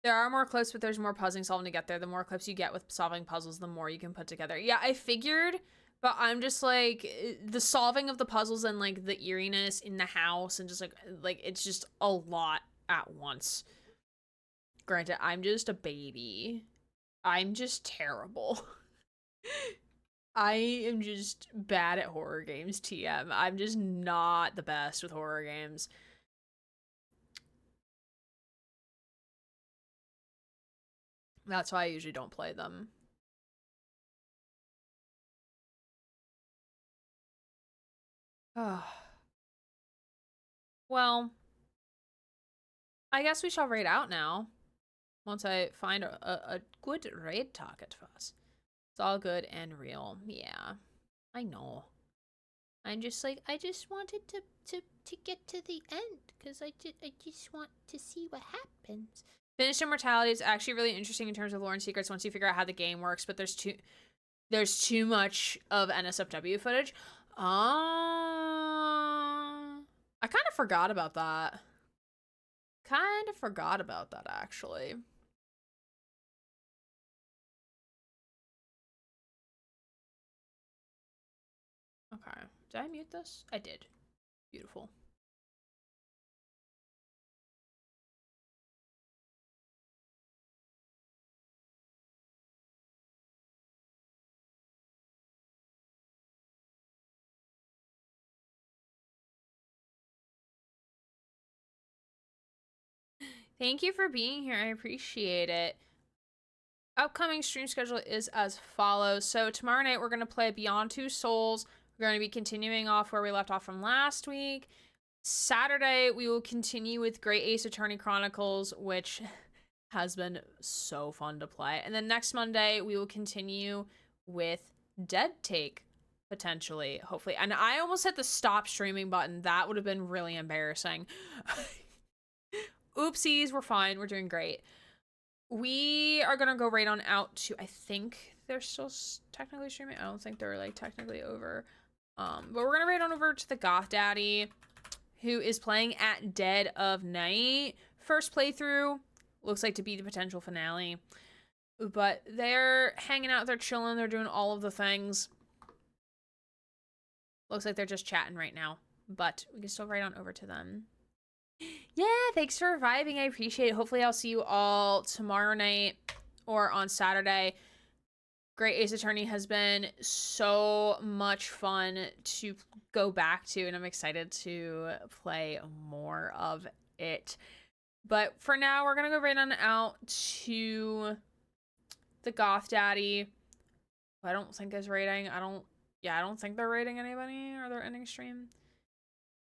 There are more clips, but there's more puzzling solving to get there. The more clips you get with solving puzzles, the more you can put together. Yeah, I figured, but I'm just like, the solving of the puzzles and like the eeriness in the house and just like it's just a lot at once. Granted, I'm just a baby. I'm just terrible. I am just bad at horror games, TM. I'm just not the best with horror games. That's why I usually don't play them. Well, I guess we shall raid out now. Once I find a good raid target for us. It's all good and real. Yeah, I know. I'm just like, I just wanted to get to the end because I just want to see what happens. Finished Immortality is actually really interesting in terms of lore and secrets once you figure out how the game works, but there's too much of NSFW footage. I kind of forgot about that. Actually. Okay. Did I mute this? I did. Beautiful. Thank you for being here. I appreciate it. Upcoming stream schedule is as follows. So tomorrow night we're going to play Beyond Two Souls. We're going to be continuing off where we left off from last week. Saturday we will continue with Great Ace Attorney Chronicles, which has been so fun to play. And then next Monday we will continue with Dead Take, potentially, hopefully. And I almost hit the stop streaming button. That would have been really embarrassing. Oopsies, we're fine. We're doing great. We are gonna go right on out to, I think they're still technically streaming. I don't think they're like technically over. But we're gonna right on over to the Goth Daddy, who is playing at Dead of Night. First playthrough, looks like to be the potential finale. But they're hanging out, they're chilling, they're doing all of the things. Looks like they're just chatting right now, but we can still right on over to them. Yeah, thanks for reviving. I appreciate it. Hopefully I'll see you all tomorrow night or on Saturday. Great Ace Attorney has been so much fun to go back to, and I'm excited to play more of it. But for now, we're going to go right on out to the Goth Daddy. I don't think is rating. I don't think they're rating anybody or they're ending stream.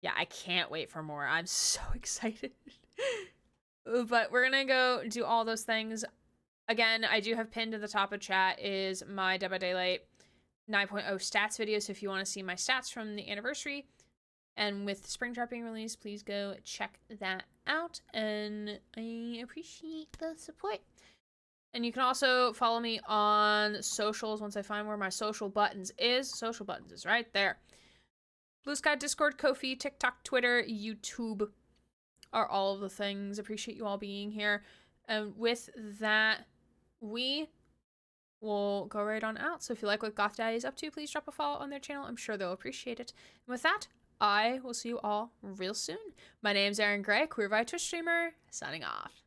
Yeah, I can't wait for more. I'm so excited. But we're gonna go do all those things. Again, I do have pinned to the top of chat is my Dead by Daylight 9.0 stats video. So if you want to see my stats from the anniversary and with Springtrap being released, please go check that out. And I appreciate the support. And you can also follow me on socials once I find where my social buttons is. Social buttons is right there. Blue Sky, Discord, Ko-fi, TikTok, Twitter, YouTube are all of the things. Appreciate you all being here. And with that, we will go right on out. So if you like what Goth Daddy is up to, please drop a follow on their channel. I'm sure they'll appreciate it. And with that, I will see you all real soon. My name's Aaron Gray, Queer Vi Twitch streamer, signing off.